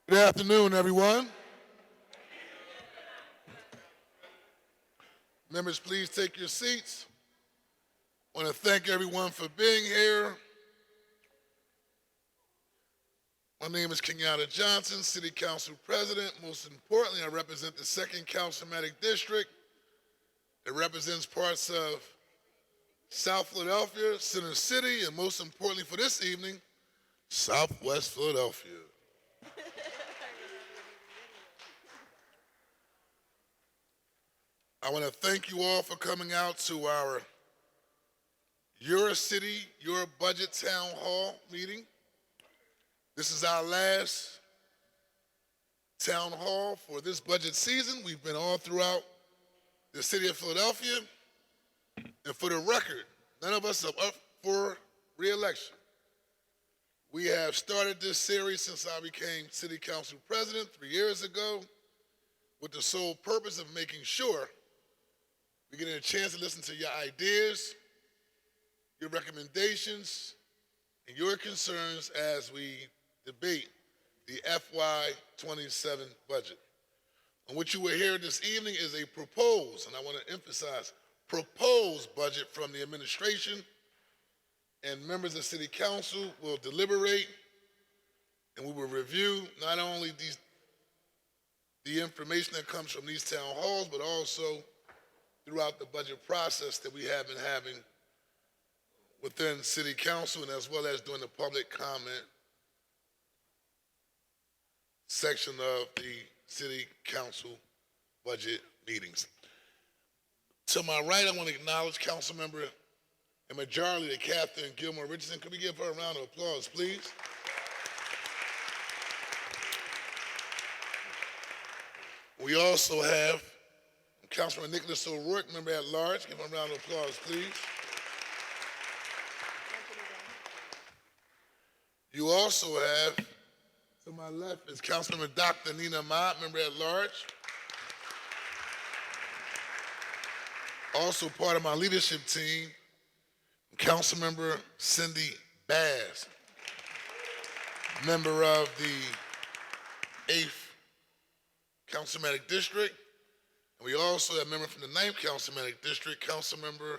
Good afternoon, everyone. Members, please take your seats. I want to thank everyone for being here. My name is Kenyatta Johnson, City Council President. Most importantly, I represent the 2nd Councilmanic District. It represents parts of South Philadelphia, Center City, and most importantly for this evening, Southwest Philadelphia. I want to thank you all for coming out to our Your City, Your Budget Town Hall meeting. This is our last town hall for this budget season. We've been all throughout the city of Philadelphia. And for the record, none of us are up for re-election. We have started this series since I became City Council President 3 years ago with the sole purpose of making sure we're getting a chance to listen to your ideas, your recommendations, and your concerns as we debate the FY27 budget. And what you will hear this evening is a proposed, and I want to emphasize, proposed budget from the administration, and members of City Council will deliberate, and we will review not only the information that comes from these town halls, but also throughout the budget process that we have been having within City Council and as well as during the public comment section of the City Council budget meetings. To my right, I want to acknowledge Councilmember and Majority Leader Catherine Gilmore Richardson. Could we give her a round of applause, please? We also have Councilman Nicholas O'Rourke, member at large. Give him a round of applause, please. You also have, to my left, is Councilman Dr. Nina Ahmad, member at large. Also part of my leadership team, Councilmember Cindy Bass, member of the 8th Councilmanic District. And we also have a member from the 9th Councilmanic District, Councilmember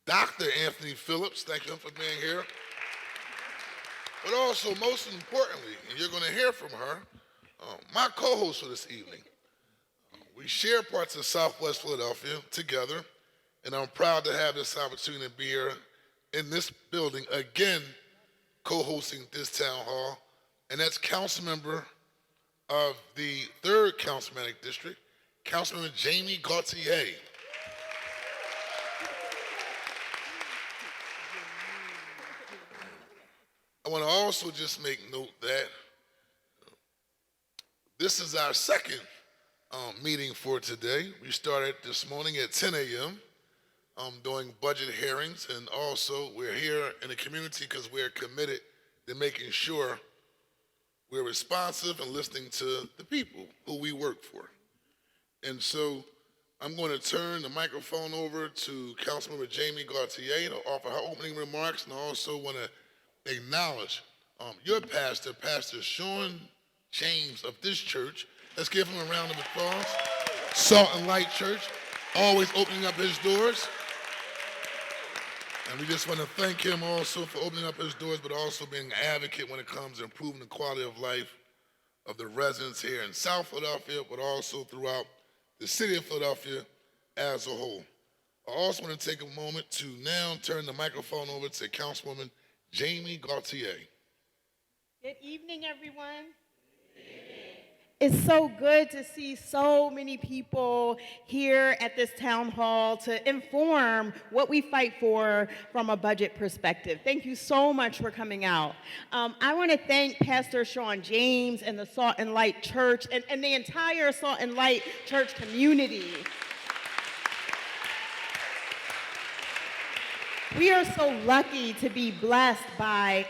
Dr. Anthony Phillips. Thank you for being here. But also, most importantly, and you're going to hear from her, my co-host for this evening. We share parts of Southwest Philadelphia together, and I'm proud to have this opportunity to be here in this building, again, co-hosting this town hall, and that's Councilmember of the 3rd Councilmanic District, Councilmember Jamie Gauthier. I want to also just make note that this is our second meeting for today. We started this morning at 10 a.m. Doing budget hearings, and also we're here in the community because we're committed to making sure we're responsive and listening to the people who we work for. And so I'm going to turn the microphone over to Councilmember Jamie Gauthier to offer her opening remarks, and I also want to acknowledge your pastor, Pastor Sean James of this church. Let's give him a round of applause. Salt and Light Church, always opening up his doors. And we just want to thank him also for opening up his doors, but also being an advocate when it comes to improving the quality of life of the residents here in South Philadelphia, but also throughout the city of Philadelphia as a whole. I also want to take a moment to now turn the microphone over to Councilwoman Jamie Gauthier. Good evening, everyone. It's so good to see so many people here at this town hall to inform what we fight for from a budget perspective. Thank you so much for coming out. I want to thank Pastor Sean James and the Salt and Light Church and the entire Salt and Light Church community. We are so lucky to be blessed by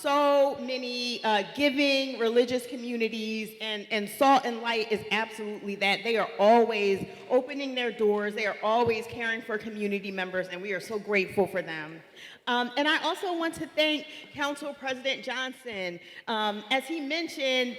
so many giving religious communities, and Salt and Light is absolutely that. They are always opening their doors. They are always caring for community members, and we are so grateful for them. And I also want to thank Council President Johnson. As he mentioned,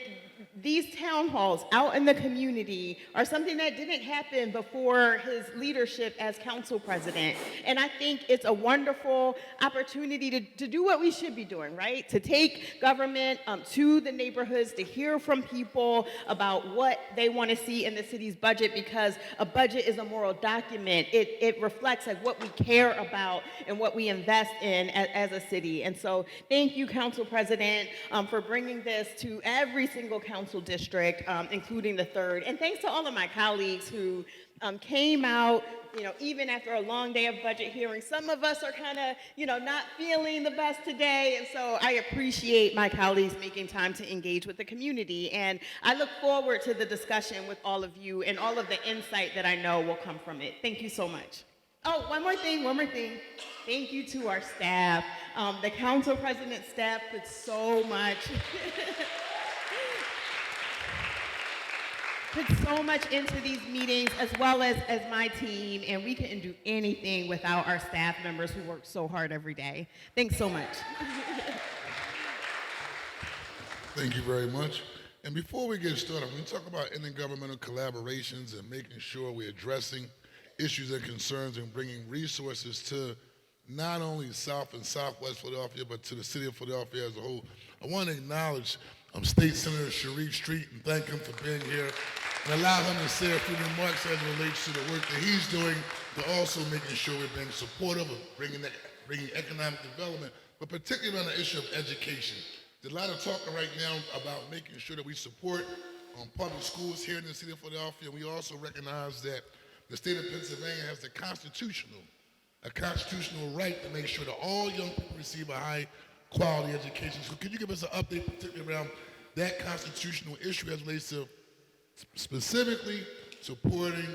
these town halls out in the community are something that didn't happen before his leadership as council president. And I think it's a wonderful opportunity to do what we should be doing, right? To take government to the neighborhoods, to hear from people about what they want to see in the city's budget, because a budget is a moral document. It reflects like what we care about and what we invest in as a city. And so thank you, Council President, for bringing this to every single council district, including the 3rd. And thanks to all of my colleagues who came out, even after a long day of budget hearings. Some of us are kind of, not feeling the best today. And so I appreciate my colleagues making time to engage with the community. And I look forward to the discussion with all of you and all of the insight that I know will come from it. Thank you so much. Oh, one more thing. Thank you to our staff. The council president's staff put so much into these meetings, as well as my team, and we couldn't do anything without our staff members who work so hard every day. Thanks so much. Thank you very much. And before we get started, when we talk about intergovernmental collaborations and making sure we're addressing issues and concerns and bringing resources to not only South and Southwest Philadelphia, but to the city of Philadelphia as a whole, I want to acknowledge State Senator Sharif Street and thank him for being here and allow him to say a few remarks as it relates to the work that he's doing, but also making sure we're being supportive of bringing economic development, but particularly on the issue of education. There's a lot of talk right now about making sure that we support public schools here in the city of Philadelphia. We also recognize that the state of Pennsylvania has a constitutional right to make sure that all young people receive a high quality education. So could you give us an update particularly around that constitutional issue as it relates to specifically supporting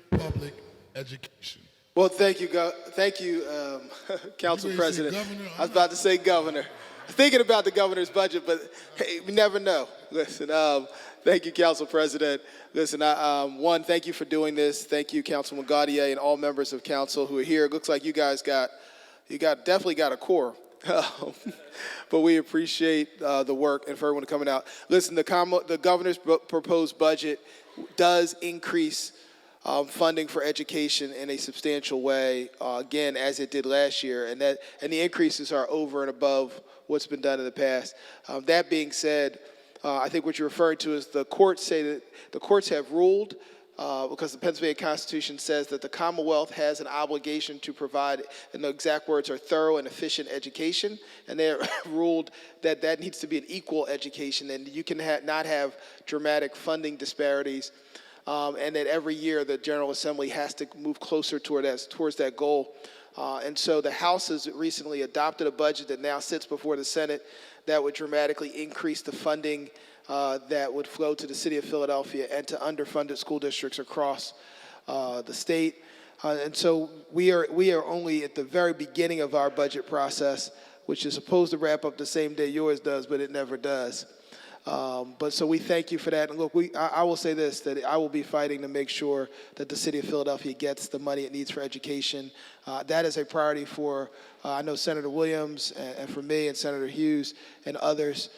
public education? Well, thank you, Council President. I was about to say governor. Thinking about the governor's budget, but hey, we never know. Listen, thank you, Council President. Listen, one, thank you for doing this. Thank you, Councilman Gaudier, and all members of council who are here. It looks like you guys definitely got a core. But we appreciate the work and for everyone coming out. Listen, the governor's proposed budget does increase funding for education in a substantial way, again, as it did last year, and the increases are over and above what's been done in the past. That being said, I think what you're referring to is the courts say that the courts have ruled, because the Pennsylvania Constitution says that the Commonwealth has an obligation to provide, and the exact words are thorough and efficient education, and they ruled that that needs to be an equal education, and you can not have dramatic funding disparities, and that every year the General Assembly has to move closer towards that goal. And so the House has recently adopted a budget that now sits before the Senate that would dramatically increase the funding that would flow to the city of Philadelphia and to underfunded school districts across the state. And so we are only at the very beginning of our budget process, which is supposed to wrap up the same day yours does, but it never does. But so we thank you for that. And look, I will say this, that I will be fighting to make sure that the city of Philadelphia gets the money it needs for education. That is a priority for, I know, Senator Williams and for me and Senator Hughes and others,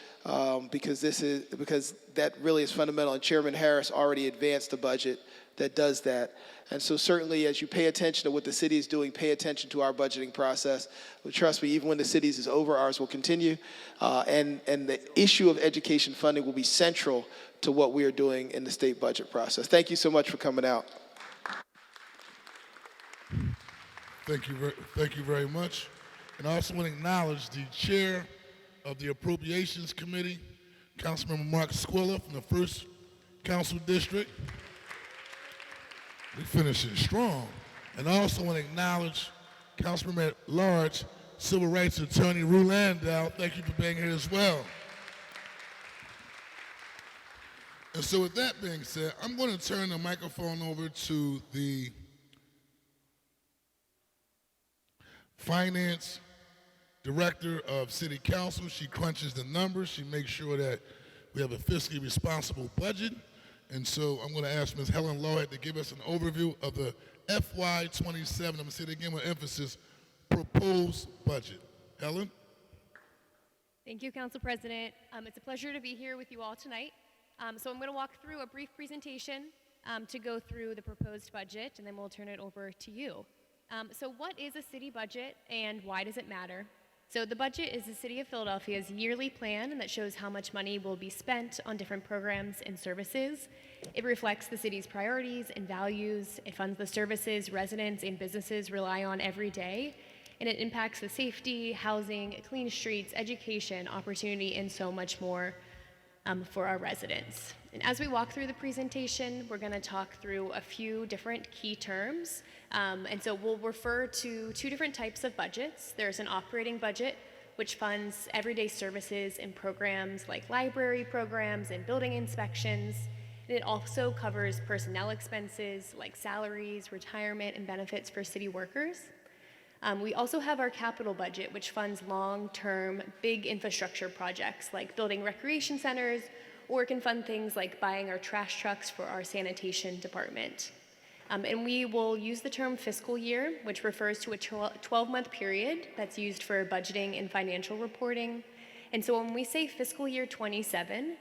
because that really is fundamental. And Chairman Harris already advanced the budget that does that. And so certainly as you pay attention to what the city is doing, pay attention to our budgeting process. But trust me, even when the city's is over, ours will continue. And the issue of education funding will be central to what we are doing in the state budget process. Thank you so much for coming out. Thank you very much. And I also want to acknowledge the chair of the Appropriations Committee, Councilmember Mark Squilla from the 1st Council District. We finishing strong. And I also want to acknowledge Councilmember at Large, Civil Rights Attorney Rue Landau. Thank you for being here as well. And so with that being said, I'm going to turn the microphone over to the Finance Director of City Council. She crunches the numbers. She makes sure that we have a fiscally responsible budget. And so I'm going to ask Ms. Helen Lowhead to give us an overview of the FY27, I'm going to say it again with emphasis, proposed budget. Helen? Thank you, Council President. It's a pleasure to be here with you all tonight. So I'm going to walk through a brief presentation to go through the proposed budget, and then we'll turn it over to you. So what is a city budget, and why does it matter? So the budget is the City of Philadelphia's yearly plan that shows how much money will be spent on different programs and services. It reflects the city's priorities and values. It funds the services residents and businesses rely on every day, and it impacts the safety, housing, clean streets, education, opportunity, and so much more for our residents. And as we walk through the presentation, we're going to talk through a few different key terms. And so we'll refer to two different types of budgets. There's an operating budget, which funds everyday services and programs like library programs and building inspections. And it also covers personnel expenses like salaries, retirement, and benefits for city workers. We also have our capital budget, which funds long-term big infrastructure projects like building recreation centers, or it can fund things like buying our trash trucks for our sanitation department. And we will use the term fiscal year, which refers to a 12-month period that's used for budgeting and financial reporting. And so when we say fiscal year 27,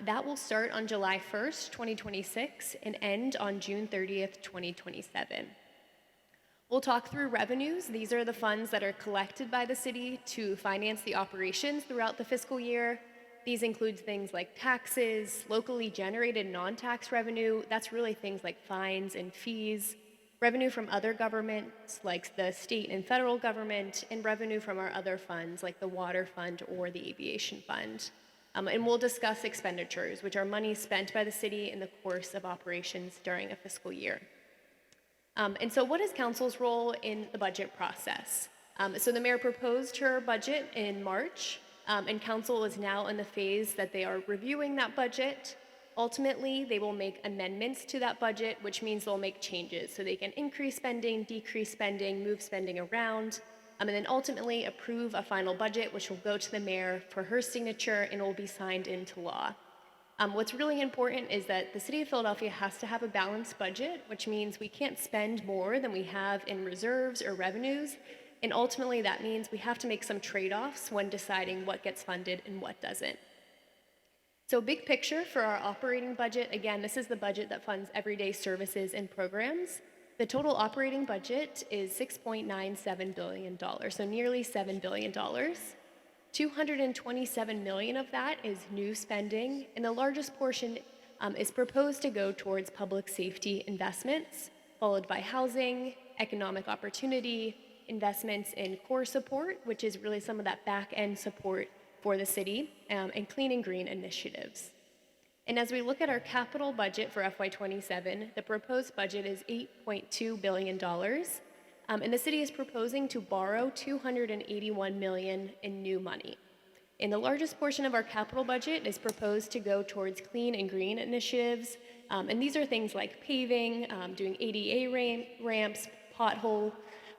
that will start on July 1st, 2026, and end on June 30th, 2027. We'll talk through revenues. These are the funds that are collected by the city to finance the operations throughout the fiscal year. These include things like taxes, locally generated non-tax revenue. That's really things like fines and fees, revenue from other governments like the state and federal government, and revenue from our other funds like the water fund or the aviation fund. And we'll discuss expenditures, which are money spent by the city in the course of operations during a fiscal year. And so what is council's role in the budget process? So the mayor proposed her budget in March, and council is now in the phase that they are reviewing that budget. Ultimately, they will make amendments to that budget, which means they'll make changes. So they can increase spending, decrease spending, move spending around, and then ultimately approve a final budget, which will go to the mayor for her signature and will be signed into law. What's really important is that the City of Philadelphia has to have a balanced budget, which means we can't spend more than we have in reserves or revenues, and ultimately that means we have to make some trade-offs when deciding what gets funded and what doesn't. So big picture for our operating budget, again, this is the budget that funds everyday services and programs. The total operating budget is $6.97 billion, so nearly $7 billion. $227 million of that is new spending, and the largest portion is proposed to go towards public safety investments, followed by housing, economic opportunity, investments in core support, which is really some of that back-end support for the city, and clean and green initiatives. And as we look at our capital budget for FY27, the proposed budget is $8.2 billion. And the city is proposing to borrow $281 million in new money. And the largest portion of our capital budget is proposed to go towards clean and green initiatives. And these are things like paving, doing ADA ramps, pothole.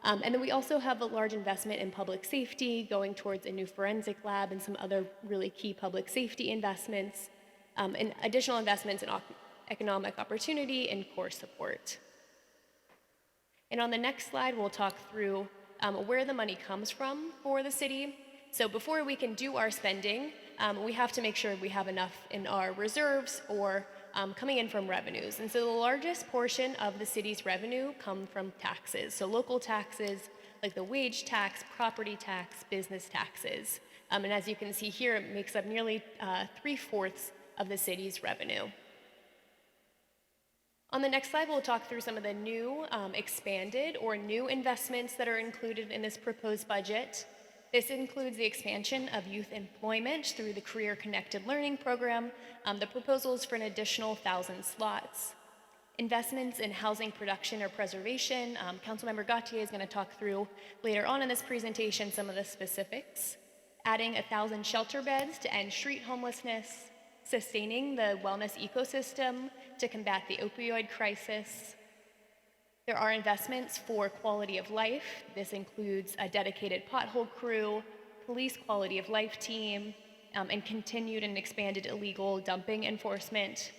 And then we also have a large investment in public safety, going towards a new forensic lab and some other really key public safety investments, and additional investments in economic opportunity and core support. And on the next slide, we'll talk through where the money comes from for the city. So before we can do our spending, we have to make sure we have enough in our reserves or coming in from revenues. And so the largest portion of the city's revenue come from taxes. So local taxes like the wage tax, property tax, business taxes. And as you can see here, it makes up nearly 3/4 of the city's revenue. On the next slide, we'll talk through some of the new, expanded or new investments that are included in this proposed budget. This includes the expansion of youth employment through the Career Connected Learning Program. The proposal is for an additional 1,000 slots. Investments in housing production or preservation. Councilmember Gautier is going to talk through later on in this presentation some of the specifics. Adding 1,000 shelter beds to end street homelessness. Sustaining the wellness ecosystem to combat the opioid crisis. There are investments for quality of life. This includes a dedicated pothole crew, police quality of life team, and continued and expanded illegal dumping enforcement.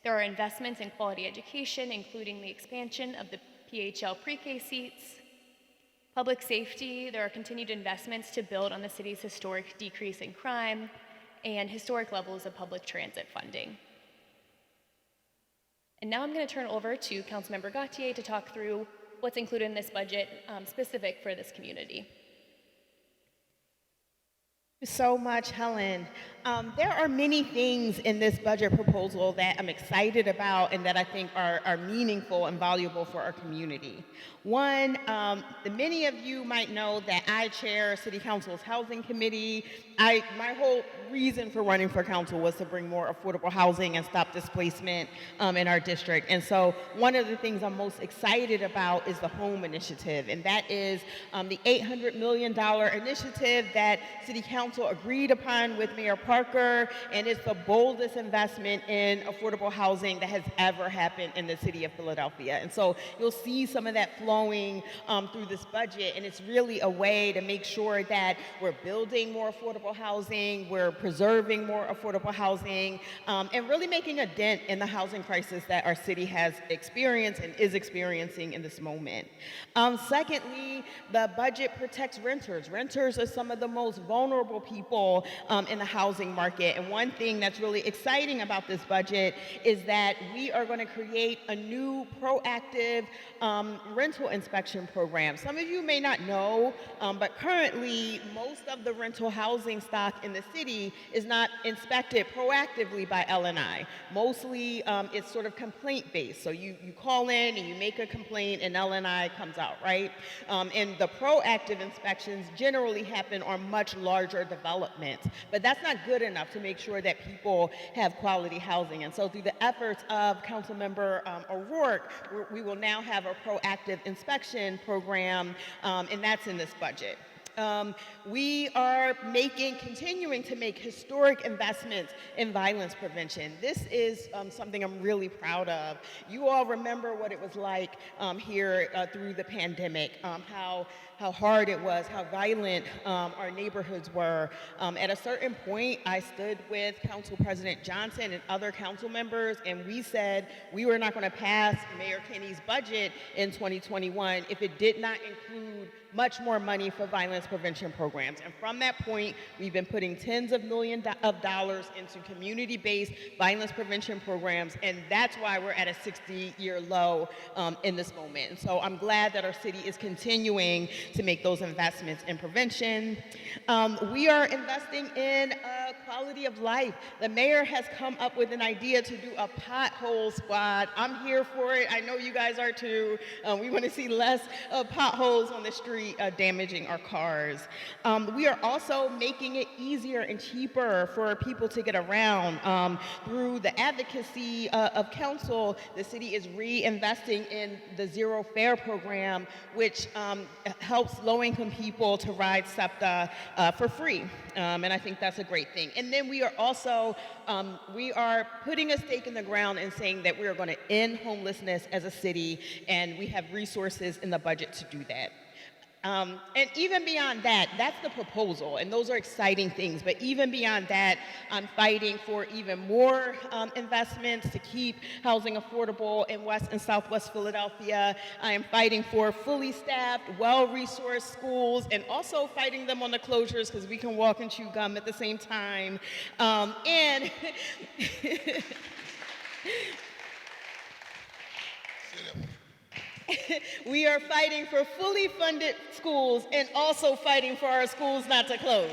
There are investments in quality education, including the expansion of the PHL pre-K seats. Public safety, there are continued investments to build on the city's historic decrease in crime, and historic levels of public transit funding. And now I'm going to turn it over to Councilmember Gautier to talk through what's included in this budget specific for this community. You so much, Helen. There are many things in this budget proposal that I'm excited about and that I think are meaningful and valuable for our community. One, many of you might know that I chair City Council's Housing Committee. My whole reason for running for council was to bring more affordable housing and stop displacement in our district. And so one of the things I'm most excited about is the home initiative, and that is the $800 million initiative that City Council agreed upon with Mayor Parker, and it's the boldest investment in affordable housing that has ever happened in the city of Philadelphia. And so you'll see some of that flowing through this budget, and it's really a way to make sure that we're building more affordable housing, we're preserving more affordable housing, and really making a dent in the housing crisis that our city has experienced and is experiencing in this moment. Secondly, the budget protects renters. Renters are some of the most vulnerable people in the housing market. And one thing that's really exciting about this budget is that we are going to create a new proactive rental inspection program. Some of you may not know, but currently most of the rental housing stock in the city is not inspected proactively by L&I. Mostly it's sort of complaint-based. So you call in and you make a complaint and L&I comes out, right? And the proactive inspections generally happen on much larger developments. But that's not good enough to make sure that people have quality housing. And so through the efforts of Councilmember O'Rourke, we will now have a proactive inspection program, and that's in this budget. We are continuing to make historic investments in violence prevention. This is something I'm really proud of. You all remember what it was like here through the pandemic, how hard it was, how violent our neighborhoods were. At a certain point, I stood with Council President Johnson and other council members, and we said we were not going to pass Mayor Kinney's budget in 2021 if it did not include much more money for violence prevention programs. And from that point, we've been putting tens of millions of dollars into community-based violence prevention programs, and that's why we're at a 60-year low in this moment. And so I'm glad that our city is continuing to make those investments in prevention. We are investing in quality of life. The mayor has come up with an idea to do a pothole squad. I'm here for it. I know you guys are too. We want to see less potholes on the street damaging our cars. We are also making it easier and cheaper for people to get around. Through the advocacy of council, the city is reinvesting in the Zero Fare program, which helps low-income people to ride SEPTA for free. And I think that's a great thing. And then we are also putting a stake in the ground and saying that we are going to end homelessness as a city, and we have resources in the budget to do that. And even beyond that, that's the proposal, and those are exciting things. But even beyond that, I'm fighting for even more investments to keep housing affordable in West and Southwest Philadelphia. I am fighting for fully staffed, well-resourced schools, and also fighting them on the closures because we can walk and chew gum at the same time. And we are fighting for fully funded schools and also fighting for our schools not to close.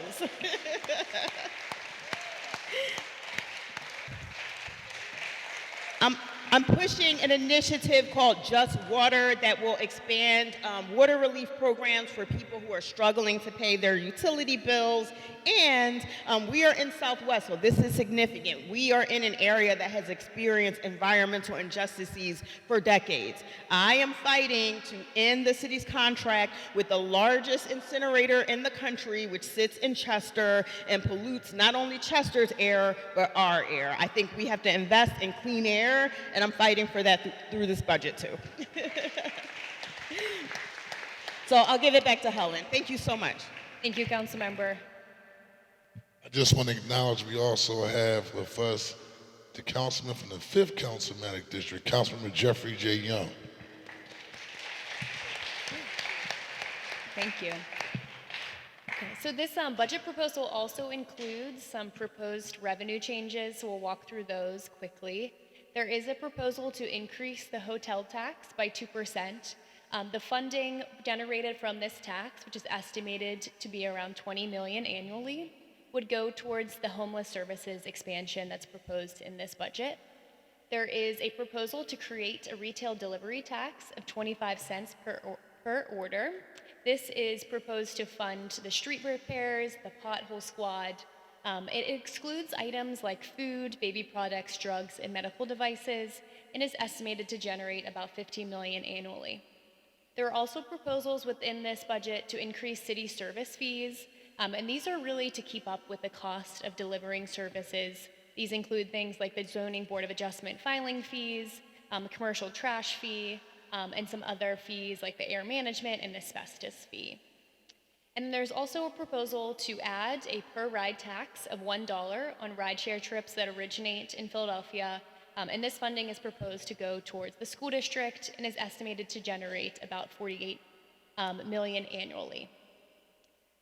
I'm pushing an initiative called Just Water that will expand water relief programs for people who are struggling to pay their utility bills. And we are in Southwest, so this is significant. We are in an area that has experienced environmental injustices for decades. I am fighting to end the city's contract with the largest incinerator in the country, which sits in Chester and pollutes not only Chester's air, but our air. I think we have to invest in clean air, and I'm fighting for that through this budget too. So I'll give it back to Helen. Thank you so much. Thank you, Councilmember. I just want to acknowledge we also have with us the councilman from the 5th Councilmanic District, Councilman Jeffrey J. Young. Thank you. Okay, so this budget proposal also includes some proposed revenue changes, so we'll walk through those quickly. There is a proposal to increase the hotel tax by 2%. The funding generated from this tax, which is estimated to be around $20 million annually, would go towards the homeless services expansion that's proposed in this budget. There is a proposal to create a retail delivery tax of 25 cents per order. This is proposed to fund the street repairs, the pothole squad. It excludes items like food, baby products, drugs, and medical devices, and is estimated to generate about $15 million annually. There are also proposals within this budget to increase city service fees, and these are really to keep up with the cost of delivering services. These include things like the Zoning Board of Adjustment filing fees, commercial trash fee, and some other fees like the air management and asbestos fee. And there's also a proposal to add a per-ride tax of $1 on rideshare trips that originate in Philadelphia, and this funding is proposed to go towards the school district and is estimated to generate about $48 million annually.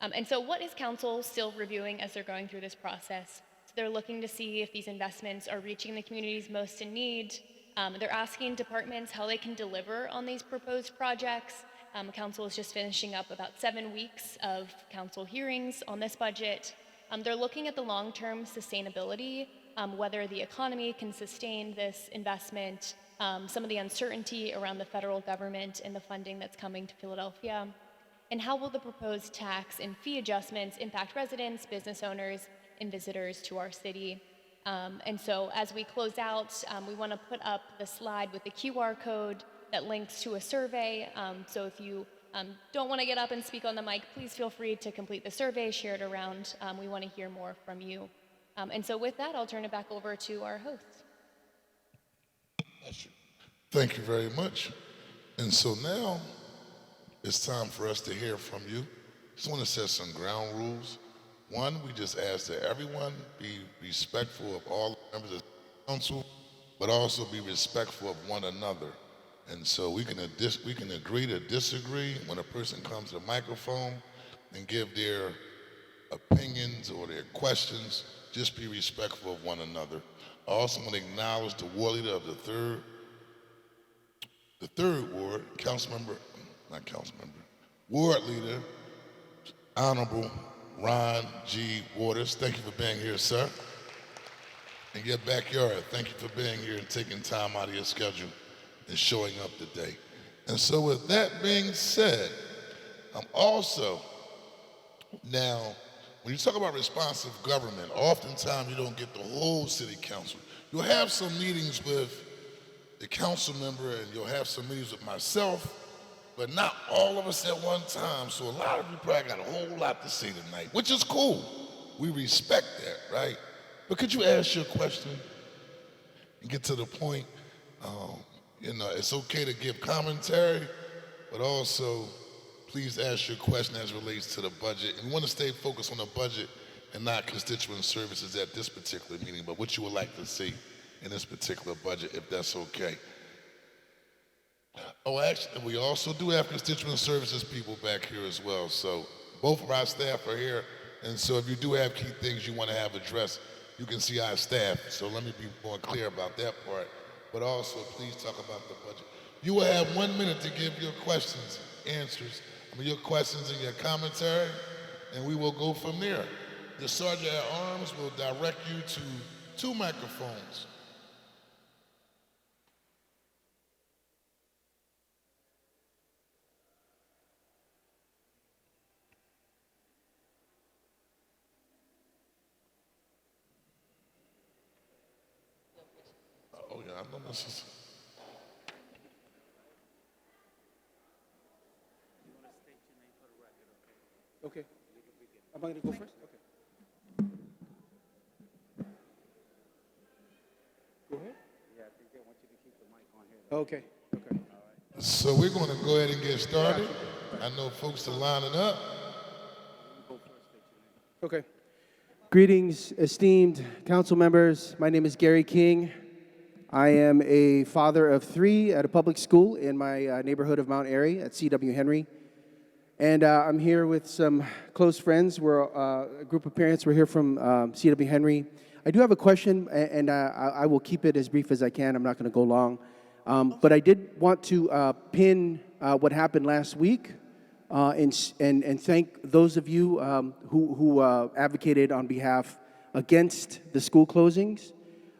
And so what is council still reviewing as they're going through this process? So they're looking to see if these investments are reaching the communities most in need. They're asking departments how they can deliver on these proposed projects. Council is just finishing up about 7 weeks of council hearings on this budget. They're looking at the long-term sustainability, whether the economy can sustain this investment, some of the uncertainty around the federal government and the funding that's coming to Philadelphia, and how will the proposed tax and fee adjustments impact residents, business owners, and visitors to our city. And so as we close out, we want to put up the slide with the QR code that links to a survey. So if you don't want to get up and speak on the mic, please feel free to complete the survey, share it around. We want to hear more from you. And so with that, I'll turn it back over to our hosts. Thank you very much. And so now it's time for us to hear from you. Just want to set some ground rules. One, we just ask that everyone be respectful of all members of the council, but also be respectful of one another. And so we can agree to disagree when a person comes to the microphone and give their opinions or their questions. Just be respectful of one another. I also want to acknowledge the ward leader of the third ward, ward leader, Honorable Ron G. Waters. Thank you for being here, sir. In your backyard, thank you for being here and taking time out of your schedule and showing up today. And so with that being said, I'm also now, when you talk about responsive government, oftentimes you don't get the whole city council. You'll have some meetings with the council member and you'll have some meetings with myself, but not all of us at one time. So a lot of you probably got a whole lot to say tonight, which is cool. We respect that, right? But could you ask your question and get to the point? It's okay to give commentary, but also please ask your question as it relates to the budget. And we want to stay focused on the budget and not constituent services at this particular meeting, but what you would like to see in this particular budget, if that's okay. Oh, actually, we also do have constituent services people back here as well. So both of our staff are here. And so if you do have key things you want to have addressed, you can see our staff. So let me be more clear about that part. But also, please talk about the budget. You will have 1 minute to give your questions, your questions and your commentary, and we will go from there. The Sergeant at Arms will direct you to 2 microphones. Oh yeah, I know this is. Okay. Am I going to go first? Okay. Go ahead. Yeah, I think they want you to keep the mic on here. Okay. Okay. All right. So we're going to go ahead and get started. I know folks are lining up. Okay. Greetings, esteemed council members. My name is Gary King. I am a father of 3 at a public school in my neighborhood of Mount Airy at C.W. Henry. And I'm here with some close friends. We're a group of parents. We're here from C.W. Henry. I do have a question, and I will keep it as brief as I can. I'm not going to go long. But I did want to pin what happened last week and thank those of you who advocated on behalf against the school closings.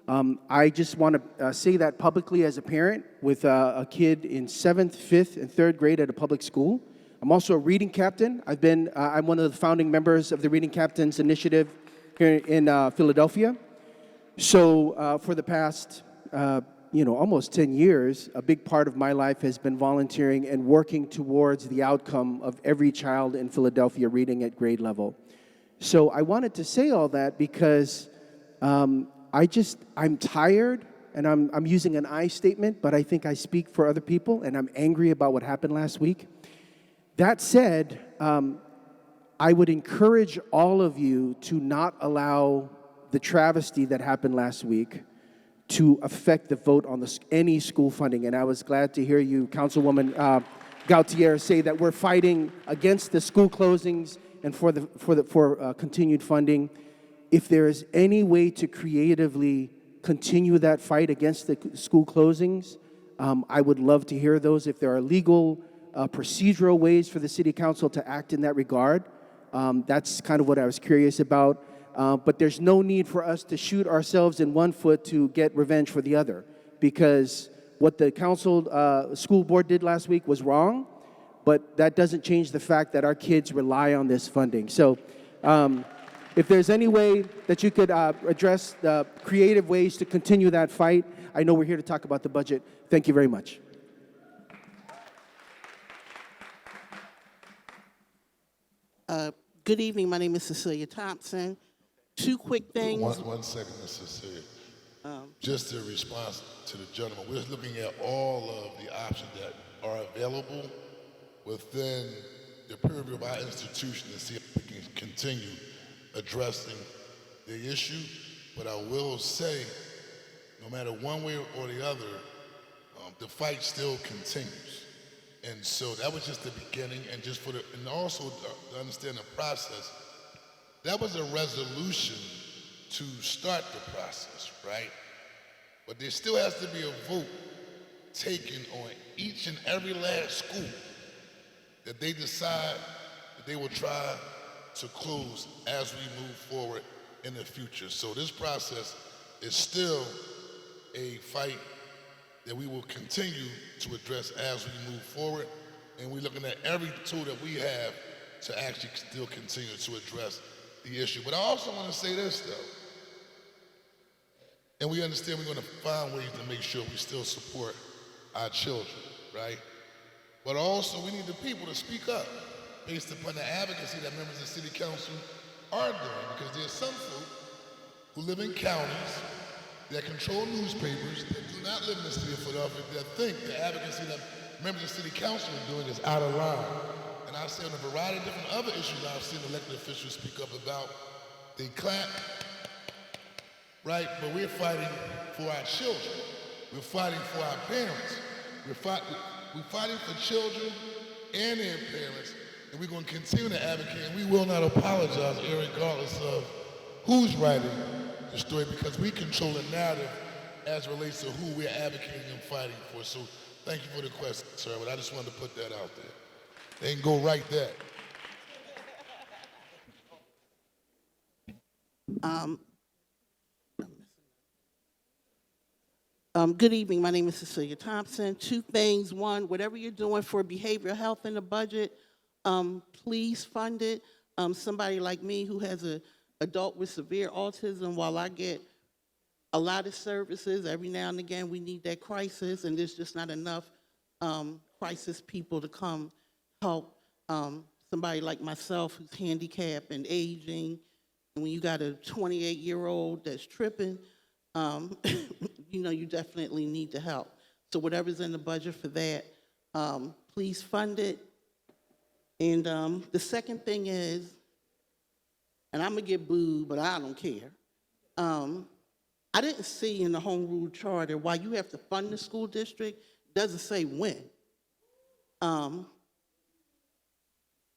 I just want to say that publicly as a parent with a kid in 7th, 5th, and 3rd grade at a public school. I'm also a reading captain. I'm one of the founding members of the Reading Captains Initiative here in Philadelphia. So for the past, almost 10 years, a big part of my life has been volunteering and working towards the outcome of every child in Philadelphia reading at grade level. So I wanted to say all that because I'm tired, and I'm using an I statement, but I think I speak for other people, and I'm angry about what happened last week. That said, I would encourage all of you to not allow the travesty that happened last week to affect the vote on any school funding. And I was glad to hear you, Councilwoman Gautier, say that we're fighting against the school closings and for continued funding. If there is any way to creatively continue that fight against the school closings, I would love to hear those. If there are legal, procedural ways for the City Council to act in that regard, that's kind of what I was curious about. But there's no need for us to shoot ourselves in one foot to get revenge for the other, because what the school board did last week was wrong, but that doesn't change the fact that our kids rely on this funding. So if there's any way that you could address the creative ways to continue that fight, I know we're here to talk about the budget. Thank you very much. Good evening. My name is Cecilia Thompson. Two quick things. One second, Mr. Cecilia. Just in response to the gentleman, we're looking at all of the options that are available within the purview of our institution to see if we can continue addressing the issue. But I will say, no matter one way or the other, the fight still continues. And so that was just the beginning, and also to understand the process, that was a resolution to start the process, right? But there still has to be a vote taken on each and every last school that they decide that they will try to close as we move forward in the future. So this process is still a fight that we will continue to address as we move forward, and we're looking at every tool that we have to actually still continue to address the issue. But I also want to say this, though, and we understand we're going to find ways to make sure we still support our children, right? But also we need the people to speak up based upon the advocacy that members of the City Council are doing, because there's some folk who live in counties that control newspapers that do not live in the city of Philadelphia that think the advocacy that members of the City Council are doing is out of line. And I've seen a variety of different other issues I've seen elected officials speak up about. They clap, right? But we're fighting for our children. We're fighting for our parents. We're fighting for children and their parents, and we're going to continue to advocate, and we will not apologize, regardless of who's writing the story, because we control the narrative as it relates to who we're advocating and fighting for. So thank you for the question, sir, but I just wanted to put that out there. They can go right there. Good evening. My name is Cecilia Thompson. Two things. One, whatever you're doing for behavioral health in the budget, please fund it. Somebody like me who has an adult with severe autism, while I get a lot of services, every now and again we need that crisis, and there's just not enough crisis people to come help somebody like myself who's handicapped and aging. And when you got a 28-year-old that's tripping, you definitely need the help. So whatever's in the budget for that, please fund it. And the second thing is, and I'm gonna get booed, but I don't care. I didn't see in the home rule charter why you have to fund the school district. It doesn't say when.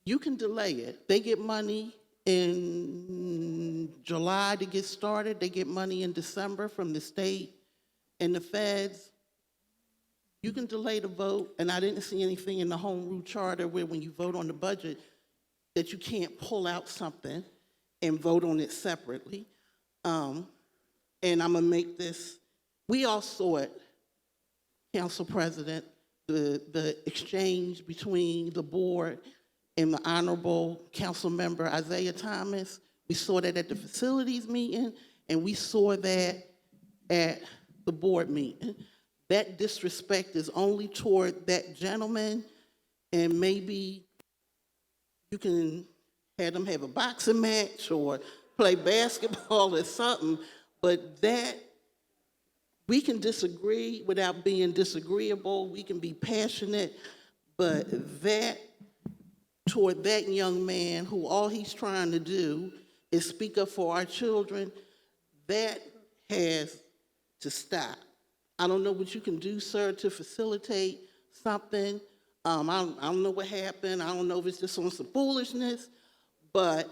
You can delay it. They get money in July to get started. They get money in December from the state and the feds. You can delay the vote, and I didn't see anything in the home rule charter where when you vote on the budget that you can't pull out something and vote on it separately. And I'm gonna make this, we all saw it, Council President, the exchange between the board and the Honorable Council Member Isaiah Thomas. We saw that at the facilities meeting, and we saw that at the board meeting. That disrespect is only toward that gentleman, and maybe you can have them have a boxing match or play basketball or something, but that, we can disagree without being disagreeable, we can be passionate, but that, toward that young man who all he's trying to do is speak up for our children, that has to stop. I don't know what you can do, sir, to facilitate something. I don't know what happened. I don't know if it's just on some foolishness, but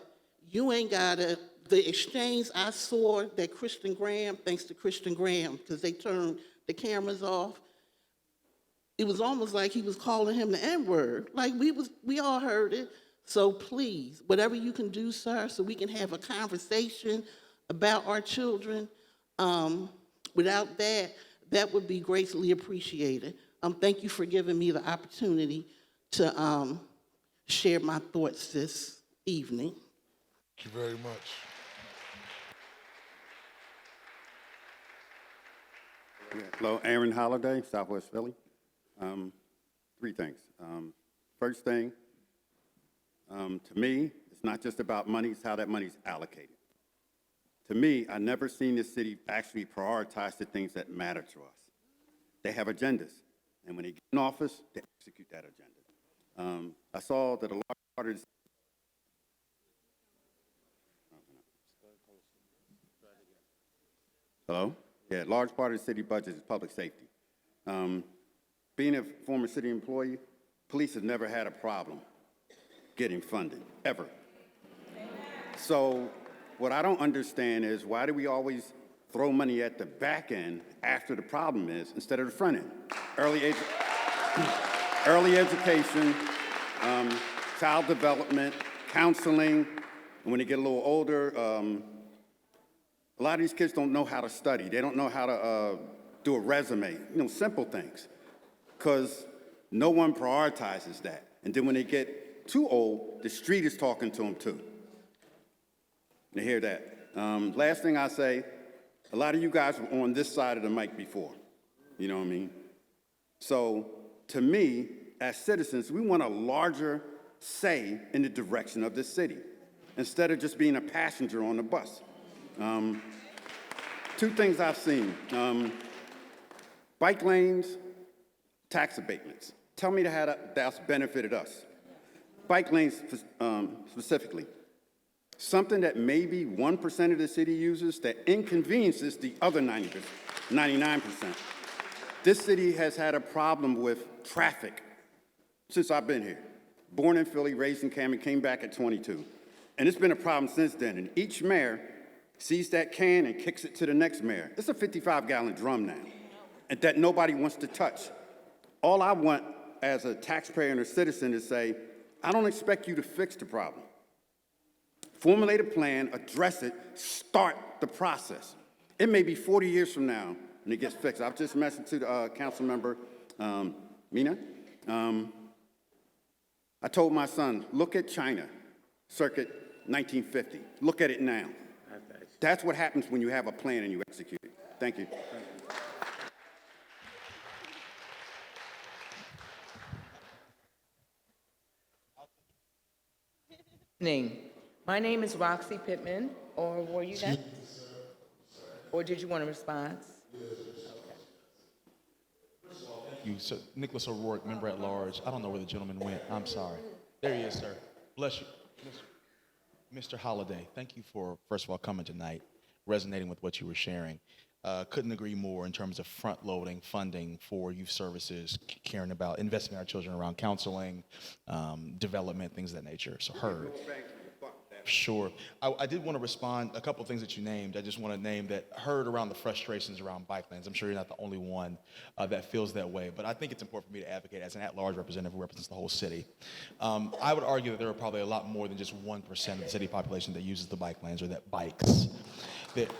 you ain't gotta, the exchange I saw that Christian Graham, thanks to Christian Graham, because they turned the cameras off, it was almost like he was calling him the N-word. Like we all heard it. So please, whatever you can do, sir, so we can have a conversation about our children. Without that, that would be greatly appreciated. Thank you for giving me the opportunity to share my thoughts this evening. Thank you very much. Yeah, hello, Aaron Holliday, Southwest Philly. Three things. First thing, to me, it's not just about money, it's how that money's allocated. To me, I've never seen this city actually prioritize the things that matter to us. They have agendas, and when they get in office, they execute that agenda. I saw that a large part of this. Hello? Yeah, a large part of the city budget is public safety. Being a former city employee, police have never had a problem getting funded, ever. So what I don't understand is why do we always throw money at the back end after the problem is instead of the front end? Early education, child development, counseling, and when they get a little older, a lot of these kids don't know how to study. They don't know how to do a resume, simple things, because no one prioritizes that. And then when they get too old, the street is talking to them too. You hear that? Last thing I say, a lot of you guys were on this side of the mic before. You know what I mean? So to me, as citizens, we want a larger say in the direction of this city, instead of just being a passenger on the bus. Two things I've seen. Bike lanes, tax abatements. Tell me how that's benefited us. Bike lanes specifically. Something that maybe 1% of the city uses that inconveniences the other 99%. This city has had a problem with traffic since I've been here. Born in Philly, raised in Camden, came back at 22. And it's been a problem since then. And each mayor sees that can and kicks it to the next mayor. It's a 55-gallon drum now, and that nobody wants to touch. All I want as a taxpayer and a citizen is say, I don't expect you to fix the problem. Formulate a plan, address it, start the process. It may be 40 years from now when it gets fixed. I've just mentioned to the council member, Mina, I told my son, look at China, circuit 1950. Look at it now. That's what happens when you have a plan and you execute it. Thank you. Evening. My name is Roxy Pittman, or were you next? Or did you want a response? You, sir. Nicholas O'Rourke, member at large. I don't know where the gentleman went. I'm sorry. There he is, sir. Bless you. Mr. Holliday, thank you for, first of all, coming tonight, resonating with what you were sharing. Couldn't agree more in terms of front-loading funding for youth services, caring about investing in our children around counseling, development, things of that nature. So heard. Sure. I did want to respond a couple of things that you named. I just want to name that heard around the frustrations around bike lanes. I'm sure you're not the only one that feels that way, but I think it's important for me to advocate as an at-large representative who represents the whole city. I would argue that there are probably a lot more than just 1% of the city population that uses the bike lanes or that bikes. That,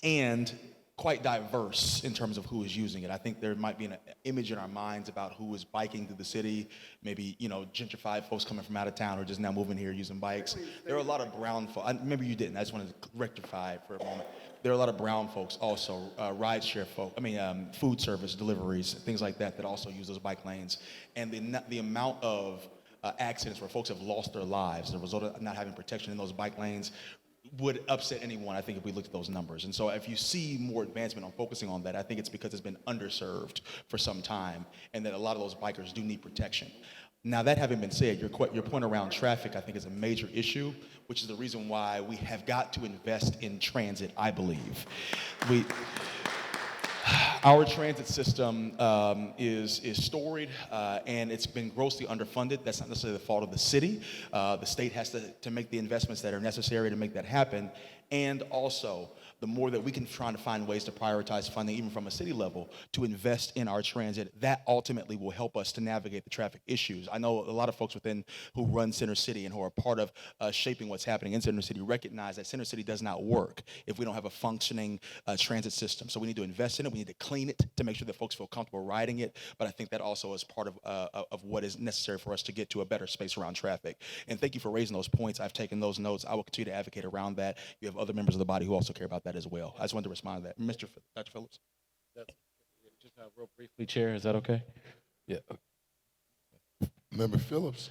and quite diverse in terms of who is using it. I think there might be an image in our minds about who is biking through the city, maybe, gentrified folks coming from out of town or just now moving here using bikes. There are a lot of brown folks. Maybe you didn't. I just wanted to rectify it for a moment. There are a lot of brown folks also, rideshare folk, food service, deliveries, things like that that also use those bike lanes. And the amount of accidents where folks have lost their lives as a result of not having protection in those bike lanes would upset anyone, I think, if we looked at those numbers. And so if you see more advancement on focusing on that, I think it's because it's been underserved for some time and that a lot of those bikers do need protection. Now, that having been said, your point around traffic, I think, is a major issue, which is the reason why we have got to invest in transit, I believe. Our transit system is storied and it's been grossly underfunded. That's not necessarily the fault of the city. The state has to make the investments that are necessary to make that happen. And also, the more that we can try to find ways to prioritize funding, even from a city level, to invest in our transit, that ultimately will help us to navigate the traffic issues. I know a lot of folks who run Center City and who are part of shaping what's happening in Center City recognize that Center City does not work if we don't have a functioning transit system. So we need to invest in it. We need to clean it to make sure that folks feel comfortable riding it. But I think that also is part of what is necessary for us to get to a better space around traffic. And thank you for raising those points. I've taken those notes. I will continue to advocate around that. You have other members of the body who also care about that as well. I just wanted to respond to that. Dr. Phillips? Just real briefly, Chair, is that okay? Yeah. Member Phillips.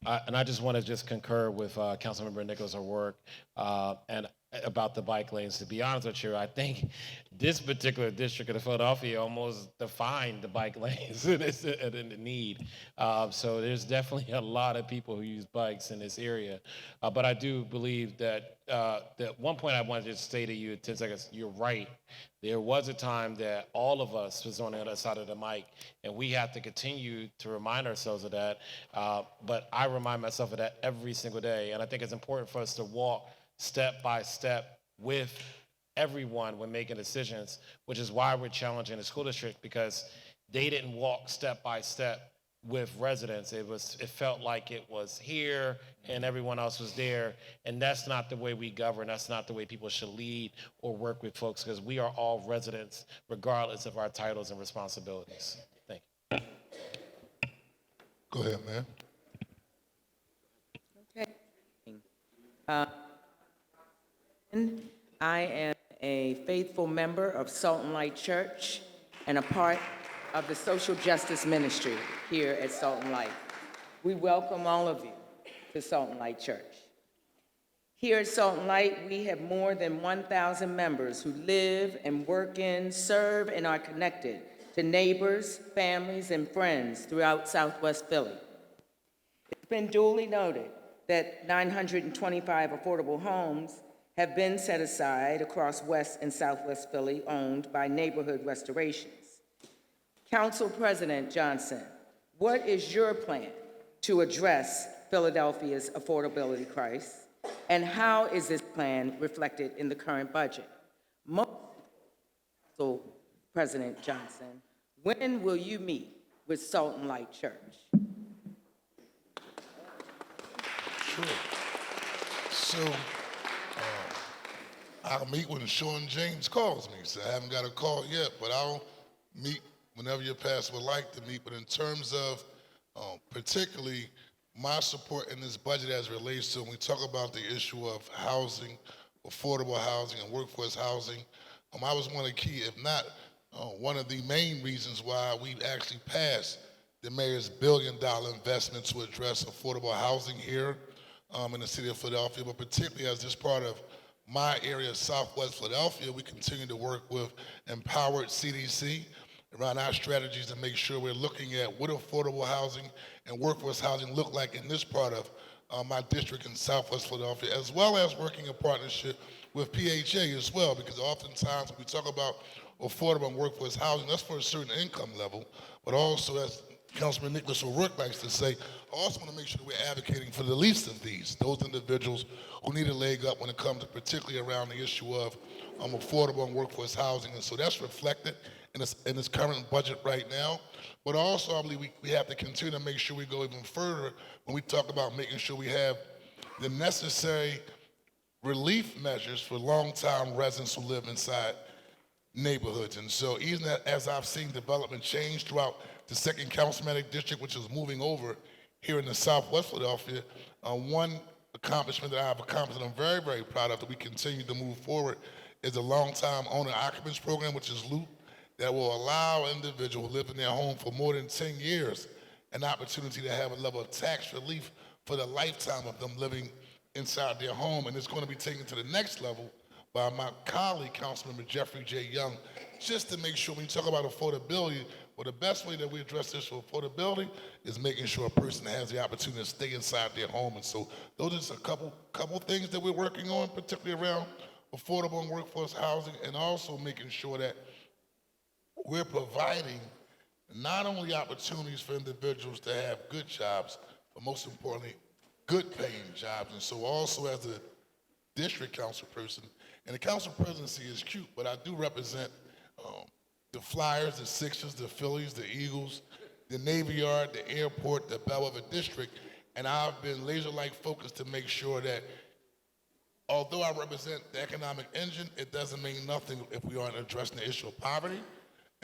I just want to just concur with Councilmember Nicholas' work and about the bike lanes. To be honest with you, I think this particular district of Philadelphia almost defined the bike lanes and the need. So there's definitely a lot of people who use bikes in this area. But I do believe that one point I wanted to say to you in 10 seconds, you're right. There was a time that all of us was on the other side of the mic, and we have to continue to remind ourselves of that. But I remind myself of that every single day, and I think it's important for us to walk step by step with everyone when making decisions, which is why we're challenging the school district, because they didn't walk step by step with residents. It felt like it was here and everyone else was there, and that's not the way we govern. That's not the way people should lead or work with folks, because we are all residents regardless of our titles and responsibilities. Thank you. Go ahead, man. Okay. I am a faithful member of Salt and Light Church and a part of the social justice ministry here at Salt and Light. We welcome all of you to Salt and Light Church. Here at Salt and Light, we have more than 1,000 members who live and work in, serve, and are connected to neighbors, families, and friends throughout Southwest Philly. It's been duly noted that 925 affordable homes have been set aside across West and Southwest Philly, owned by Neighborhood Restorations. Council President Johnson, what is your plan to address Philadelphia's affordability crisis, and how is this plan reflected in the current budget? Council President Johnson, when will you meet with Salt and Light Church? Sure. So, I'll meet when Sean James calls me. So I haven't got a call yet, but I'll meet whenever your pastor would like to meet. But in terms of particularly my support in this budget as it relates to when we talk about the issue of housing, affordable housing, and workforce housing, I was one of the key, if not one of the main reasons why we've actually passed the mayor's $1 billion investment to address affordable housing here in the city of Philadelphia, but particularly as this part of my area of Southwest Philadelphia, we continue to work with Empowered CDC around our strategies to make sure we're looking at what affordable housing and workforce housing look like in this part of my district in Southwest Philadelphia, as well as working in partnership with PHA as well, because oftentimes when we talk about affordable and workforce housing, that's for a certain income level, but also that's Councilman Nicholas O'Rourke likes to say, I also want to make sure that we're advocating for the least of these, those individuals who need a leg up when it comes to particularly around the issue of affordable and workforce housing. And so that's reflected in this current budget right now. But also, I believe we have to continue to make sure we go even further when we talk about making sure we have the necessary relief measures for long-time residents who live inside neighborhoods. And so even as I've seen development change throughout the second councilmanic district, which is moving over here in the Southwest Philadelphia, one accomplishment that I've accomplished and I'm very, very proud of that we continue to move forward is the long-time owner occupants program, which is LOOP, that will allow individuals who live in their home for more than 10 years an opportunity to have a level of tax relief for the lifetime of them living inside their home. And it's going to be taken to the next level by my colleague, Councilmember Jeffrey J. Young, just to make sure when you talk about affordability, well, the best way that we address this for affordability is making sure a person has the opportunity to stay inside their home. And so those are just a couple things that we're working on, particularly around affordable and workforce housing, and also making sure that we're providing not only opportunities for individuals to have good jobs, but most importantly, good paying jobs. And so also as a district council person, and the council presidency is cute, but I do represent the Flyers, the Sixers, the Phillies, the Eagles, the Navy Yard, the airport, the Bellevue district, and I've been laser-like focused to make sure that although I represent the economic engine, it doesn't mean nothing if we aren't addressing the issue of poverty.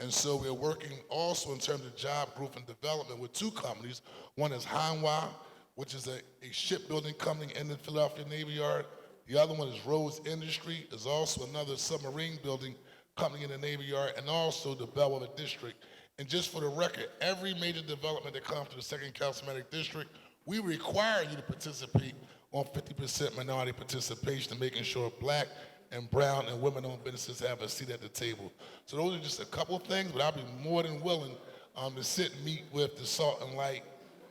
And so we're working also in terms of job growth and development with two companies. One is Hanwha, which is a shipbuilding company in the Philadelphia Navy Yard. The other one is Rose Industry, is also another submarine building company in the Navy Yard, and also the Bellevue district. And just for the record, every major development that comes to the second councilmanic district, we require you to participate on 50% minority participation and making sure Black and brown and women-owned businesses have a seat at the table. So those are just a couple of things, but I'll be more than willing to sit and meet with the Salt and Light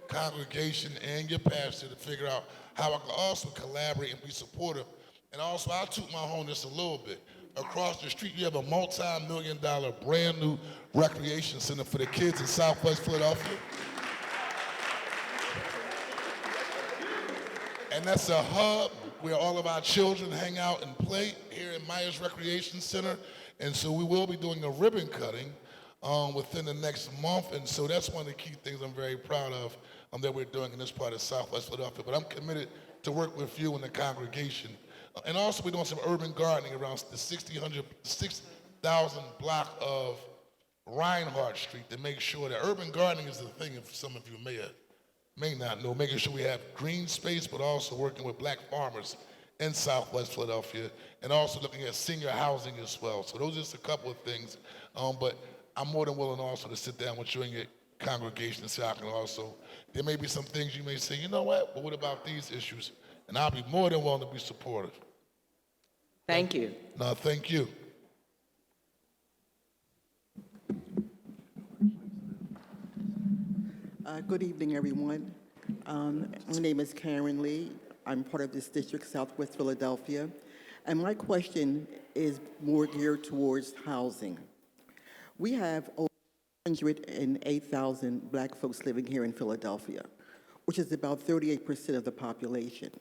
congregation and your pastor to figure out how I can also collaborate and be supportive. And also, I'll toot my horn just a little bit. Across the street, you have a multi-million-dollar brand new recreation center for the kids in Southwest Philadelphia. And that's a hub where all of our children hang out and play here at Myers Recreation Center. And so we will be doing a ribbon cutting within the next month. And so that's one of the key things I'm very proud of that we're doing in this part of Southwest Philadelphia. But I'm committed to work with you and the congregation. And also we're doing some urban gardening around the 6,000 block of Reinhardt Street to make sure that urban gardening is the thing, if some of you may not know, making sure we have green space, but also working with Black farmers in Southwest Philadelphia, and also looking at senior housing as well. So those are just a couple of things, but I'm more than willing also to sit down with you and your congregation and say I can also, there may be some things you may say, you know what, but what about these issues? And I'll be more than willing to be supportive. Thank you. No, thank you. Good evening, everyone. My name is Karen Lee. I'm part of this district, Southwest Philadelphia. And my question is more geared towards housing. We have over 108,000 Black folks living here in Philadelphia, which is about 38% of the population.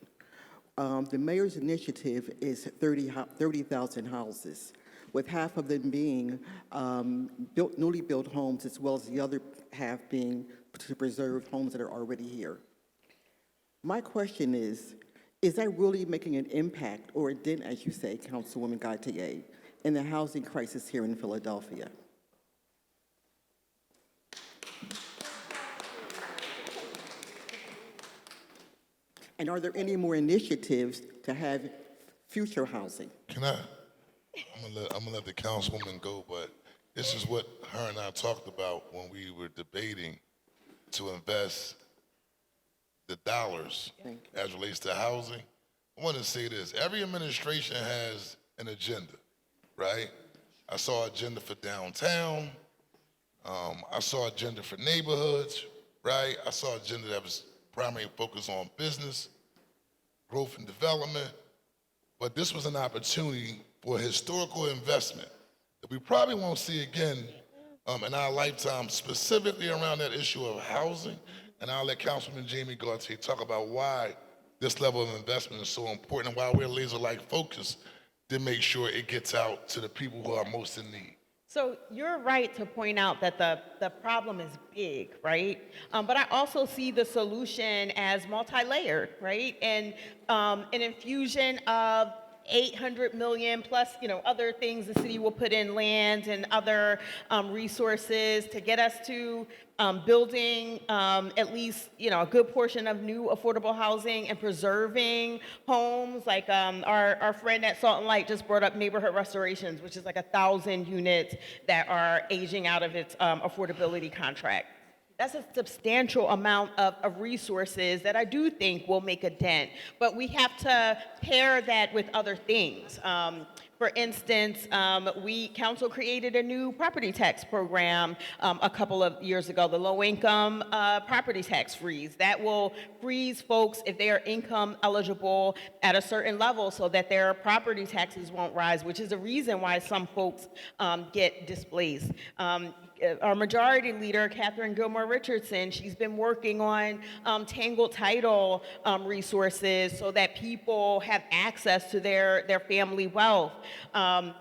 The mayor's initiative is 30,000 houses, with half of them being newly built homes, as well as the other half being to preserve homes that are already here. My question is that really making an impact, or a dent, as you say, Councilwoman Gautier, in the housing crisis here in Philadelphia? And are there any more initiatives to have future housing? Can I? I'm gonna let the councilwoman go, but this is what her and I talked about when we were debating to invest the dollars as relates to housing. I want to say this: every administration has an agenda, right? I saw agenda for downtown. I saw agenda for neighborhoods, right? I saw agenda that was primarily focused on business, growth and development. But this was an opportunity for historical investment that we probably won't see again in our lifetime, specifically around that issue of housing. And I'll let Councilman Jamie Gauthier talk about why this level of investment is so important and why we're laser-like focused to make sure it gets out to the people who are most in need. So you're right to point out that the problem is big, right? But I also see the solution as multi-layered, right? And an infusion of 800 million plus, other things the city will put in land and other resources to get us to building at least, a good portion of new affordable housing and preserving homes. Like our friend at Salt and Light just brought up neighborhood restorations, which is like 1,000 units that are aging out of its affordability contract. That's a substantial amount of resources that I do think will make a dent. But we have to pair that with other things. For instance, council created a new property tax program a couple of years ago, the low-income property tax freeze. That will freeze folks if they are income eligible at a certain level so that their property taxes won't rise, which is a reason why some folks get displaced. Our majority leader, Catherine Gilmore Richardson, she's been working on tangled title resources so that people have access to their family wealth. One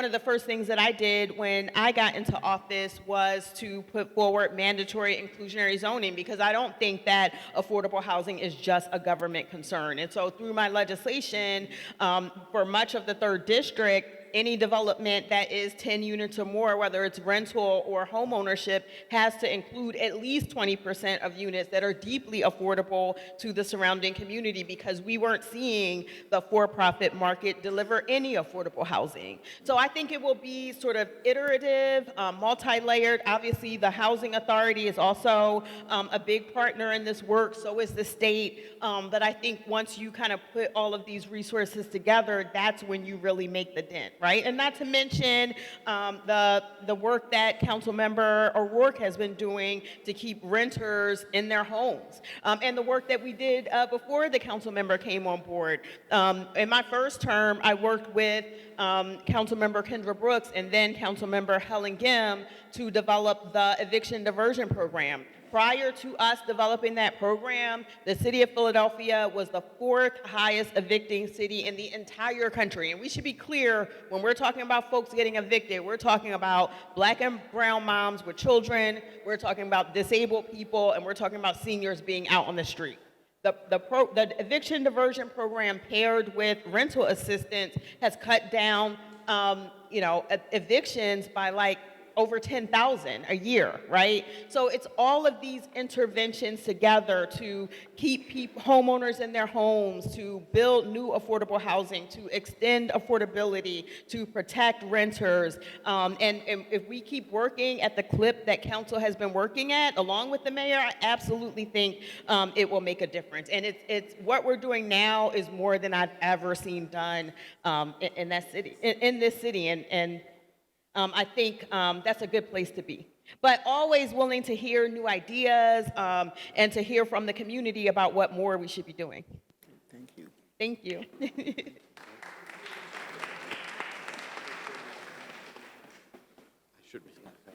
of the first things that I did when I got into office was to put forward mandatory inclusionary zoning because I don't think that affordable housing is just a government concern. And so through my legislation, for much of the 3rd District, any development that is 10 units or more, whether it's rental or home ownership, has to include at least 20% of units that are deeply affordable to the surrounding community because we weren't seeing the for-profit market deliver any affordable housing. So I think it will be sort of iterative, multi-layered. Obviously, the Housing Authority is also a big partner in this work, so is the state. But I think once you kind of put all of these resources together, that's when you really make the dent. Right? And not to mention the work that Councilmember O'Rourke has been doing to keep renters in their homes. And the work that we did before the council member came on board. In my first term, I worked with Councilmember Kendra Brooks and then Councilmember Helen Gim to develop the eviction diversion program. Prior to us developing that program, the city of Philadelphia was the 4th highest evicting city in the entire country. And we should be clear, when we're talking about folks getting evicted, we're talking about Black and brown moms with children, we're talking about disabled people, and we're talking about seniors being out on the street. The eviction diversion program paired with rental assistance has cut down, evictions by like over 10,000 a year, right? So it's all of these interventions together to keep homeowners in their homes, to build new affordable housing, to extend affordability, to protect renters. And if we keep working at the clip that council has been working at, along with the mayor, I absolutely think it will make a difference. And it's what we're doing now is more than I've ever seen done in that city, in this city. And I think that's a good place to be. But always willing to hear new ideas and to hear from the community about what more we should be doing. Thank you. Thank you.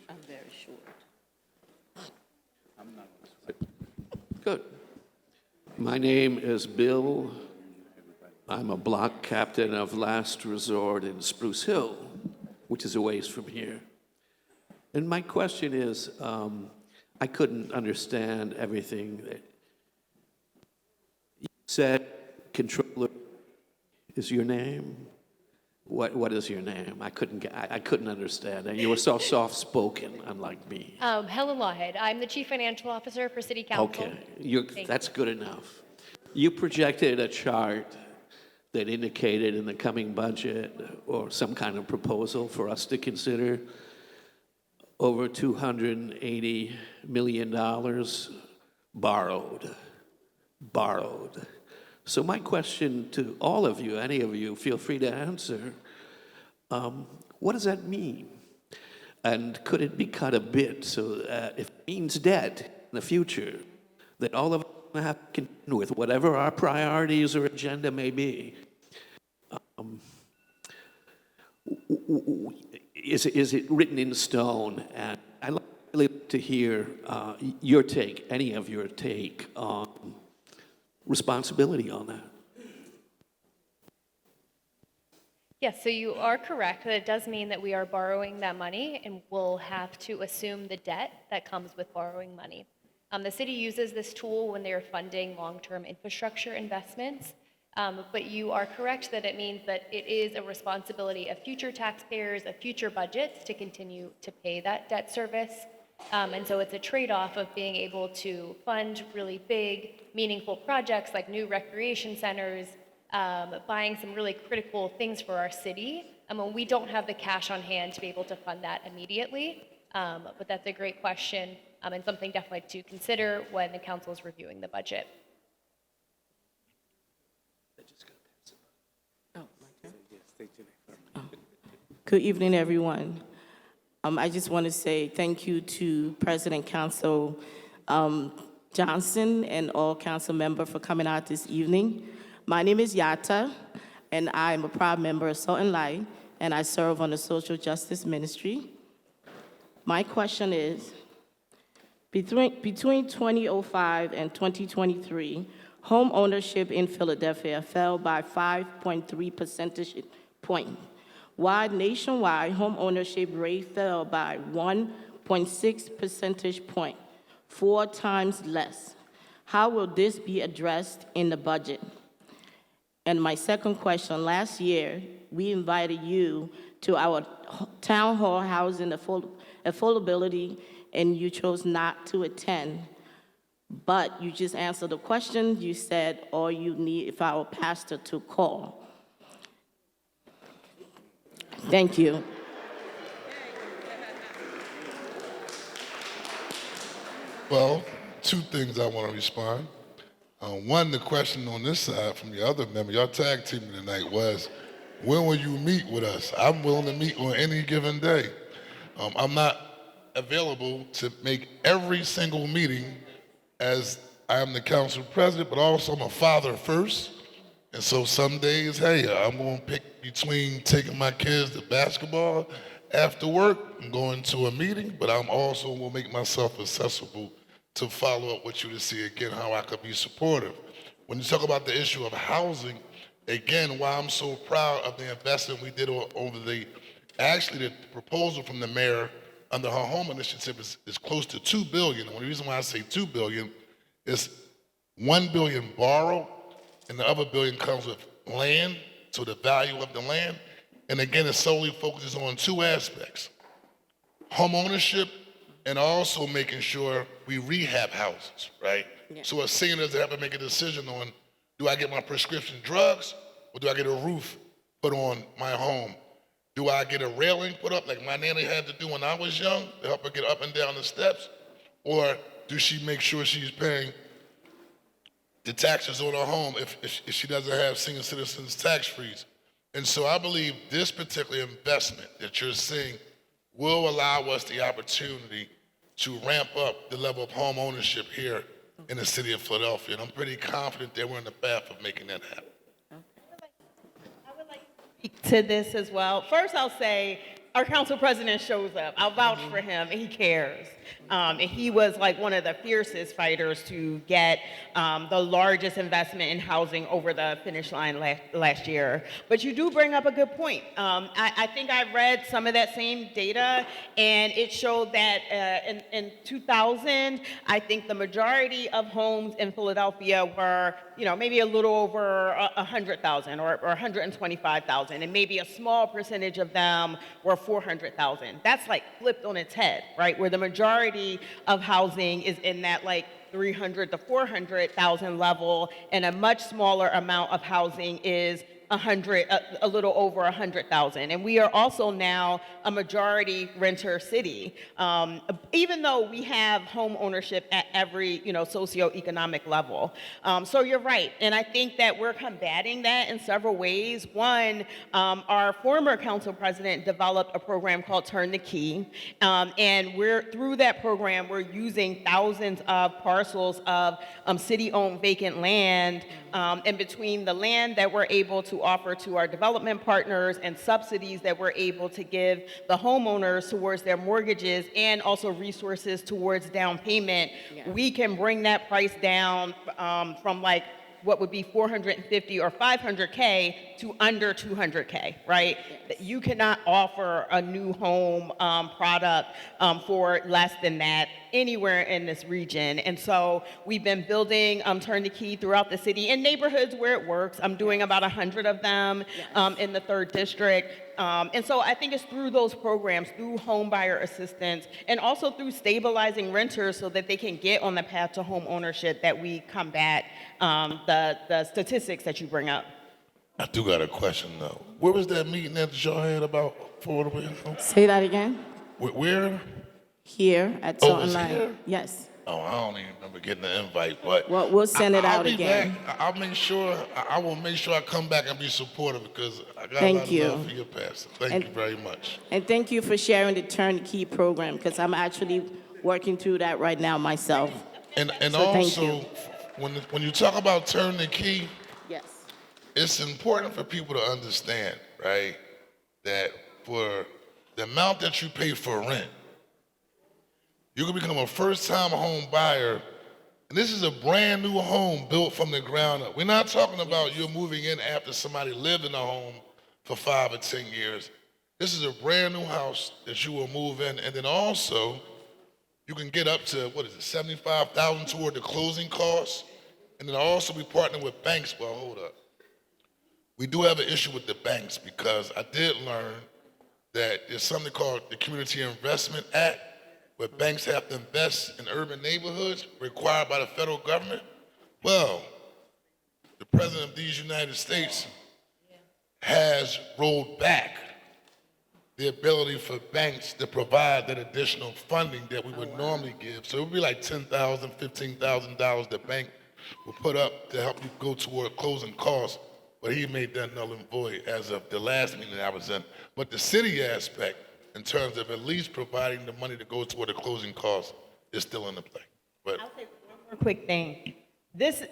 I'm very short. Good. My name is Bill. I'm a block captain of Last Resort in Spruce Hill, which is a ways from here. And my question is, I couldn't understand everything that you said. Controller is your name? What is your name? I couldn't understand. And you were so soft-spoken, unlike me. Helen Lawhead. I'm the Chief Financial Officer for City Council. Okay, that's good enough. You projected a chart that indicated in the coming budget or some kind of proposal for us to consider over $280 million borrowed. So my question to all of you, any of you, feel free to answer, what does that mean? And could it be cut a bit so that if it means debt in the future, that all of us have to continue with whatever our priorities or agenda may be? is it written in stone? And I'd like to hear your take, any of your take on responsibility on that. Yes, so you are correct that it does mean that we are borrowing that money and we'll have to assume the debt that comes with borrowing money. The city uses this tool when they're funding long-term infrastructure investments, but you are correct that it means that it is a responsibility of future taxpayers, of future budgets to continue to pay that debt service. And so it's a trade-off of being able to fund really big, meaningful projects like new recreation centers, buying some really critical things for our city. When we don't have the cash on hand to be able to fund that immediately. But that's a great question and something definitely to consider when the council is reviewing the budget. Good evening, everyone. I just want to say thank you to President Council Johnson and all council members for coming out this evening. My name is Yata, and I am a proud member of Salt and Light, and I serve on the Social Justice Ministry. My question is, between 2005 and 2023, home ownership in Philadelphia fell by 5.3 percentage points, while nationwide home ownership rate fell by 1.6 percentage points, 4 times less. How will this be addressed in the budget? And my second question, last year, we invited you to our town hall housing affordability, and you chose not to attend. But you just answered the question. You said all you need is our pastor to call. Thank you. Well, 2 things I want to respond. One, the question on this side from the other member, y'all tag teaming tonight, was, when will you meet with us? I'm willing to meet on any given day. I'm not available to make every single meeting as I am the council president, but also I'm a father first. And so some days, hey, I'm going to pick between taking my kids to basketball after work and going to a meeting, but I'm also going to make myself accessible to follow up with you to see again how I could be supportive. When you talk about the issue of housing, again, why I'm so proud of the investment we did over actually the proposal from the mayor under her home initiative is close to $2 billion. And the reason why I say $2 billion is $1 billion borrowed, and the other $1 billion comes with land, so the value of the land. And again, it solely focuses on 2 aspects: home ownership and also making sure we rehab houses, right? Yeah. So a senior doesn't have to make a decision on, do I get my prescription drugs or do I get a roof put on my home? Do I get a railing put up like my nanny had to do when I was young to help her get up and down the steps? Or does she make sure she's paying the taxes on her home if she doesn't have senior citizens tax freeze? And so I believe this particular investment that you're seeing will allow us the opportunity to ramp up the level of home ownership here in the city of Philadelphia. And I'm pretty confident that we're in the path of making that happen. I would like to speak to this as well. First, I'll say our council president shows up. I'll vouch for him, and he cares. And he was like one of the fiercest fighters to get the largest investment in housing over the finish line last year. But you do bring up a good point. I think I read some of that same data, and it showed that in 2000, I think the majority of homes in Philadelphia were, maybe a little over 100,000 or 125,000, and maybe a small percentage of them were 400,000. That's like flipped on its head, right? Where the majority of housing is in that like 300 to 400,000 level, and a much smaller amount of housing is a little over 100,000. And we are also now a majority renter city, even though we have home ownership at every, socioeconomic level. So you're right. And I think that we're combating that in several ways. One, our former council president developed a program called Turn the Key. And through that program, we're using thousands of parcels of city-owned vacant land, and between the land that we're able to offer to our development partners and subsidies that we're able to give the homeowners towards their mortgages and also resources towards down payment, we can bring that price down from like what would be 450 or 500K to under 200K, right? Yes. You cannot offer a new home product for less than that anywhere in this region. And so we've been building turnkey throughout the city in neighborhoods where it works. I'm doing about 100 of them in the 3rd district. And so I think it's through those programs, through home buyer assistance, and also through stabilizing renters so that they can get on the path to home ownership that we combat the statistics that you bring up. I do got a question though. Where was that meeting that y'all had about affordable income? Say that again. Where? Here at Oh, Salt it's and Light. here? Yes. Oh, I don't even remember getting the invite, but Well, we'll send it I'll out be again. Back. I'll make sure. I will make sure I come back and be supportive because I got Thank a lot you. of love for your pastor. Thank you very much. And thank you for sharing the turnkey program, because I'm actually working through that right now myself. And So thank also, you. when you talk about turn the key, Yes. it's important for people to understand, right, that for the amount that you pay for rent, you can become a first-time home buyer, and this is a brand new home built from the ground up. We're not talking about you're moving in after somebody lived in a home for 5 or 10 years. This is a brand new house that you will move in, and then also you can get up to, what is it, $75,000 toward the closing costs, and then also we partner with banks. Well, hold up. We do have an issue with the banks because I did learn that there's something called the Community Investment Act, where banks have to invest in urban neighborhoods required by the federal government. Well, the President of these United States has rolled back the ability for banks to provide that additional funding that we would normally give. So it would be like $10,000, $15,000 the bank will put up to help you go toward closing costs, but he made that null and void as of the last meeting I was in. But the city aspect, in terms of at least providing the money to go toward the closing costs, is still in the play. But I'll say one more quick thing.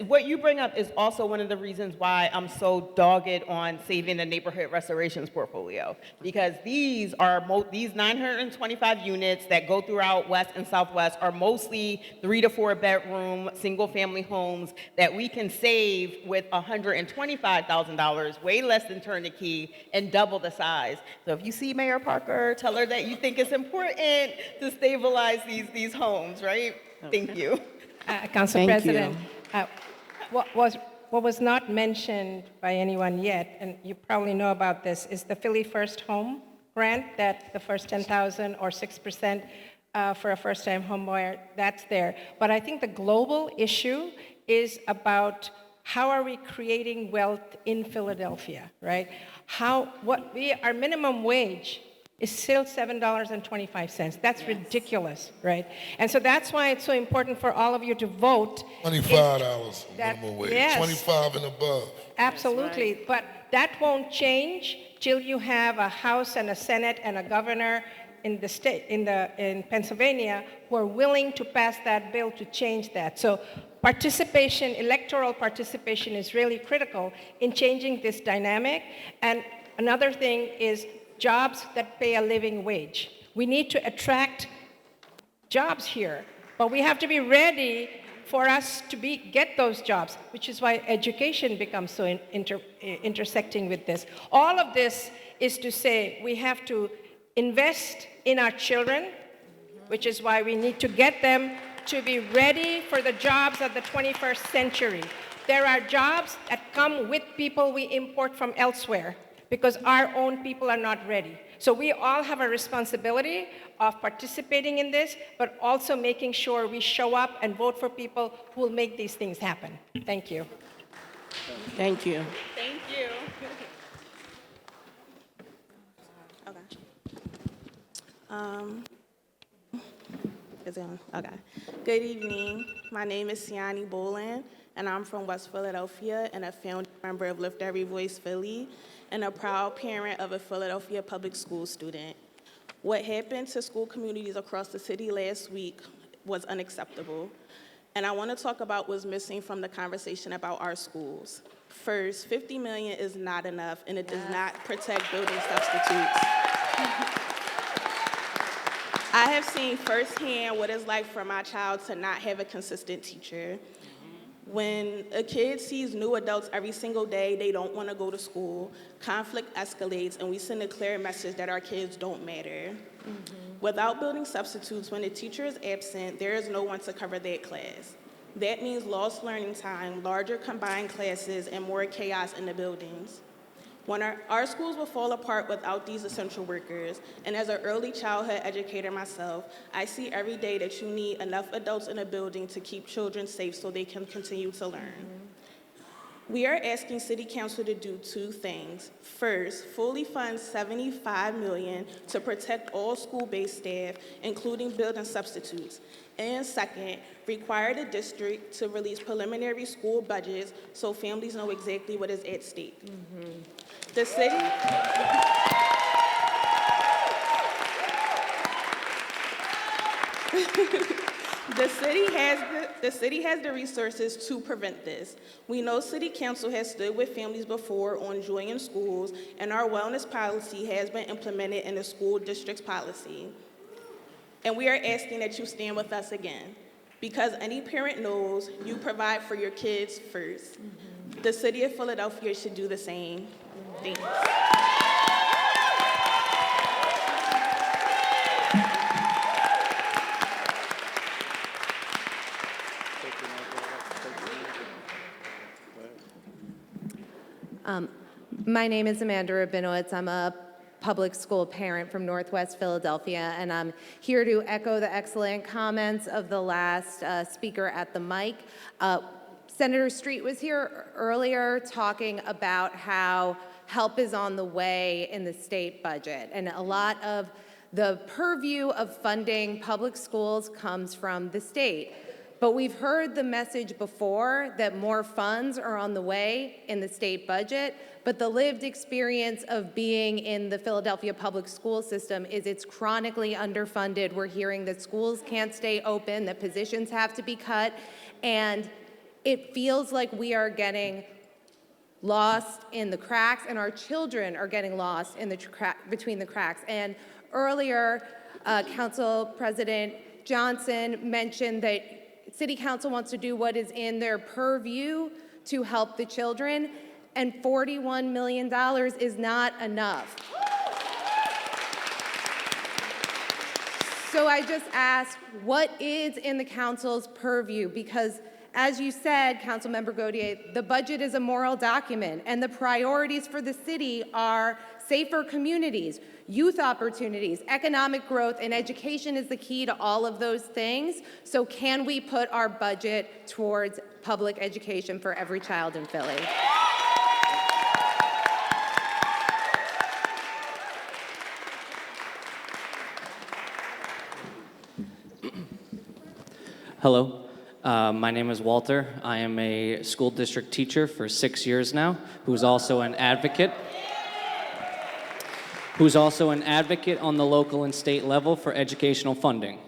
What you bring up is also one of the reasons why I'm so dogged on saving the neighborhood restorations portfolio, because these 925 units that go throughout West and Southwest are mostly 3 to 4 bedroom single family homes that we can save with $125,000, way less than turnkey, and double the size. So if you see Mayor Parker, tell her that you think it's important to stabilize these homes, right? Thank you. Council Thank President, you. what was not mentioned by anyone yet, and you probably know about this, is the Philly First Home grant, that the first 10,000 or 6% for a first-time home buyer, that's there. But I think the global issue is about how are we creating wealth in Philadelphia, right? Our minimum wage is still $7.25. That's ridiculous, right? And so that's why it's so important for all of you to vote. $25 minimum wage, yes. 25 and above. Absolutely, but that won't change till you have a House and a Senate and a governor in the state, in Pennsylvania, who are willing to pass that bill to change that. So participation, electoral participation is really critical in changing this dynamic. And another thing is jobs that pay a living wage. We need to attract jobs here, but we have to be ready for us to get those jobs, which is why education becomes so intersecting with this. All of this is to say we have to invest in our children, which is why we need to get them to be ready for the jobs of the 21st century. There are jobs that come with people we import from elsewhere, because our own people are not ready. So we all have a responsibility of participating in this, but also making sure we show up and vote for people who will make these things happen. Thank you. Thank you. Thank you. Is it on? Okay. Good evening. My name is Siani Boland, and I'm from West Philadelphia and a founding member of Lift Every Voice Philly and a proud parent of a Philadelphia public school student. What happened to school communities across the city last week was unacceptable. And I want to talk about what's missing from the conversation about our schools. First, 50 million is not enough, and it does not protect building substitutes. I have seen firsthand what it's like for my child to not have a consistent teacher. When a kid sees new adults every single day, they don't want to go to school, conflict escalates, and we send a clear message that our kids don't matter. Without building substitutes, when a teacher is absent, there is no one to cover that class. That means lost learning time, larger combined classes, and more chaos in the buildings. When our schools will fall apart without these essential workers, and as an early childhood educator myself, I see every day that you need enough adults in a building to keep children safe so they can continue to learn. We are asking City Council to do two things. First, fully fund $75 million to protect all school-based staff, including building substitutes. And second, require the district to release preliminary school budgets so families know exactly what is at stake. The city, the city has the resources to prevent this. We know City Council has stood with families before on joy in schools, and our wellness policy has been implemented in the school district's policy. And we are asking that you stand with us again, because any parent knows you provide for your kids first. The city of Philadelphia should do the same. Thanks. My name is Amanda Rabinowitz. I'm a public school parent from Northwest Philadelphia, and I'm here to echo the excellent comments of the last speaker at the mic. Senator Street was here earlier talking about how help is on the way in the state budget, and a lot of the purview of funding public schools comes from the state. But we've heard the message before that more funds are on the way in the state budget, but the lived experience of being in the Philadelphia public school system is it's chronically underfunded. We're hearing that schools can't stay open, that positions have to be cut, and it feels like we are getting lost in the cracks, and our children are getting lost in the between the cracks. And earlier, Council President Johnson mentioned that City Council wants to do what is in their purview to help the children, and $41 million is not enough. So I just ask, what is in the council's purview? Because as you said, Councilmember Gautier, the budget is a moral document, and the priorities for the city are safer communities, youth opportunities, economic growth, and education is the key to all of those things. So can we put our budget towards public education for every child in Philly? Hello, my name is Walter. I am a school district teacher for 6 years now, who's also an advocate on the local and state level for educational funding.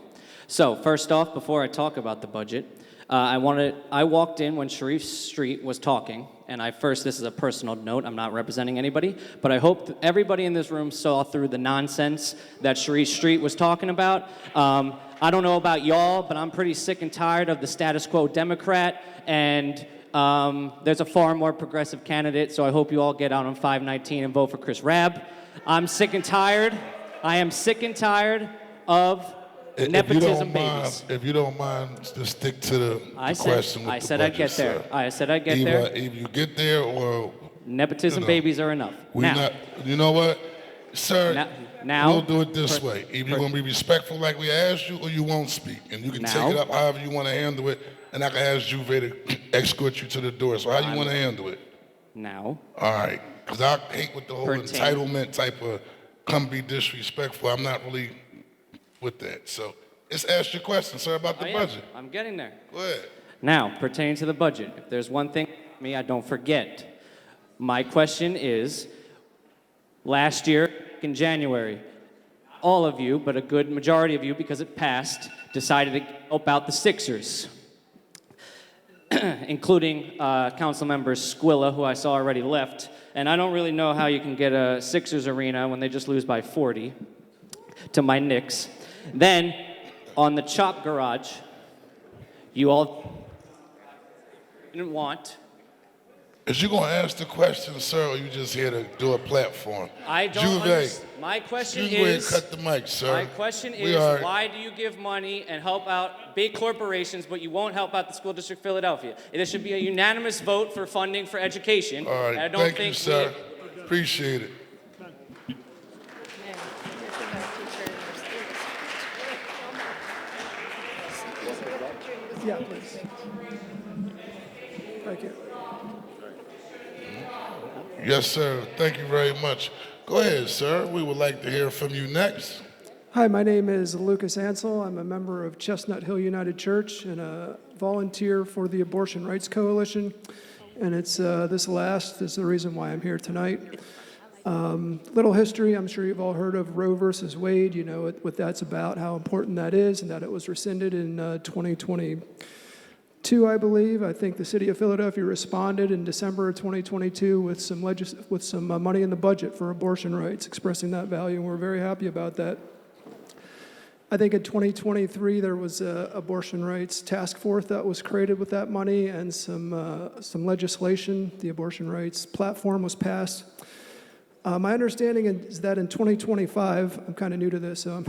So first off, before I talk about the budget, I walked in when Sharif Street was talking, and this is a personal note, I'm not representing anybody, but I hope everybody in this room saw through the nonsense that Sharif Street was talking about. I don't know about y'all, but I'm pretty sick and tired of the status quo Democrat, and there's a far more progressive candidate, so I hope you all get out on 519 and vote for Chris Rabb. I'm sick and tired. I am sick and tired of nepotism babies. If you don't mind, just stick to the question. I said I'd get there. I said I'd get there. Either you get there or... Nepotism babies are enough. You know what? Sir, now we'll do it this way. Either you're going to be respectful like we asked you, or you won't speak. And you can take it up however you want to handle it, and I can ask Juve to escort you to the door. So how you want to handle it? Now. All right. Because I hate with the whole entitlement type of come be disrespectful. I'm not really with that. So let's ask your question, sir, about the budget. I'm getting there. Go ahead. Now, pertaining to the budget, if there's one thing I don't forget. My question is, last year in January, all of you, but a good majority of you, because it passed, decided to help out the Sixers. including council member Squilla, who I saw already left. And I don't really know how you can get a Sixers arena when they just lose by 40 to my Knicks. Then, on the Chop Garage, you all didn't want. Is you gonna ask the question, sir, or you just here to do a platform? I don't Juve, understand. My question excuse me, is, cut the mic, sir. my question We is, are- why do you give money and help out big corporations, but you won't help out the school district Philadelphia? There should be a unanimous vote for funding for education. All right, and I don't thank think you, sir. Appreciate it. Yeah, please. Thank you. Yes, sir. Thank you very much. Go ahead, sir. We would like to hear from you next. Hi, my name is Lucas Ansel. I'm a member of Chestnut Hill United Church and a volunteer for the Abortion Rights Coalition. And it's this is the reason why I'm here tonight. Little history, I'm sure you've all heard of Roe versus Wade. You know what that's about, how important that is, and that it was rescinded in 2022, I believe. I think the city of Philadelphia responded in December of 2022 with some money in the budget for abortion rights, expressing that value, and we're very happy about that. I think in 2023 there was an abortion rights task force that was created with that money, and some legislation. The abortion rights platform was passed. My understanding is that in 2025, I'm kind of new to this, so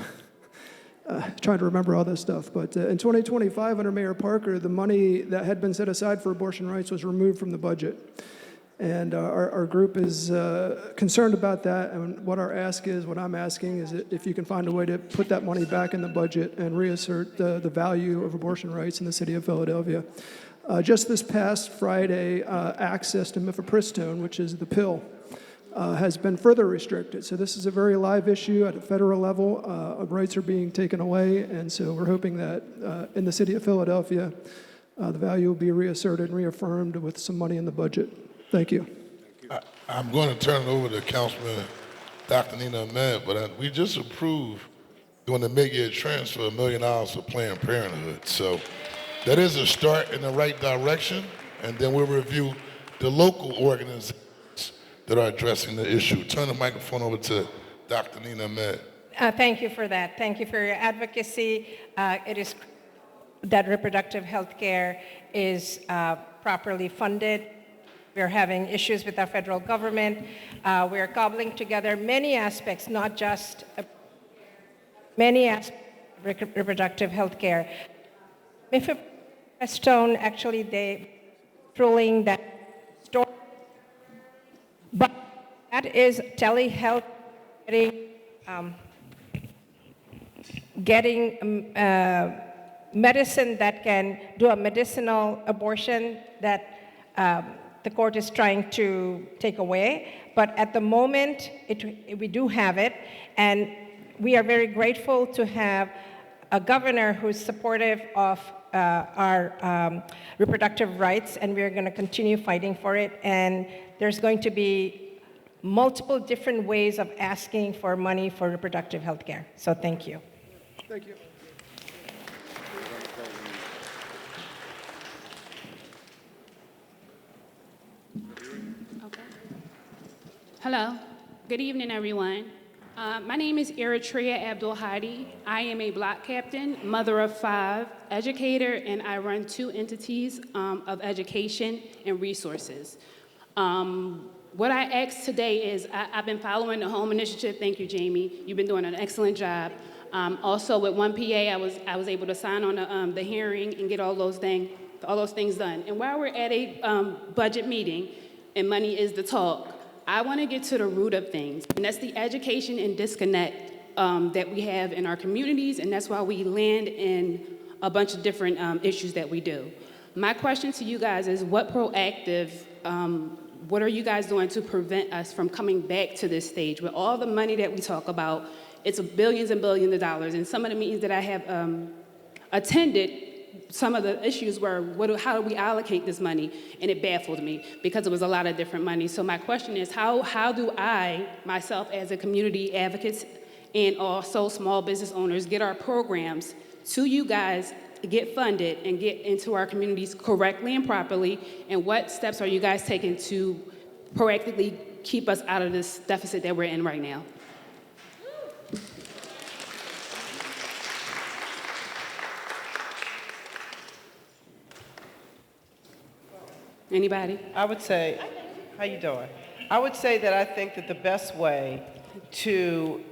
I'm trying to remember all this stuff, but in 2025, under Mayor Parker, the money that had been set aside for abortion rights was removed from the budget. And our group is concerned about that, and what I'm asking is if you can find a way to put that money back in the budget and reassert the value of abortion rights in the city of Philadelphia. Just this past Friday, access to mifepristone, which is the pill, has been further restricted. So this is a very live issue at a federal level. Rights are being taken away, and so we're hoping that in the city of Philadelphia, the value will be reasserted and reaffirmed with some money in the budget. Thank you. I'm going to turn it over to Councilman Dr. Nina Ahmed, but we just approved doing the mid-year transfer of $1 million for Planned Parenthood. So that is a start in the right direction, and then we'll review the local organizations that are addressing the issue. Turn the microphone over to Dr. Nina Ahmed. Thank you for that. Thank you for your advocacy. It is that reproductive health care is properly funded. We're having issues with our federal government. We're cobbling together many aspects, not just many aspects of reproductive health care. Mifepristone, actually, they ruling that store, but that is telehealth getting medicine that can do a medicinal abortion that the court is trying to take away. But at the moment, we do have it, and we are very grateful to have a governor who's supportive of our reproductive rights, and we're going to continue fighting for it. And there's going to be multiple different ways of asking for money for reproductive health care. So thank you. Thank you. Hello. Good evening, everyone. My name is Eritrea Abdul Hadi. I am a block captain, mother of 5, educator, and I run 2 entities of education and resources. What I asked today is, I've been following the home initiative. Thank you, Jamie. You've been doing an excellent job. Also, with 1PA, I was able to sign on the hearing and get all those things done. And while we're at a budget meeting, and money is the talk, I want to get to the root of things, and that's the education and disconnect that we have in our communities, and that's why we land in a bunch of different issues that we do. My question to you guys is, what proactive, what are you guys doing to prevent us from coming back to this stage with all the money that we talk about? It's billions and billions of dollars, and some of the meetings that I have attended, some of the issues were, how do we allocate this money? And it baffled me because it was a lot of different money. So my question is, how do I, myself as a community advocate and also small business owners, get our programs to you guys get funded and get into our communities correctly and properly? And what steps are you guys taking to proactively keep us out of this deficit that we're in right now? Anybody? I would say, how you doing? I would say that I think that the best way to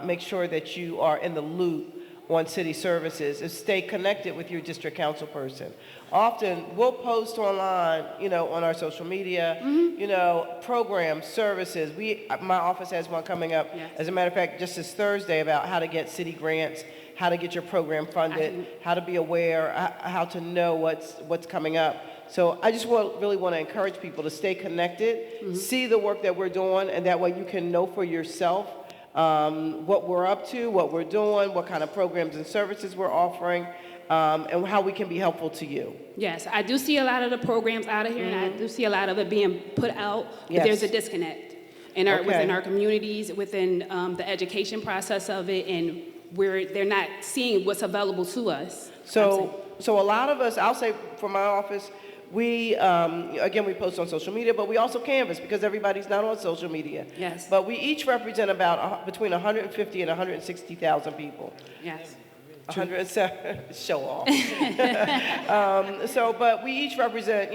make sure that you are in the loop on city services is stay connected with your district council person. Often we'll post online, on our social media, programs, services. My office has one coming up, as a matter of fact, just this Thursday about how to get city grants, how to get your program funded, how to be aware, how to know what's coming up. So I just really want to encourage people to stay connected, see the work that we're doing, and that way you can know for yourself what we're up to, what we're doing, what kind of programs and services we're offering, and how we can be helpful to you. Yes, I do see a lot of the programs out of here, and I do see a lot of it being put out, but Yes. there's a disconnect within our communities, within the education process of it, and where they're not seeing what's available to us. So a lot of us, I'll say for my office, we, again, we post on social media, but we also canvass because everybody's not on social media. Yes. But we each represent about between 150 and 160,000 people. Yes. 107, show off. But we each represent,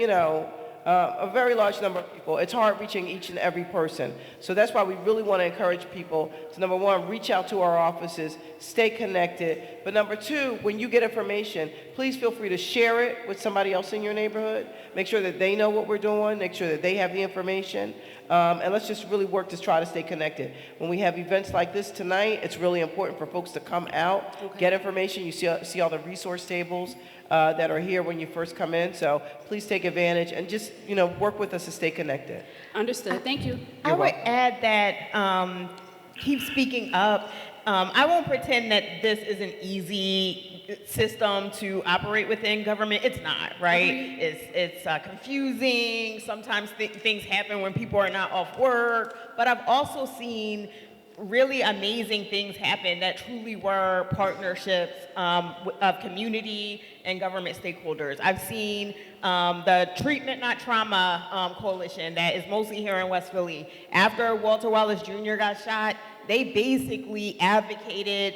a very large number of people. It's hard reaching each and every person. So that's why we really want to encourage people to, number one, reach out to our offices, stay connected. But number two, when you get information, please feel free to share it with somebody else in your neighborhood. Make sure that they know what we're doing, make sure that they have the information. And let's just really work to try to stay connected. When we have events like this tonight, it's really important for folks to come out, get information. You see all the resource tables that are here when you first come in. So please take advantage and just, work with us to stay connected. Understood. Thank you. I would add that keep speaking up. I won't pretend that this is an easy system to operate within government. It's not, right? It's confusing. Sometimes things happen when people are not off work. But I've also seen really amazing things happen that truly were partnerships of community and government stakeholders. I've seen the Treatment Not Trauma Coalition that is mostly here in West Philly. After Walter Wallace Jr. got shot, they basically advocated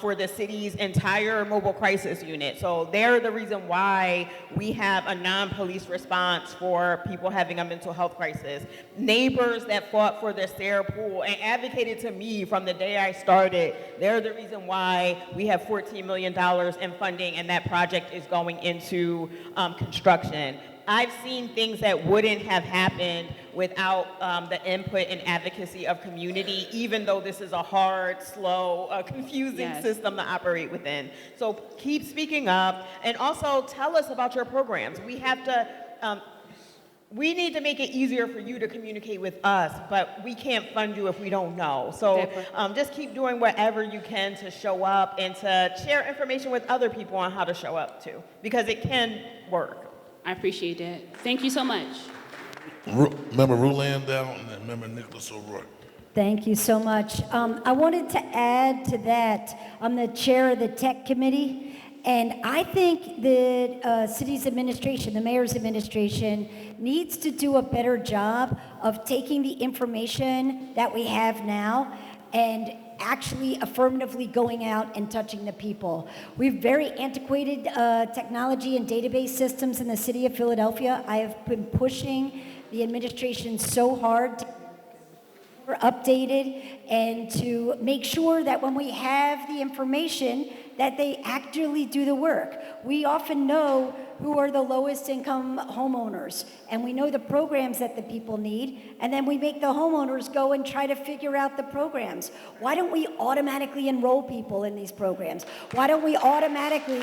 for the city's entire mobile crisis unit. So they're the reason why we have a non-police response for people having a mental health crisis. Neighbors that fought for the Stair Pool and advocated to me from the day I started, they're the reason why we have $14 million in funding and that project is going into construction. I've seen things that wouldn't have happened without the input and advocacy of community, even though this is a hard, slow, confusing system to operate within. So keep speaking up, and also tell us about your programs. We have to, we need to make it easier for you to communicate with us, but we can't fund you if we don't know. So just keep doing whatever you can to show up and to share information with other people on how to show up too, because it can work. I appreciate that. Thank you so much. Member Ruland down, and then Member Nicholas O'Rourke. Thank you so much. I wanted to add to that. I'm the chair of the tech committee, and I think the city's administration, the mayor's administration, needs to do a better job of taking the information that we have now and actually affirmatively going out and touching the people. We have very antiquated technology and database systems in the city of Philadelphia. I have been pushing the administration so hard to updated and to make sure that when we have the information that they actually do the work. We often know who are the lowest income homeowners, and we know the programs that the people need, and then we make the homeowners go and try to figure out the programs. Why don't we automatically enroll people in these programs? Why don't we automatically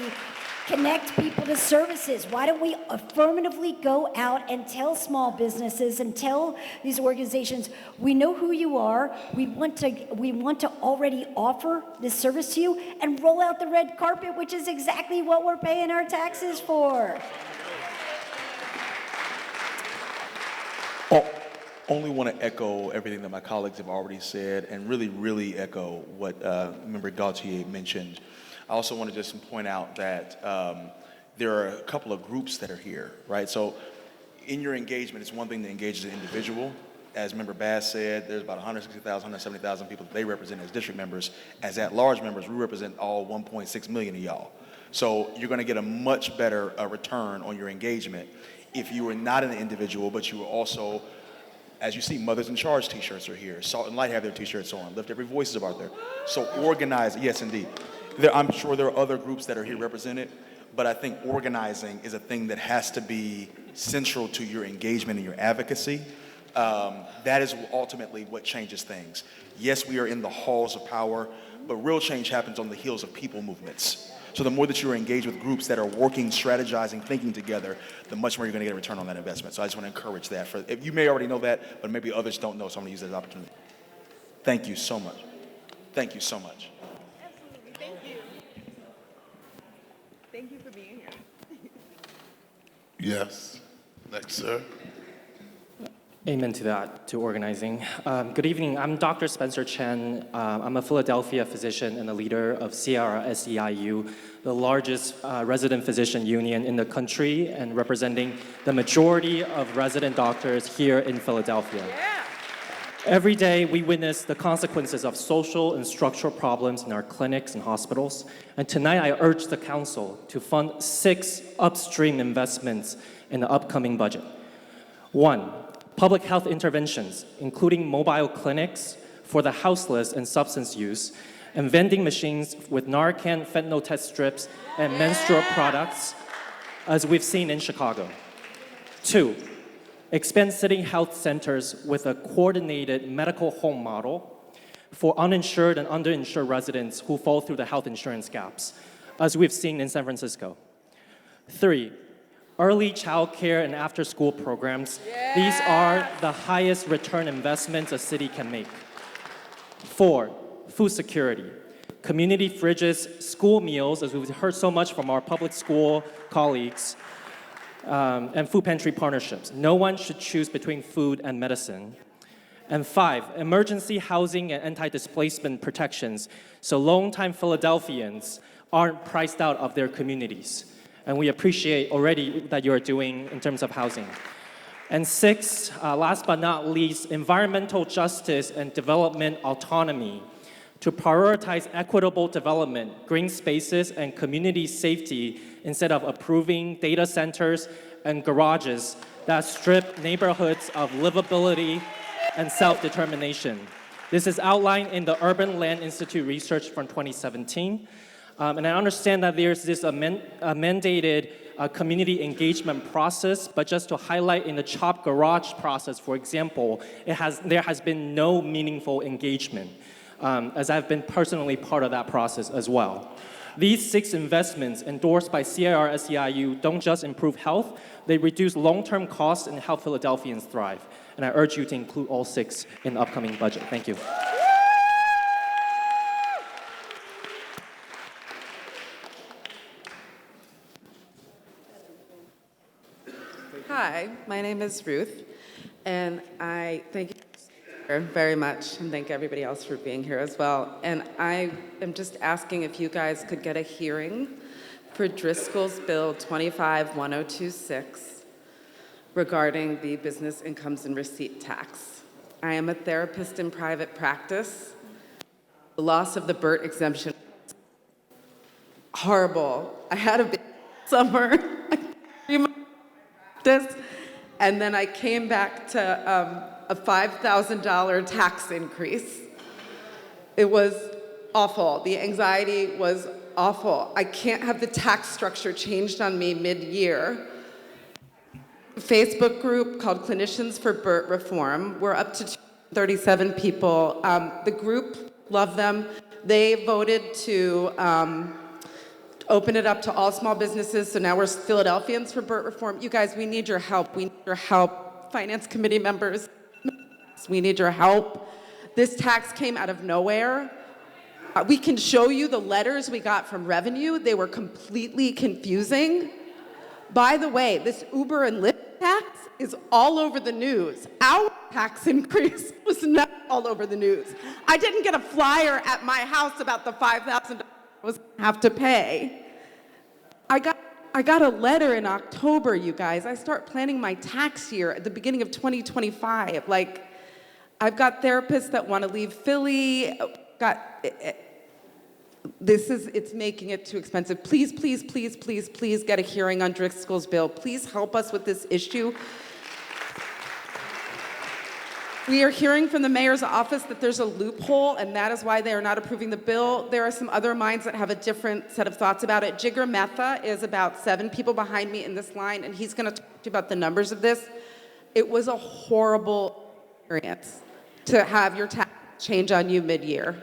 connect people to services? Why don't we affirmatively go out and tell small businesses and tell these organizations, we know who you are, we want to already offer this service to you, and roll out the red carpet, which is exactly what we're paying our taxes for. Only want to echo everything that my colleagues have already said, and really echo what Member Gautier mentioned. I also want to just point out that there are a couple of groups that are here, right? So in your engagement, it's one thing to engage as an individual. As Member Bass said, there's about 160,000, 170,000 people that they represent as district members. As at-large members, we represent all 1.6 million of y'all. So you're going to get a much better return on your engagement if you are not an individual, but you are also, as you see, Mothers in Charge t-shirts are here. Salt and Light have their t-shirts on. Lift Every Voice is out there. So organize, yes, indeed. I'm sure there are other groups that are here represented, but I think organizing is a thing that has to be central to your engagement and your advocacy. That is ultimately what changes things. Yes, we are in the halls of power, but real change happens on the heels of people movements. So the more that you're engaged with groups that are working, strategizing, thinking together, the much more you're going to get a return on that investment. So I just want to encourage that. If you may already know that, but maybe others don't know, so I'm going to use that as an opportunity. Thank you so much. Thank you so much. Absolutely. Thank you. Thank you for being here. Yes. Next, sir. Amen to that, to organizing. Good evening, I'm Dr. Spencer Chen. I'm a Philadelphia physician and a leader of CRSEIU, the largest resident physician union in the country and representing the majority of resident doctors here in Philadelphia. Yeah. Every day, we witness the consequences of social and structural problems in our clinics and hospitals. And tonight, I urge the council to fund 6 upstream investments in the upcoming budget. 1, public health interventions, including mobile clinics for the houseless and substance use, and vending machines with Narcan fentanyl test strips and menstrual products, as we've seen in Chicago. 2, expand city health centers with a coordinated medical home model for uninsured and underinsured residents who fall through the health insurance gaps, as we've seen in San Francisco. 3, early child care and after-school programs. Yes. These are the highest return investments a city can make. 4, food security. Community fridges, school meals, as we've heard so much from our public school colleagues, and food pantry partnerships. No one should choose between food and medicine. And 5, emergency housing and anti-displacement protections, so longtime Philadelphians aren't priced out of their communities. And we appreciate already that you're doing in terms of housing. And 6, last but not least, environmental justice and development autonomy to prioritize equitable development, green spaces, and community safety instead of approving data centers and garages that strip neighborhoods of livability and self-determination. This is outlined in the Urban Land Institute research from 2017. And I understand that there's this mandated community engagement process, but just to highlight in the CHOP garage process, for example, there has been no meaningful engagement, as I've been personally part of that process as well. These 6 investments endorsed by CRSEIU don't just improve health, they reduce long-term costs and help Philadelphians thrive. And I urge you to include all 6 in the upcoming budget. Thank you. Hi, my name is Ruth, and I thank you very much, and thank everybody else for being here as well. And I am just asking if you guys could get a hearing for Driscoll's Bill 251026 regarding the business incomes and receipt tax. I am a therapist in private practice. The loss of the BERT exemption, horrible. I had a big summer. And then I came back to a $5,000 tax increase. It was awful. The anxiety was awful. I can't have the tax structure changed on me mid-year. Facebook group called Clinicians for BERT Reform. We're up to 37 people. The group, love them. They voted to open it up to all small businesses, so now we're Philadelphians for BERT Reform. You guys, we need your help. We need your help. Finance committee members, we need your help. This tax came out of nowhere. We can show you the letters we got from revenue. They were completely confusing. By the way, this Uber and Lyft tax is all over the news. Our tax increase was not all over the news. I didn't get a flyer at my house about the $5,000 I was gonna have to pay. I got a letter in October, you guys. I start planning my tax year at the beginning of 2025. Like, I've got therapists that want to leave Philly. It's making it too expensive. Please, please, please, please, please get a hearing on Driscoll's bill. Please help us with this issue. We are hearing from the mayor's office that there's a loophole, and that is why they are not approving the bill. There are some other minds that have a different set of thoughts about it. Jigger Metha is about 7 people behind me in this line, and he's going to talk to you about the numbers of this. It was a horrible experience to have your tax change on you mid-year.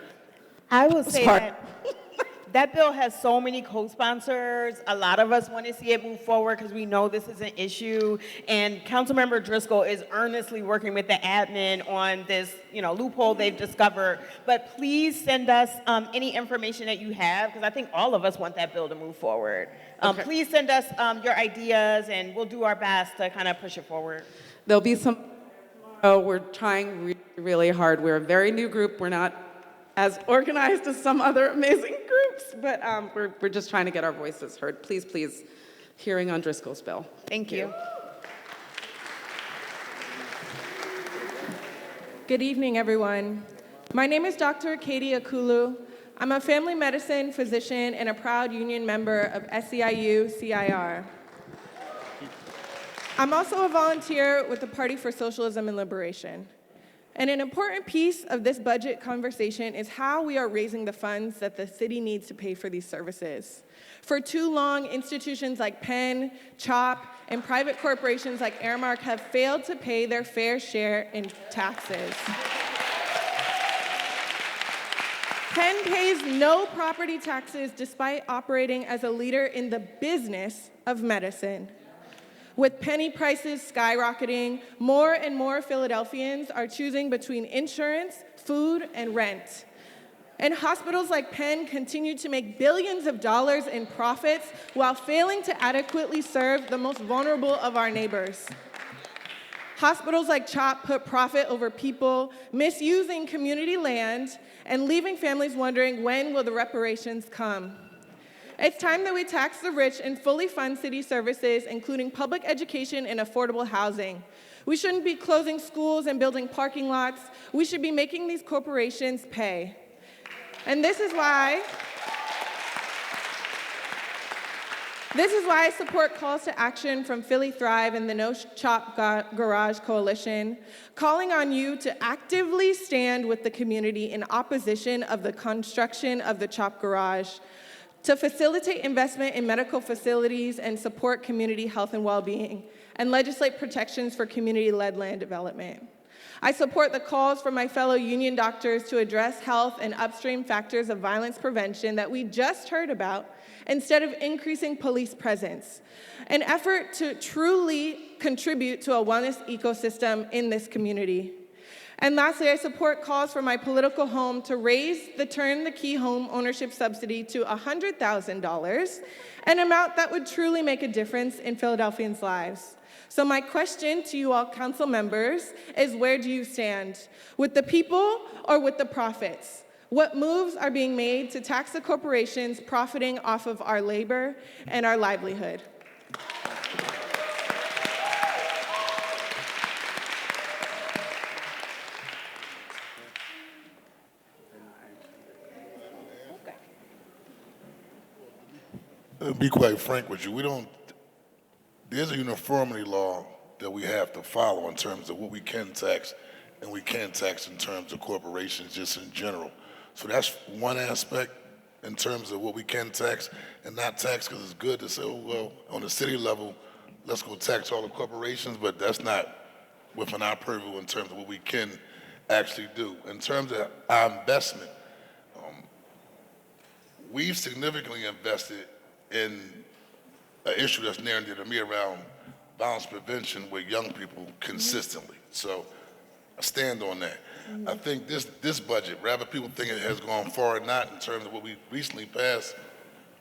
I will say that bill has so many co-sponsors. A lot of us want to see it move forward because we know this is an issue. And Councilmember Driscoll is earnestly working with the admin on this, loophole they've discovered. But please send us any information that you have, because I think all of us want that bill to move forward. Please send us your ideas, and we'll do our best to kind of push it forward. There'll be some. Oh, we're trying really, really hard. We're a very new group. We're not as organized as some other amazing groups, but we're just trying to get our voices heard. Please, please, hearing on Driscoll's bill. Thank you. Good evening, everyone. My name is Dr. Katie Akulu. I'm a family medicine physician and a proud union member of SEIU-CIR. I'm also a volunteer with the Party for Socialism and Liberation. And an important piece of this budget conversation is how we are raising the funds that the city needs to pay for these services. For too long, institutions like Penn, CHOP, and private corporations like Aramark have failed to pay their fair share in taxes. Penn pays no property taxes despite operating as a leader in the business of medicine. With penny prices skyrocketing, more and more Philadelphians are choosing between insurance, food, and rent. And hospitals like Penn continue to make billions of dollars in profits while failing to adequately serve the most vulnerable of our neighbors. Hospitals like CHOP put profit over people, misusing community land, and leaving families wondering, when will the reparations come? It's time that we tax the rich and fully fund city services, including public education and affordable housing. We shouldn't be closing schools and building parking lots. We should be making these corporations pay. And this is why I support calls to action from Philly Thrive and the No Chop Garage Coalition, calling on you to actively stand with the community in opposition of the construction of the Chop Garage, to facilitate investment in medical facilities and support community health and well-being, and legislate protections for community-led land development. I support the calls from my fellow union doctors to address health and upstream factors of violence prevention that we just heard about, instead of increasing police presence, an effort to truly contribute to a wellness ecosystem in this community. And lastly, I support calls for my political home to raise the Turn the Key home ownership subsidy to $100,000, an amount that would truly make a difference in Philadelphians' lives. So my question to you all council members is, where do you stand? With the people or with the profits? What moves are being made to tax the corporations profiting off of our labor and our livelihood? Be quite frank with you, there's a uniformity law that we have to follow in terms of what we can tax and we can't tax in terms of corporations just in general. So that's one aspect in terms of what we can tax and not tax, because it's good to say, oh, well, on the city level, let's go tax all the corporations, but that's not within our purview in terms of what we can actually do. In terms of our investment, we've significantly invested in an issue that's near and dear to me around violence prevention with young people consistently. So I stand on that. I think this budget, rather people think it has gone far or not in terms of what we recently passed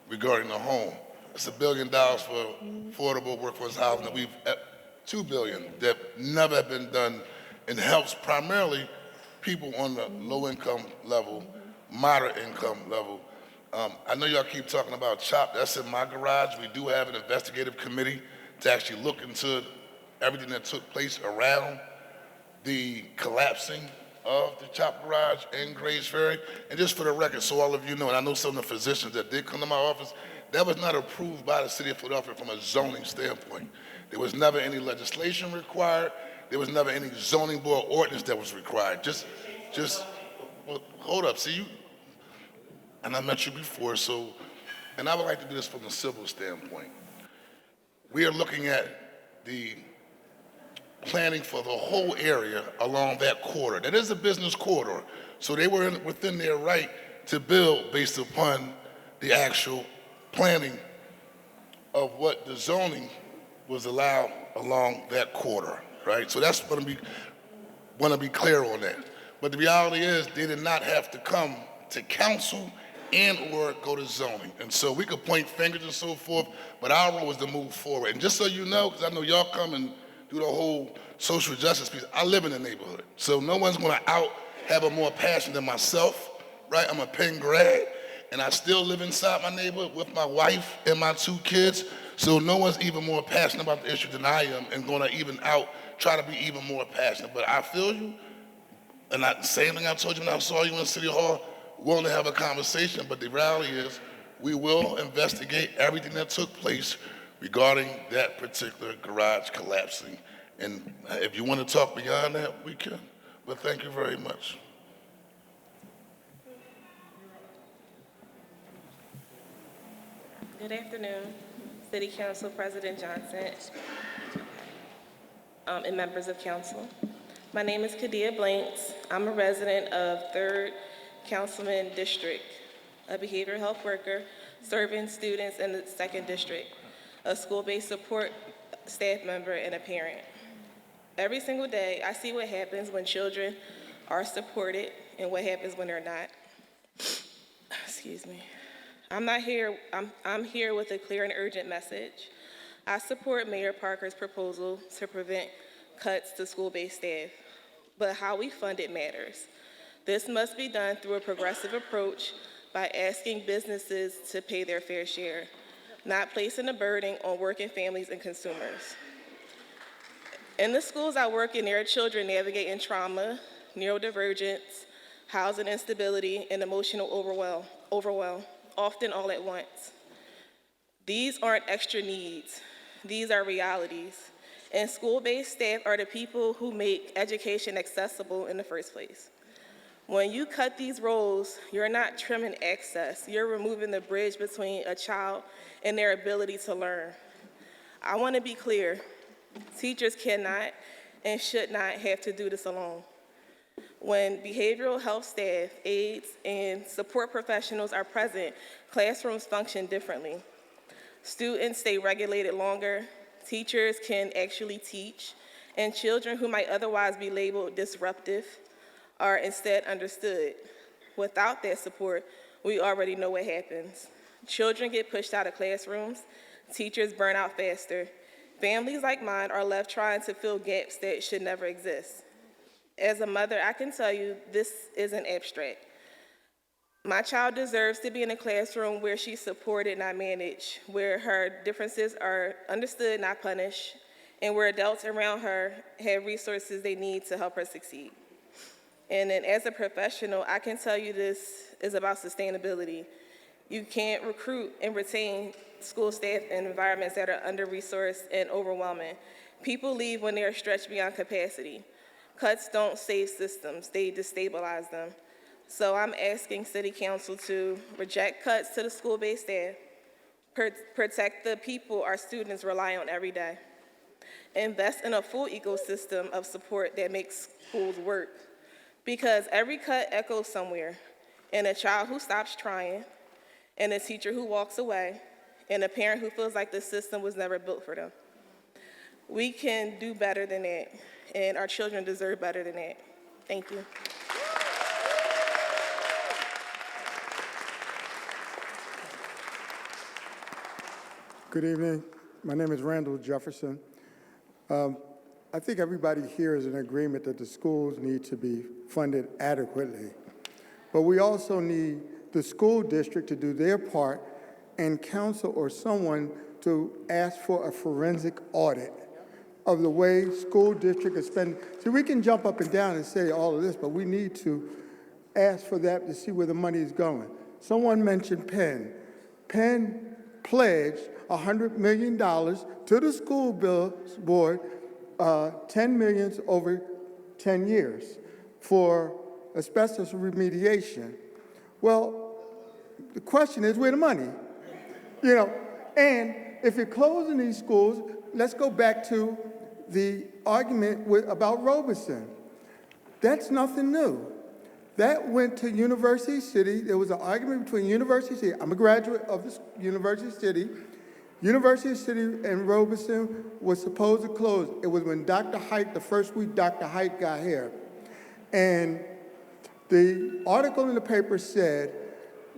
regarding the home. It's $1 billion for affordable workforce housing that $2 billion that never have been done, and helps primarily people on the low income level, moderate income level, I know y'all keep talking about CHOP. That's in my garage. We do have an investigative committee to actually look into everything that took place around the collapsing of the CHOP garage in Grays Ferry. And just for the record, so all of you know, and I know some of the physicians that did come to my office, that was not approved by the city of Philadelphia from a zoning standpoint. There was never any legislation required. There was never any zoning board ordinance that was required. Well, hold up, see you, and I met you before, so, and I would like to do this from a civil standpoint. We are looking at the planning for the whole area along that corridor. That is a business corridor, so they were within their right to build based upon the actual planning of what the zoning was allowed along that corridor, right? So that's want to be clear on that. But the reality is they did not have to come to council and or go to zoning. And so we could point fingers and so forth, but our role was to move forward. And just so you know, because I know y'all come and do the whole social justice piece, I live in the neighborhood. So no one's gonna have a more passion than myself, right? I'm a Penn grad, and I still live inside my neighborhood with my wife and my 2 kids. So no one's even more passionate about the issue than I am and gonna try to be even more passionate. But I feel you, and same thing I told you when I saw you in City Hall, willing to have a conversation, but the reality is we will investigate everything that took place regarding that particular garage collapsing. And if you want to talk beyond that, we can. But thank you very much. Good afternoon, City Council President Johnson, and members of council. My name is Kadia Blanks. I'm a resident of 3rd Councilman District, a behavioral health worker serving students in the 2nd District, a school-based support staff member, and a parent. Every single day, I see what happens when children are supported and what happens when they're not. Excuse me. I'm here with a clear and urgent message. I support Mayor Parker's proposal to prevent cuts to school-based staff, but how we fund it matters. This must be done through a progressive approach by asking businesses to pay their fair share, not placing a burden on working families and consumers. In the schools I work in, there are children navigating trauma, neurodivergence, housing instability, and emotional overwhelm, often all at once. These aren't extra needs. These are realities. And school-based staff are the people who make education accessible in the first place. When you cut these roles, you're not trimming access. You're removing the bridge between a child and their ability to learn. I want to be clear. Teachers cannot and should not have to do this alone. When behavioral health staff, aides, and support professionals are present, classrooms function differently. Students stay regulated longer, teachers can actually teach, and children who might otherwise be labeled disruptive are instead understood. Without that support, we already know what happens. Children get pushed out of classrooms, teachers burn out faster. Families like mine are left trying to fill gaps that should never exist. As a mother, I can tell you this isn't abstract. My child deserves to be in a classroom where she's supported, not managed, where her differences are understood, not punished, and where adults around her have resources they need to help her succeed. And then as a professional, I can tell you this is about sustainability. You can't recruit and retain school staff in environments that are under-resourced and overwhelming. People leave when they are stretched beyond capacity. Cuts don't save systems, they destabilize them. So I'm asking City Council to reject cuts to the school-based staff, protect the people our students rely on every day, invest in a full ecosystem of support that makes schools work. Because every cut echoes somewhere, and a child who stops trying, and a teacher who walks away, and a parent who feels like the system was never built for them. We can do better than that, and our children deserve better than that. Thank you. Good evening. My name is Randall Jefferson. I think everybody here is in agreement that the schools need to be funded adequately. But we also need the school district to do their part and council or someone to ask for a forensic audit of the way school district is spending. See, we can jump up and down and say all of this, but we need to ask for that to see where the money is going. Someone mentioned Penn. Penn pledged $100 million to the school board, 10 million over 10 years for asbestos remediation. Well, the question is, where the money? You know, and if you're closing these schools, let's go back to the argument about Robeson. That's nothing new. That went to University City. There was an argument between University City. I'm a graduate of the University City. University City and Robeson was supposed to close. It was when Dr. Height, the first week Dr. Height got here. And the article in the paper said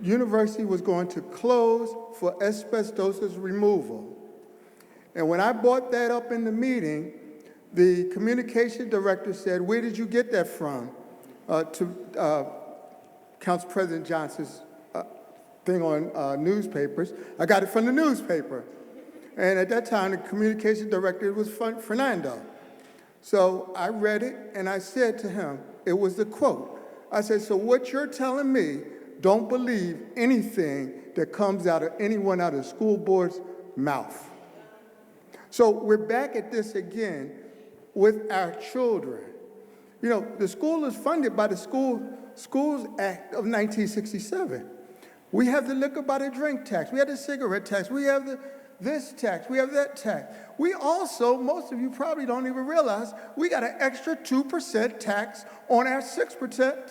University was going to close for asbestosis removal. And when I brought that up in the meeting, the communication director said, "Where did you get that from?" To Council President Johnson's thing on newspapers. I got it from the newspaper. And at that time, the communication director was Fernando. So I read it, and I said to him, it was the quote. I said, so what you're telling me, don't believe anything that comes out of anyone out of the school board's mouth. So we're back at this again with our children. You know, the school is funded by the Schools Act of 1967. We have the liquor by the drink tax. We have the cigarette tax. We have this tax. We have that tax. We also, most of you probably don't even realize, we got an extra 2% tax on our 6%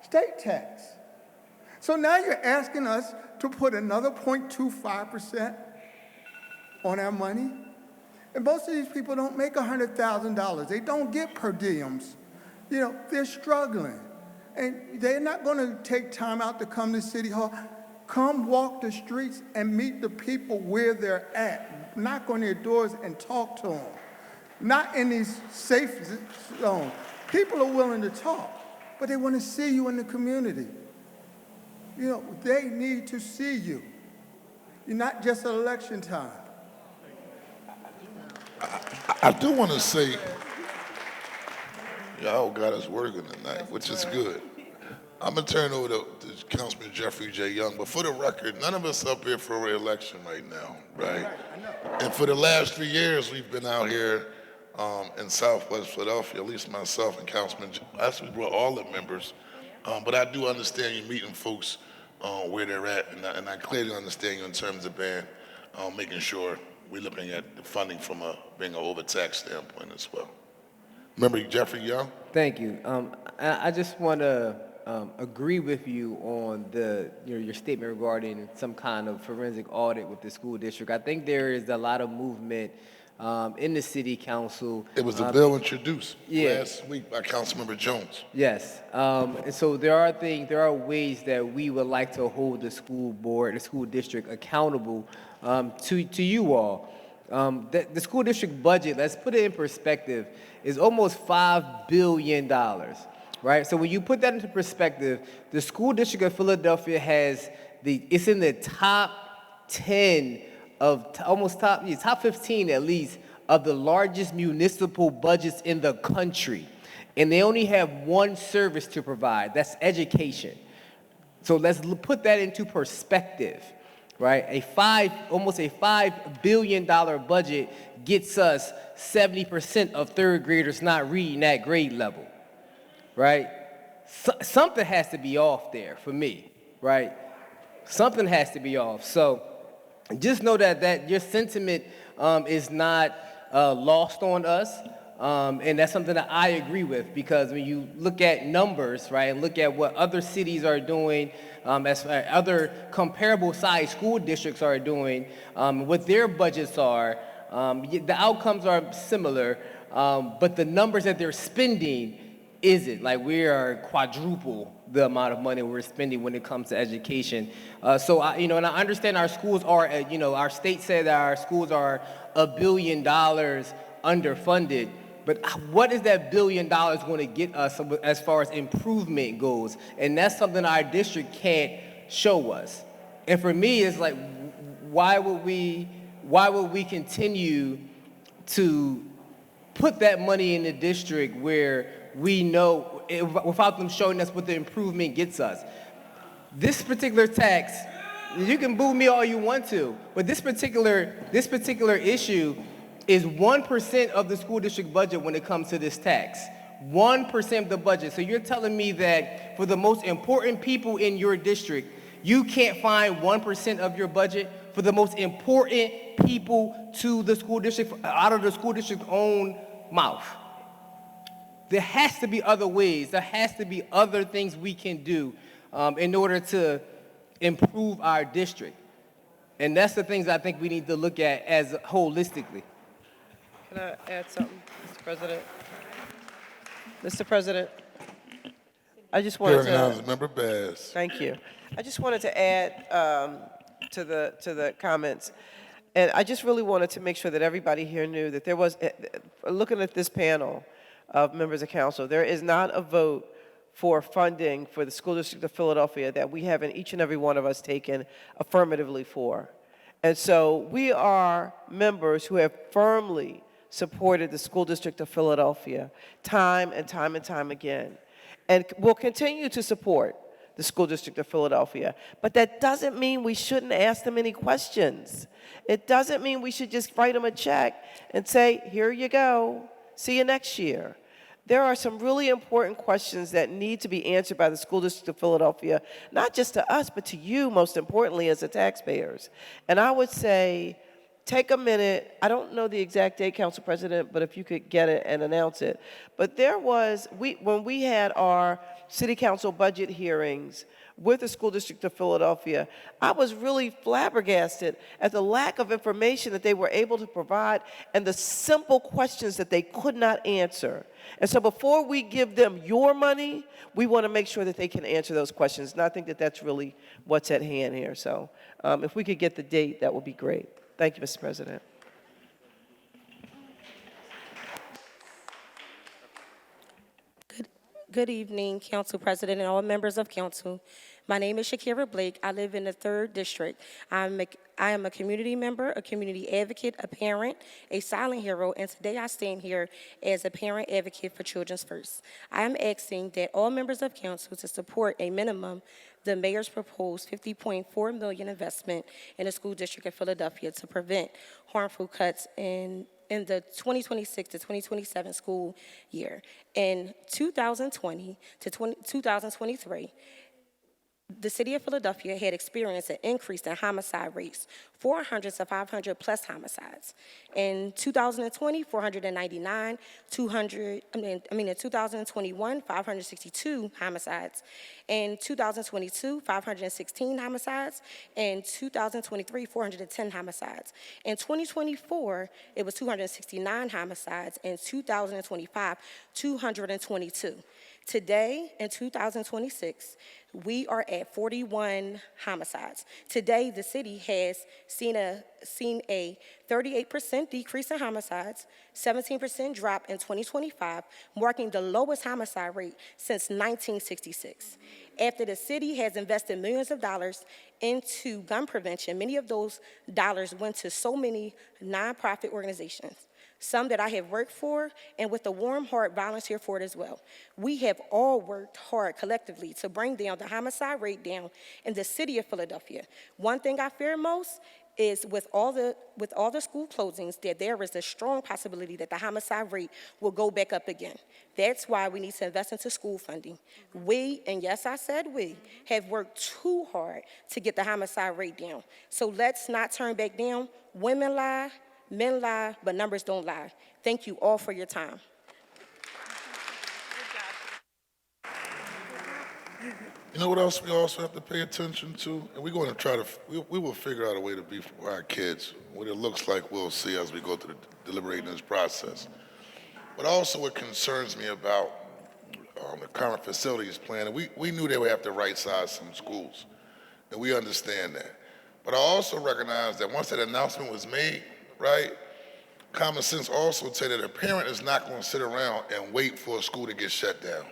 state tax. So now you're asking us to put another 0.25% on our money? And most of these people don't make $100,000. They don't get per diems. You know, they're struggling. And they're not going to take time out to come to City Hall. Come walk the streets and meet the people where they're at. Knock on their doors and talk to them. Not in these safe zones. People are willing to talk, but they want to see you in the community. You know, they need to see you. You're not just at election time. I do want to say, y'all got us working tonight, which is good. I'm going to turn over to Councilman Jeffrey J. Young, but for the record, none of us up here for re-election right now, right? And for the last 3 years, we've been out here in Southwest Philadelphia, at least myself and Councilman, actually brought all the members, but I do understand you meeting folks where they're at, and I clearly understand you in terms of making sure we're looking at the funding from being an overtaxed standpoint as well. Remember Jeffrey Young? Thank you. I just want to agree with you on your statement regarding some kind of forensic audit with the school district. I think there is a lot of movement in the city council. It was a bill introduced last week by Councilmember Jones. Yes, and so there are ways that we would like to hold the school board, the school district accountable to you all. The school district budget, let's put it in perspective, is almost $5 billion, right? So when you put that into perspective, the school district of Philadelphia it's in the top 10 of top 15 at least of the largest municipal budgets in the country. And they only have one service to provide, that's education. So let's put that into perspective. Right, almost a $5 billion budget gets us 70% of third graders not reading at grade level, right? Something has to be off there for me, right? Something has to be off. So just know that your sentiment is not lost on us. And that's something that I agree with, because when you look at numbers, right, and look at what other cities are doing, as other comparable size school districts are doing, what their budgets are, the outcomes are similar, but the numbers that they're spending isn't. Like, we are quadruple the amount of money we're spending when it comes to education. So, and I understand our schools are, our state said that our schools are $1 billion underfunded. But what is that $1 billion going to get us as far as improvement goes? And that's something our district can't show us. And for me, it's like, why would we continue to put that money in the district where we know, without them showing us what the improvement gets us? This particular tax, you can boo me all you want to, but this particular issue is 1% of the school district budget when it comes to this tax. 1% of the budget. So you're telling me that for the most important people in your district, you can't find 1% of your budget for the most important people to the school district, out of the school district's own mouth. There has to be other ways. There has to be other things we can do in order to improve our district. And that's the things I think we need to look at as holistically. Can I add something, Mr. President? Mr. President, I just wanted to... Member Bass. Thank you. I just wanted to add to the comments. And I just really wanted to make sure that everybody here knew that there was, looking at this panel of members of council, there is not a vote for funding for the School District of Philadelphia that we haven't each and every one of us taken affirmatively for. And so we are members who have firmly supported the School District of Philadelphia time and time and time again, and will continue to support the School District of Philadelphia. But that doesn't mean we shouldn't ask them any questions. It doesn't mean we should just write them a check and say, here you go, see you next year. There are some really important questions that need to be answered by the School District of Philadelphia, not just to us, but to you, most importantly, as the taxpayers. And I would say, take a minute. I don't know the exact date, Council President, but if you could get it and announce it. But there was, when we had our City Council budget hearings with the School District of Philadelphia, I was really flabbergasted at the lack of information that they were able to provide and the simple questions that they could not answer. And so before we give them your money, we want to make sure that they can answer those questions. And I think that that's really what's at hand here. So if we could get the date, that would be great. Thank you, Mr. President. Good evening, Council President and all members of Council. My name is Shakira Blake. I live in the 3rd District. I am a community member, a community advocate, a parent, a silent hero, and today I stand here as a parent advocate for Children's First. I am asking that all members of Council to support a minimum the mayor's proposed $50.4 million investment in the School District of Philadelphia to prevent harmful cuts in the 2026 to 2027 school year. In 2020 to 2023, the city of Philadelphia had experienced an increase in homicide rates, 400 to 500 plus homicides. In 2020, 499, in 2021, 562 homicides. In 2022, 516 homicides. In 2023, 410 homicides. In 2024, it was 269 homicides. In 2025, 222. Today, in 2026, we are at 41 homicides. Today, the city has seen a 38% decrease in homicides, 17% drop in 2025, marking the lowest homicide rate since 1966. After the city has invested millions of dollars into gun prevention, many of those dollars went to so many nonprofit organizations, some that I have worked for, and with a warm heart volunteer for it as well. We have all worked hard collectively to bring down the homicide rate down in the city of Philadelphia. One thing I fear most is with all the school closings, that there is a strong possibility that the homicide rate will go back up again. That's why we need to invest into school funding. We, and yes, I said we, have worked too hard to get the homicide rate down. So let's not turn back down. Women lie, men lie, but numbers don't lie. Thank you all for your time. You know what else we also have to pay attention to? And we're going to try to, we will figure out a way to be for our kids. What it looks like, we'll see as we go through the deliberating this process. But also what concerns me about the current facilities plan, and we knew they would have to right-size some schools, and we understand that. But I also recognize that once that announcement was made, right, common sense also said that a parent is not going to sit around and wait for a school to get shut down.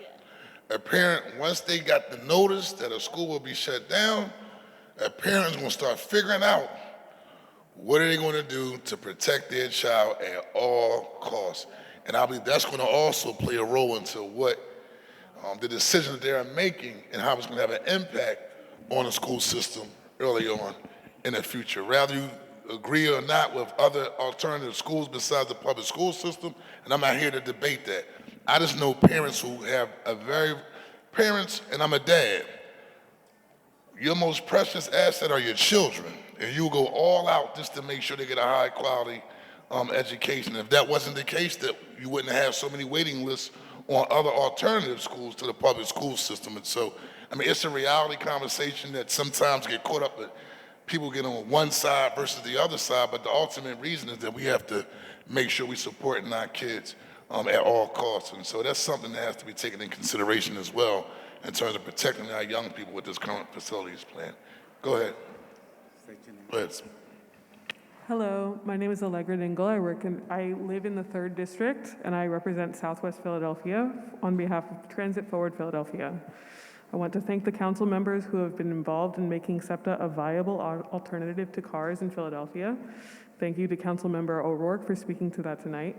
A parent, once they got the notice that a school will be shut down, that parents are gonna start figuring out what are they gonna do to protect their child at all costs. And I believe that's gonna also play a role into what the decisions they are making and how it's gonna have an impact on the school system early on in the future. Rather you agree or not with other alternative schools besides the public school system, and I'm not here to debate that. I just know parents who have parents, and I'm a dad, your most precious asset are your children, and you go all out just to make sure they get a high quality education. If that wasn't the case, that you wouldn't have so many waiting lists on other alternative schools to the public school system. And so, I mean, it's a reality conversation that sometimes get caught up with people get on one side versus the other side, but the ultimate reason is that we have to make sure we supporting our kids at all costs. And so that's something that has to be taken in consideration as well in terms of protecting our young people with this current facilities plan. Go ahead. Go ahead. Hello, my name is Allegra Dingle. I live in the 3rd District, and I represent Southwest Philadelphia on behalf of Transit Forward Philadelphia. I want to thank the council members who have been involved in making SEPTA a viable alternative to cars in Philadelphia. Thank you to Councilmember O'Rourke for speaking to that tonight.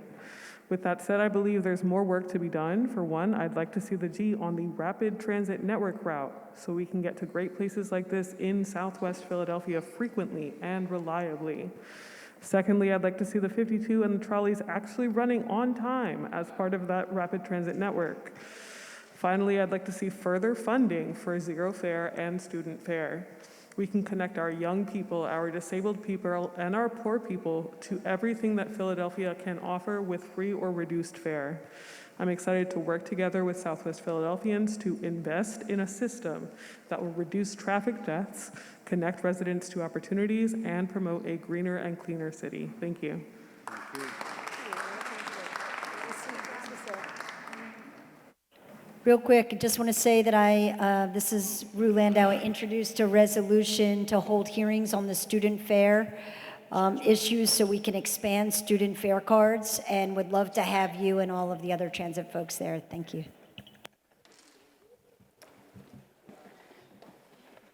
With that said, I believe there's more work to be done. For one, I'd like to see the G on the rapid transit network route so we can get to great places like this in Southwest Philadelphia frequently and reliably. Secondly, I'd like to see the 52 and the trolleys actually running on time as part of that rapid transit network. Finally, I'd like to see further funding for zero fare and student fare. We can connect our young people, our disabled people, and our poor people to everything that Philadelphia can offer with free or reduced fare. I'm excited to work together with Southwest Philadelphians to invest in a system that will reduce traffic deaths, connect residents to opportunities, and promote a greener and cleaner city. Thank you. Real quick, I just want to say that this is Rue Landau. I introduced a resolution to hold hearings on the student fare issues so we can expand student fare cards, and would love to have you and all of the other transit folks there. Thank you.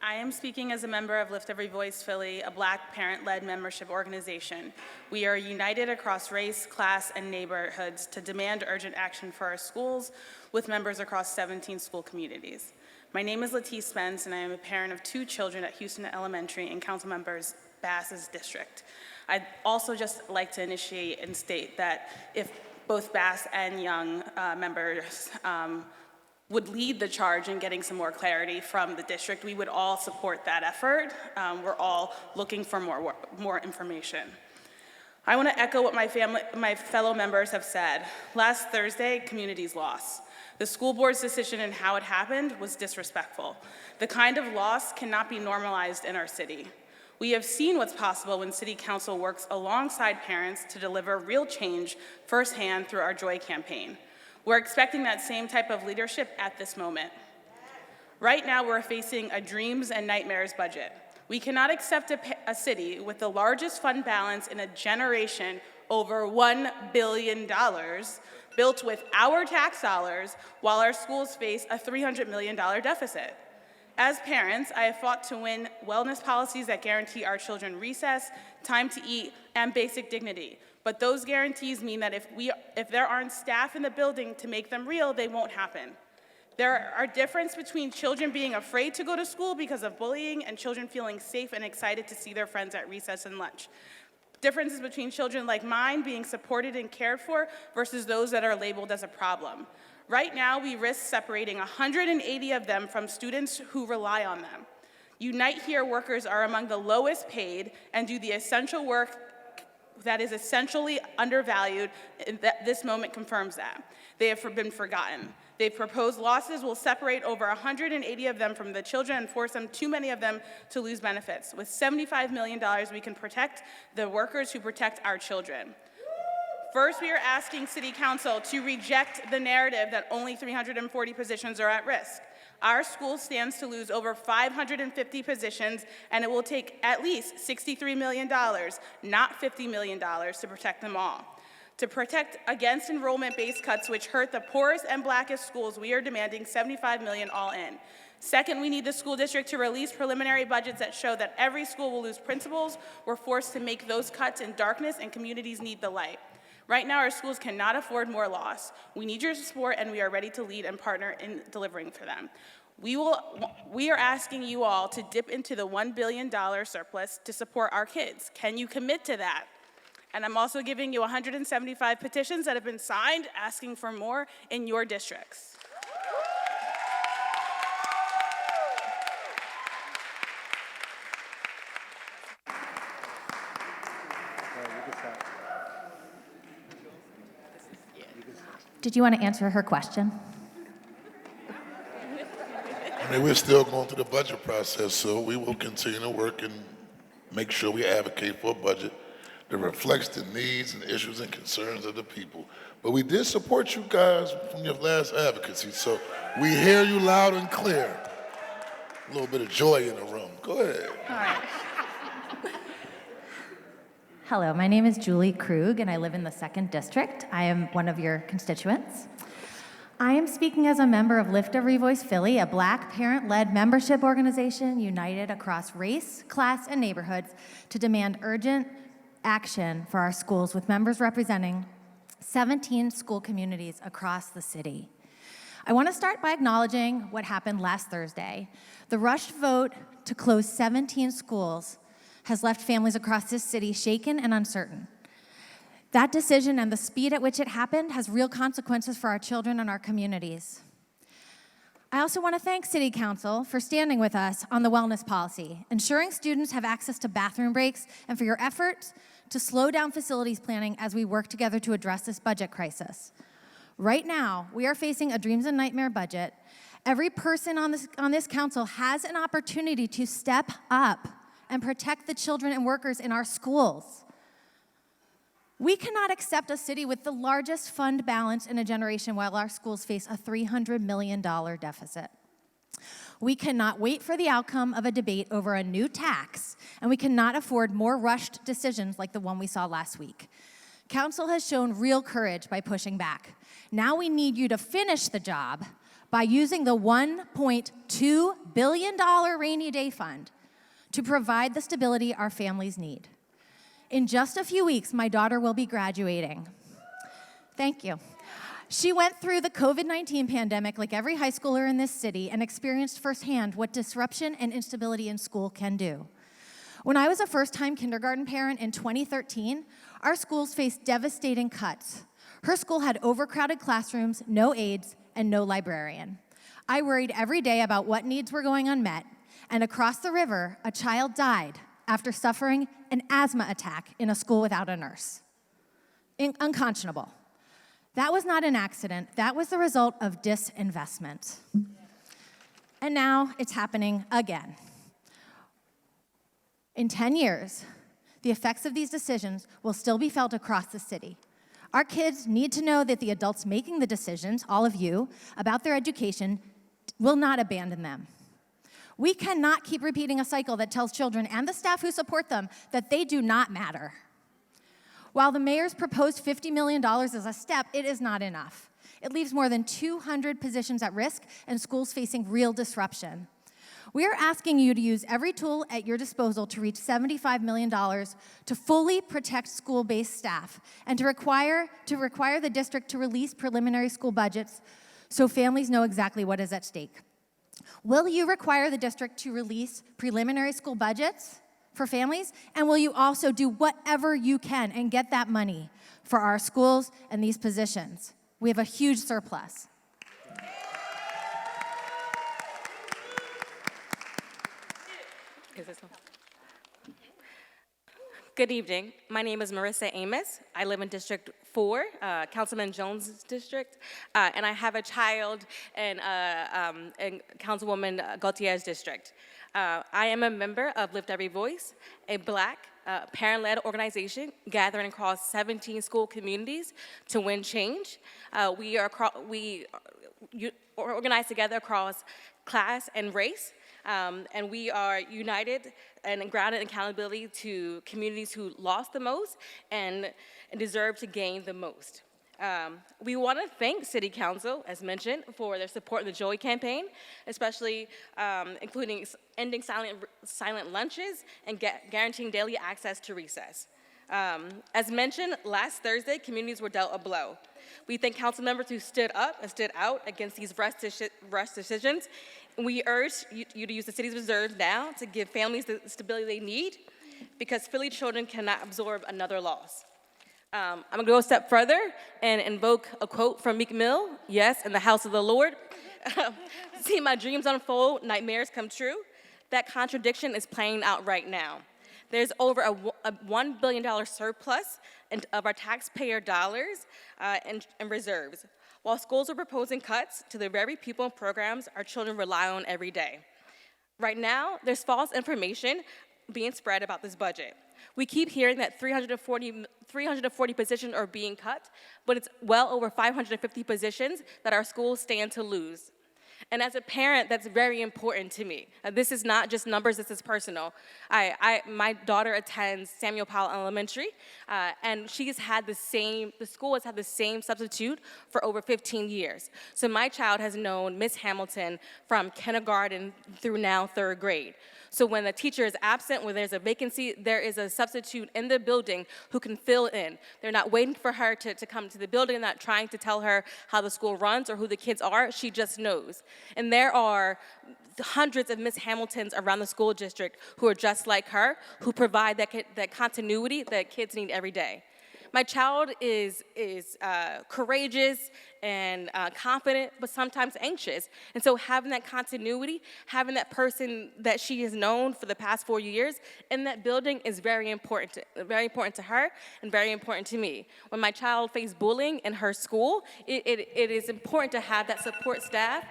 I am speaking as a member of Lift Every Voice Philly, a Black parent-led membership organization. We are united across race, class, and neighborhoods to demand urgent action for our schools with members across 17 school communities. My name is Latisse Spence, and I am a parent of 2 children at Houston Elementary in Councilmember Bass's district. I'd also just like to initiate and state that if both Bass and Young members would lead the charge in getting some more clarity from the district, we would all support that effort. We're all looking for more information. I want to echo what my fellow members have said. Last Thursday, communities lost. The school board's decision and how it happened was disrespectful. The kind of loss cannot be normalized in our city. We have seen what's possible when City Council works alongside parents to deliver real change firsthand through our Joy campaign. We're expecting that same type of leadership at this moment. Right now, we're facing a dreams and nightmares budget. We cannot accept a city with the largest fund balance in a generation, over $1 billion, built with our tax dollars, while our schools face a $300 million deficit. As parents, I have fought to win wellness policies that guarantee our children recess, time to eat, and basic dignity. But those guarantees mean that if there aren't staff in the building to make them real, they won't happen. There are differences between children being afraid to go to school because of bullying and children feeling safe and excited to see their friends at recess and lunch. Differences between children like mine being supported and cared for versus those that are labeled as a problem. Right now, we risk separating 180 of them from students who rely on them. Unite Here workers are among the lowest paid and do the essential work that is essentially undervalued, and this moment confirms that. They have been forgotten. They've proposed losses will separate over 180 of them from the children and force too many of them to lose benefits. With $75 million, we can protect the workers who protect our children. First, we are asking City Council to reject the narrative that only 340 positions are at risk. Our school stands to lose over 550 positions, and it will take at least $63 million, not $50 million, to protect them all. To protect against enrollment-based cuts which hurt the poorest and blackest schools, we are demanding $75 million all in. Second, we need the school district to release preliminary budgets that show that every school will lose principals. We're forced to make those cuts in darkness, and communities need the light. Right now, our schools cannot afford more loss. We need your support, and we are ready to lead and partner in delivering for them. We are asking you all to dip into the $1 billion surplus to support our kids. Can you commit to that? And I'm also giving you 175 petitions that have been signed asking for more in your districts. Did you want to answer her question? I mean, we're still going through the budget process, so we will continue to work and make sure we advocate for a budget that reflects the needs and issues and concerns of the people. But we did support you guys from your last advocacy, so we hear you loud and clear. A little bit of joy in the room. Go ahead. All right. Hello, my name is Julie Krug, and I live in the 2nd District. I am one of your constituents. I am speaking as a member of Lift Every Voice Philly, a Black parent-led membership organization united across race, class, and neighborhoods to demand urgent action for our schools, with members representing 17 school communities across the city. I want to start by acknowledging what happened last Thursday. The rushed vote to close 17 schools has left families across this city shaken and uncertain. That decision and the speed at which it happened has real consequences for our children and our communities. I also want to thank City Council for standing with us on the wellness policy, ensuring students have access to bathroom breaks, and for your efforts to slow down facilities planning as we work together to address this budget crisis. Right now, we are facing a dreams and nightmare budget. Every person on this council has an opportunity to step up and protect the children and workers in our schools. We cannot accept a city with the largest fund balance in a generation while our schools face a $300 million deficit. We cannot wait for the outcome of a debate over a new tax, and we cannot afford more rushed decisions like the one we saw last week. Council has shown real courage by pushing back. Now we need you to finish the job by using the $1.2 billion rainy day fund to provide the stability our families need. In just a few weeks, my daughter will be graduating. Thank you. She went through the COVID-19 pandemic like every high schooler in this city and experienced firsthand what disruption and instability in school can do. When I was a first-time kindergarten parent in 2013, our schools faced devastating cuts. Her school had overcrowded classrooms, no aides, and no librarian. I worried every day about what needs were going unmet, and across the river, a child died after suffering an asthma attack in a school without a nurse. Unconscionable. That was not an accident. That was the result of disinvestment. And now it's happening again. In 10 years, the effects of these decisions will still be felt across the city. Our kids need to know that the adults making the decisions, all of you, about their education will not abandon them. We cannot keep repeating a cycle that tells children and the staff who support them that they do not matter. While the mayor's proposed $50 million is a step, it is not enough. It leaves more than 200 positions at risk and schools facing real disruption. We are asking you to use every tool at your disposal to reach $75 million to fully protect school-based staff and to require the district to release preliminary school budgets so families know exactly what is at stake. Will you require the district to release preliminary school budgets for families? And will you also do whatever you can and get that money for our schools and these positions? We have a huge surplus. Good evening. My name is Marissa Amos. I live in District 4, Councilman Jones' district, and I have a child in Councilwoman Gautier's district. I am a member of Lift Every Voice, a Black parent-led organization gathering across 17 school communities to win change. We are organized together across class and race. And we are united and grounded in accountability to communities who lost the most and deserve to gain the most. We want to thank City Council, as mentioned, for their support in the Joy campaign, especially including ending silent lunches and guaranteeing daily access to recess. As mentioned, last Thursday, communities were dealt a blow. We thank council members who stood up and stood out against these rush decisions. We urge you to use the city's reserves now to give families the stability they need, because Philly children cannot absorb another loss. I'm gonna go a step further and invoke a quote from Meek Mill. Yes, in the house of the Lord. See my dreams unfold, nightmares come true. That contradiction is playing out right now. There's over a $1 billion surplus of our taxpayer dollars in reserves, while schools are proposing cuts to the very people and programs our children rely on every day. Right now, there's false information being spread about this budget. We keep hearing that 340 positions are being cut, but it's well over 550 positions that our schools stand to lose. And as a parent, that's very important to me. This is not just numbers, this is personal. My daughter attends Samuel Powell Elementary, and the school has had the same substitute for over 15 years. So my child has known Miss Hamilton from kindergarten through now 3rd grade. So when the teacher is absent, when there's a vacancy, there is a substitute in the building who can fill in. They're not waiting for her to come to the building, not trying to tell her how the school runs or who the kids are. She just knows. And there are hundreds of Miss Hamiltons around the school district who are just like her, who provide that continuity that kids need every day. My child is courageous and confident, but sometimes anxious. And so having that continuity, having that person that she has known for the past 4 years in that building is very important to her and very important to me. When my child faced bullying in her school, it is important to have that support staff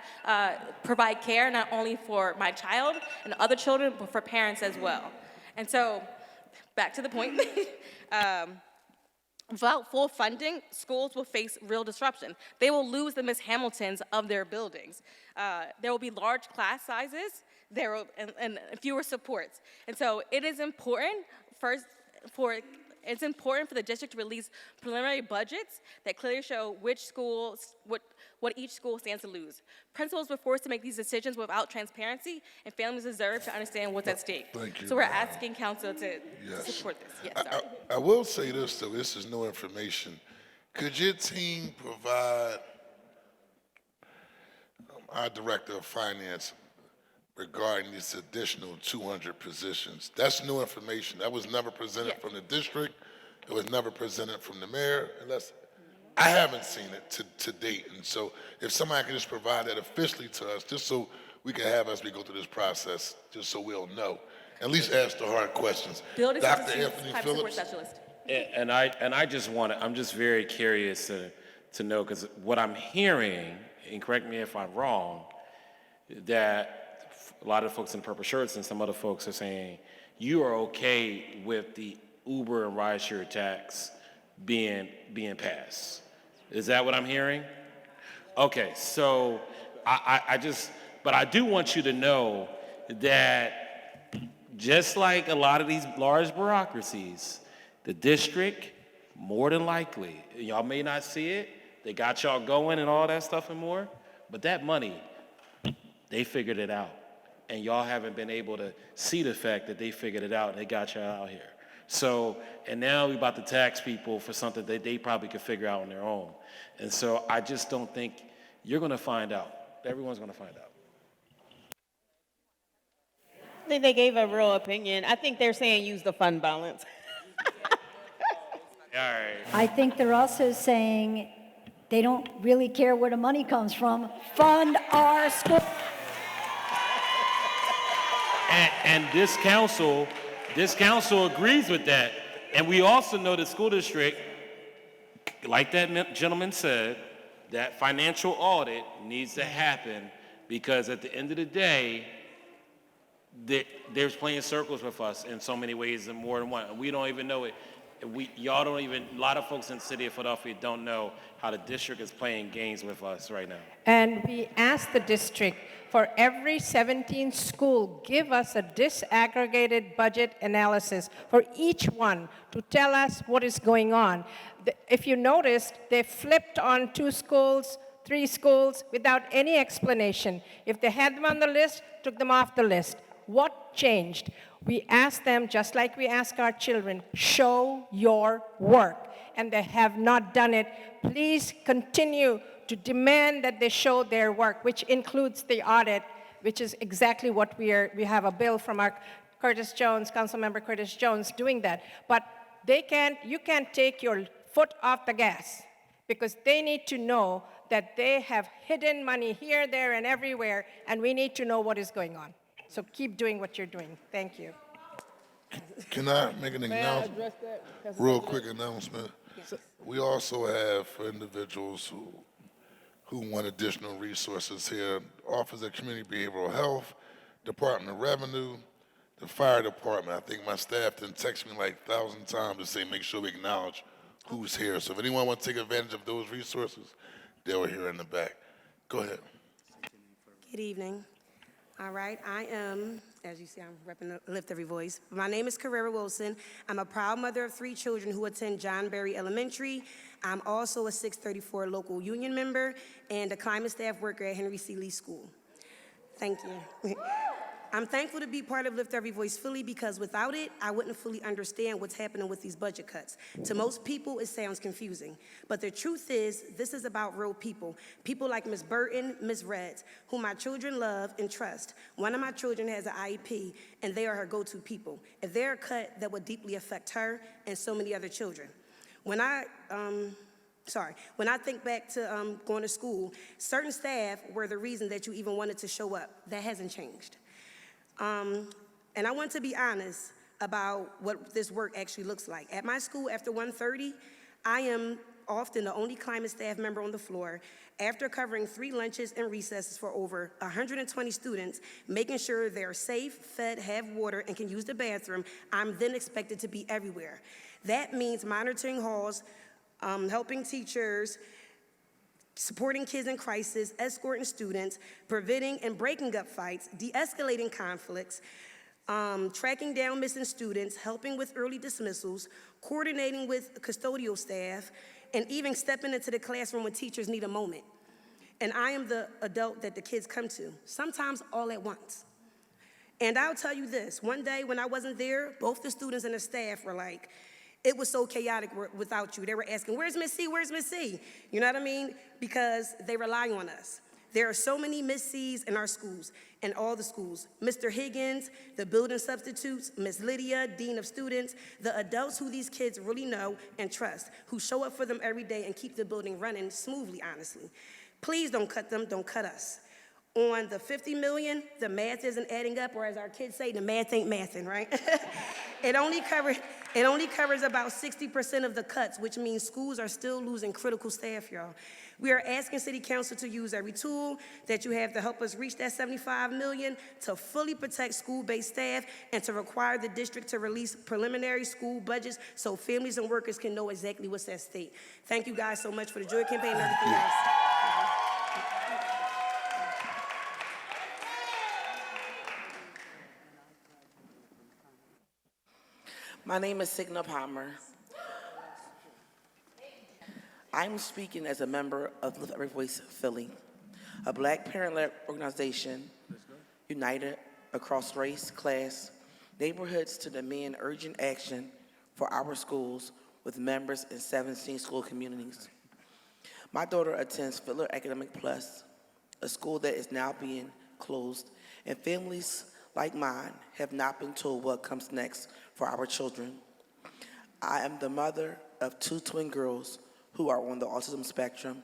provide care not only for my child and other children, but for parents as well. And so, back to the point. Without full funding, schools will face real disruption. They will lose the Miss Hamiltons of their buildings. There will be large class sizes and fewer supports. And so it is important for the district to release preliminary budgets that clearly show what each school stands to lose. Principals were forced to make these decisions without transparency, and families deserve to understand what's at stake. Thank you. So we're asking council to support this. Yes, sorry. I will say this, though, this is new information. Could your team provide our director of finance regarding this additional 200 positions? That's new information. That was never presented from the district. It was never presented from the mayor, unless I haven't seen it to date. And so if somebody can just provide that officially to us, just so we can have as we go through this process, just so we'll know. At least ask the hard questions. Building Dr. Anthony support Phillips. specialist. And I just I'm just very curious to know, because what I'm hearing, and correct me if I'm wrong, that a lot of folks in purple shirts and some other folks are saying you are okay with the Uber and rideshare tax being passed. Is that what I'm hearing? Okay, so but I do want you to know that just like a lot of these large bureaucracies, the district, more than likely, y'all may not see it, they got y'all going and all that stuff and more, but that money, they figured it out. And y'all haven't been able to see the fact that they figured it out and they got y'all out here. So, and now we're about to tax people for something that they probably could figure out on their own. And so I just don't think you're gonna find out. Everyone's gonna find out. I think they gave a real opinion. I think they're saying use the fund balance. All right. I think they're also saying they don't really care where the money comes from. Fund our school. And this council agrees with that. And we also know the school district, like that gentleman said, that financial audit needs to happen, because at the end of the day, they're playing circles with us in so many ways and more than one. And we don't even know it. Y'all don't even, a lot of folks in the city of Philadelphia don't know how the district is playing games with us right now. And we asked the district for every 17 school, give us a disaggregated budget analysis for each one to tell us what is going on. If you noticed, they flipped on 2 schools, 3 schools without any explanation. If they had them on the list, took them off the list. What changed? We asked them, just like we ask our children, show your work. And they have not done it. Please continue to demand that they show their work, which includes the audit, which is exactly what we have a bill from our Curtis Jones, Councilmember Curtis Jones, doing that. But you can't take your foot off the gas, because they need to know that they have hidden money here, there, and everywhere, and we need to know what is going on. So keep doing what you're doing. Thank you. Can I make an announcement? Real quick announcement. Yes. We also have, for individuals who want additional resources here, Office of Community Behavioral Health, Department of Revenue, the Fire Department. I think my staff didn't text me like 1,000 times to say make sure we acknowledge who's here. So if anyone wants to take advantage of those resources, they're here in the back. Go ahead. Good evening. All right, I am, as you see, I'm repping Lift Every Voice. My name is Carrera Wilson. I'm a proud mother of 3 children who attend John Berry Elementary. I'm also a 634 local union member and a climate staff worker at Henry C. Lee School. Thank you. I'm thankful to be part of Lift Every Voice Philly, because without it, I wouldn't fully understand what's happening with these budget cuts. To most people, it sounds confusing. But the truth is, this is about real people. People like Ms. Burton, Ms. Reds, whom my children love and trust. One of my children has an IEP, and they are her go-to people. If they're cut, that would deeply affect her and so many other children. When I think back to going to school, certain staff were the reason that you even wanted to show up. That hasn't changed. And I want to be honest about what this work actually looks like. At my school, after 1:30, I am often the only climate staff member on the floor. After covering 3 lunches and recesses for over 120 students, making sure they're safe, fed, have water, and can use the bathroom, I'm then expected to be everywhere. That means monitoring halls, helping teachers, supporting kids in crisis, escorting students, preventing and breaking up fights, de-escalating conflicts, tracking down missing students, helping with early dismissals, coordinating with custodial staff, and even stepping into the classroom when teachers need a moment. And I am the adult that the kids come to, sometimes all at once. And I'll tell you this, one day when I wasn't there, both the students and the staff were like, it was so chaotic without you. They were asking, where's Miss C, where's Miss C? You know what I mean? Because they rely on us. There are so many Miss C's in our schools, in all the schools. Mr. Higgins, the building substitutes, Miss Lydia, Dean of Students, the adults who these kids really know and trust, who show up for them every day and keep the building running smoothly, honestly. Please don't cut them, don't cut us. On the 50 million, the math isn't adding up, or as our kids say, the math ain't mathing, right? It only covers about 60% of the cuts, which means schools are still losing critical staff, y'all. We are asking City Council to use every tool that you have to help us reach that 75 million, to fully protect school-based staff, and to require the district to release preliminary school budgets so families and workers can know exactly what's at stake. Thank you guys so much for the Joy Campaign and everything else. My name is Signa Palmer. I'm speaking as a member of Lift Every Voice Philly, a Black parent-led organization united across race, class, neighborhoods to demand urgent action for our schools with members in 17 school communities. My daughter attends Fiddler Academic Plus, a school that is now being closed, and families like mine have not been told what comes next for our children. I am the mother of 2 twin girls who are on the autism spectrum.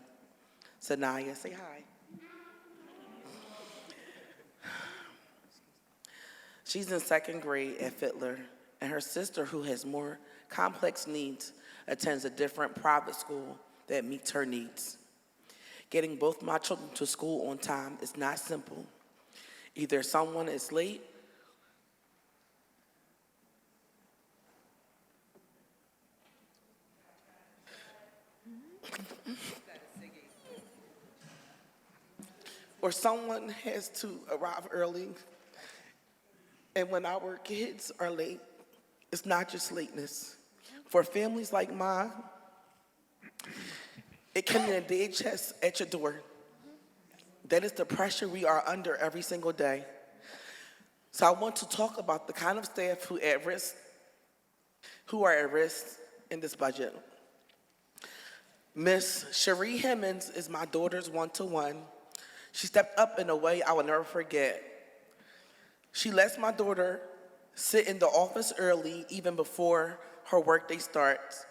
Sanaya, say hi. She's in 2nd grade at Fiddler, and her sister, who has more complex needs, attends a different private school that meets her needs. Getting both my children to school on time is not simple. Either someone is late or someone has to arrive early. And when our kids are late, it's not just lateness. For families like mine, it can mean a day chest at your door. That is the pressure we are under every single day. So I want to talk about the kind of staff who are at risk in this budget. Miss Cherie Hemmons is my daughter's one-to-one. She stepped up in a way I will never forget. She lets my daughter sit in the office early, even before her workday starts,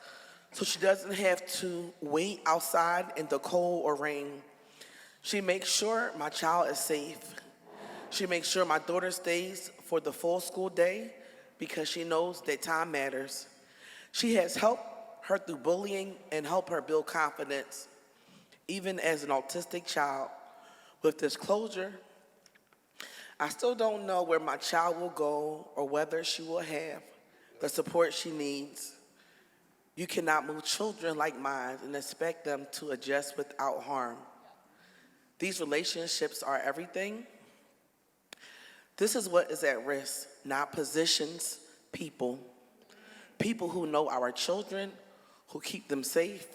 so she doesn't have to wait outside in the cold or rain. She makes sure my child is safe. She makes sure my daughter stays for the full school day because she knows that time matters. She has helped her through bullying and helped her build confidence, even as an autistic child. With this closure, I still don't know where my child will go or whether she will have the support she needs. You cannot move children like mine and expect them to adjust without harm. These relationships are everything. This is what is at risk, not positions, people. People who know our children, who keep them safe,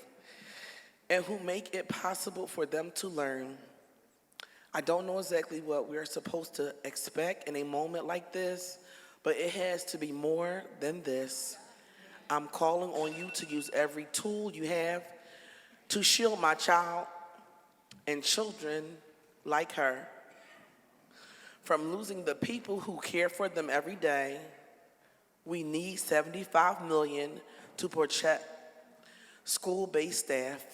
and who make it possible for them to learn. I don't know exactly what we're supposed to expect in a moment like this, but it has to be more than this. I'm calling on you to use every tool you have to shield my child and children like her from losing the people who care for them every day. We need $75 million to protect school-based staff,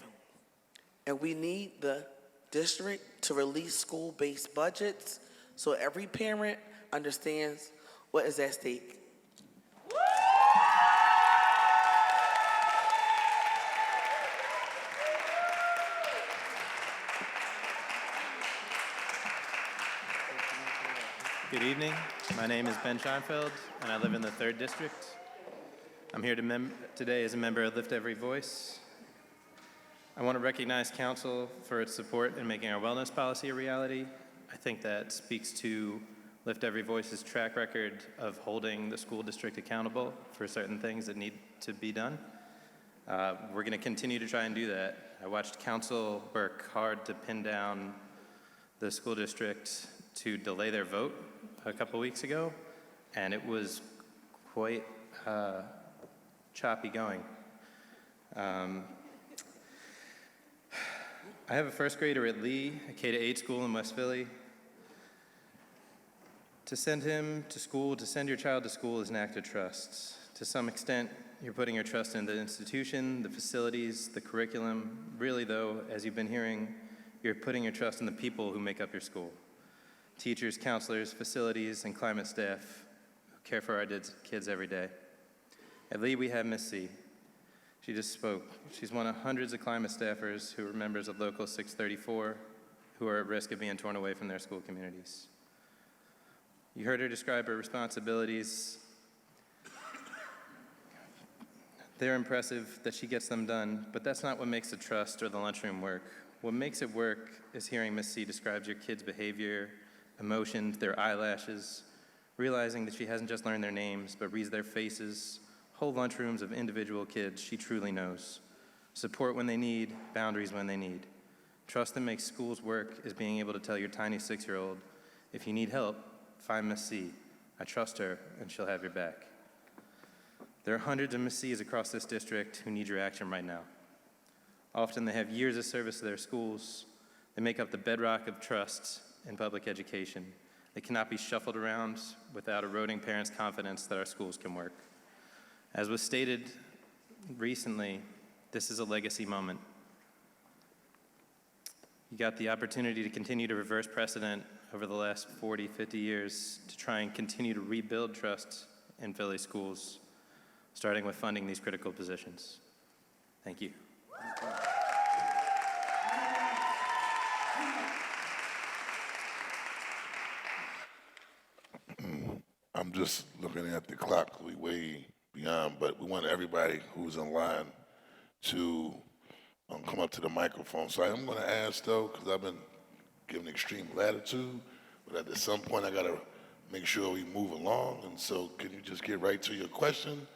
and we need the district to release school-based budgets so every parent understands what is at stake. Good evening. My name is Ben Scheinfeld, and I live in the 3rd District. I'm here today as a member of Lift Every Voice. I want to recognize Council for its support in making our wellness policy a reality. I think that speaks to Lift Every Voice's track record of holding the school district accountable for certain things that need to be done. We're going to continue to try and do that. I watched Council work hard to pin down the school district to delay their vote a couple weeks ago, and it was quite choppy going. I have a first grader at Lee, a K-8 school in West Philly. To send him to school, to send your child to school is an act of trust. To some extent, you're putting your trust in the institution, the facilities, the curriculum. Really, though, as you've been hearing, you're putting your trust in the people who make up your school. Teachers, counselors, facilities, and climate staff who care for our kids every day. At Lee, we have Miss C. She just spoke. She's one of hundreds of climate staffers who are members of Local 634 who are at risk of being torn away from their school communities. You heard her describe her responsibilities. They're impressive that she gets them done, but that's not what makes the trust or the lunchroom work. What makes it work is hearing Miss C describe your kids' behavior, emotions, their eyelashes, realizing that she hasn't just learned their names, but reads their faces, whole lunchrooms of individual kids she truly knows. Support when they need, boundaries when they need. Trust that makes schools work is being able to tell your tiny 6-year-old, if you need help, find Miss C. I trust her, and she'll have your back. There are hundreds of Miss C's across this district who need your action right now. Often they have years of service to their schools. They make up the bedrock of trust in public education. They cannot be shuffled around without eroding parents' confidence that our schools can work. As was stated recently, this is a legacy moment. You got the opportunity to continue to reverse precedent over the last 40, 50 years to try and continue to rebuild trust in Philly schools, starting with funding these critical positions. Thank you. I'm just looking at the clock. We way beyond, but we want everybody who's in line to come up to the microphone. So I'm going to ask, though, because I've been given extreme latitude, but at some point I gotta make sure we move along. And so can you just get right to your question?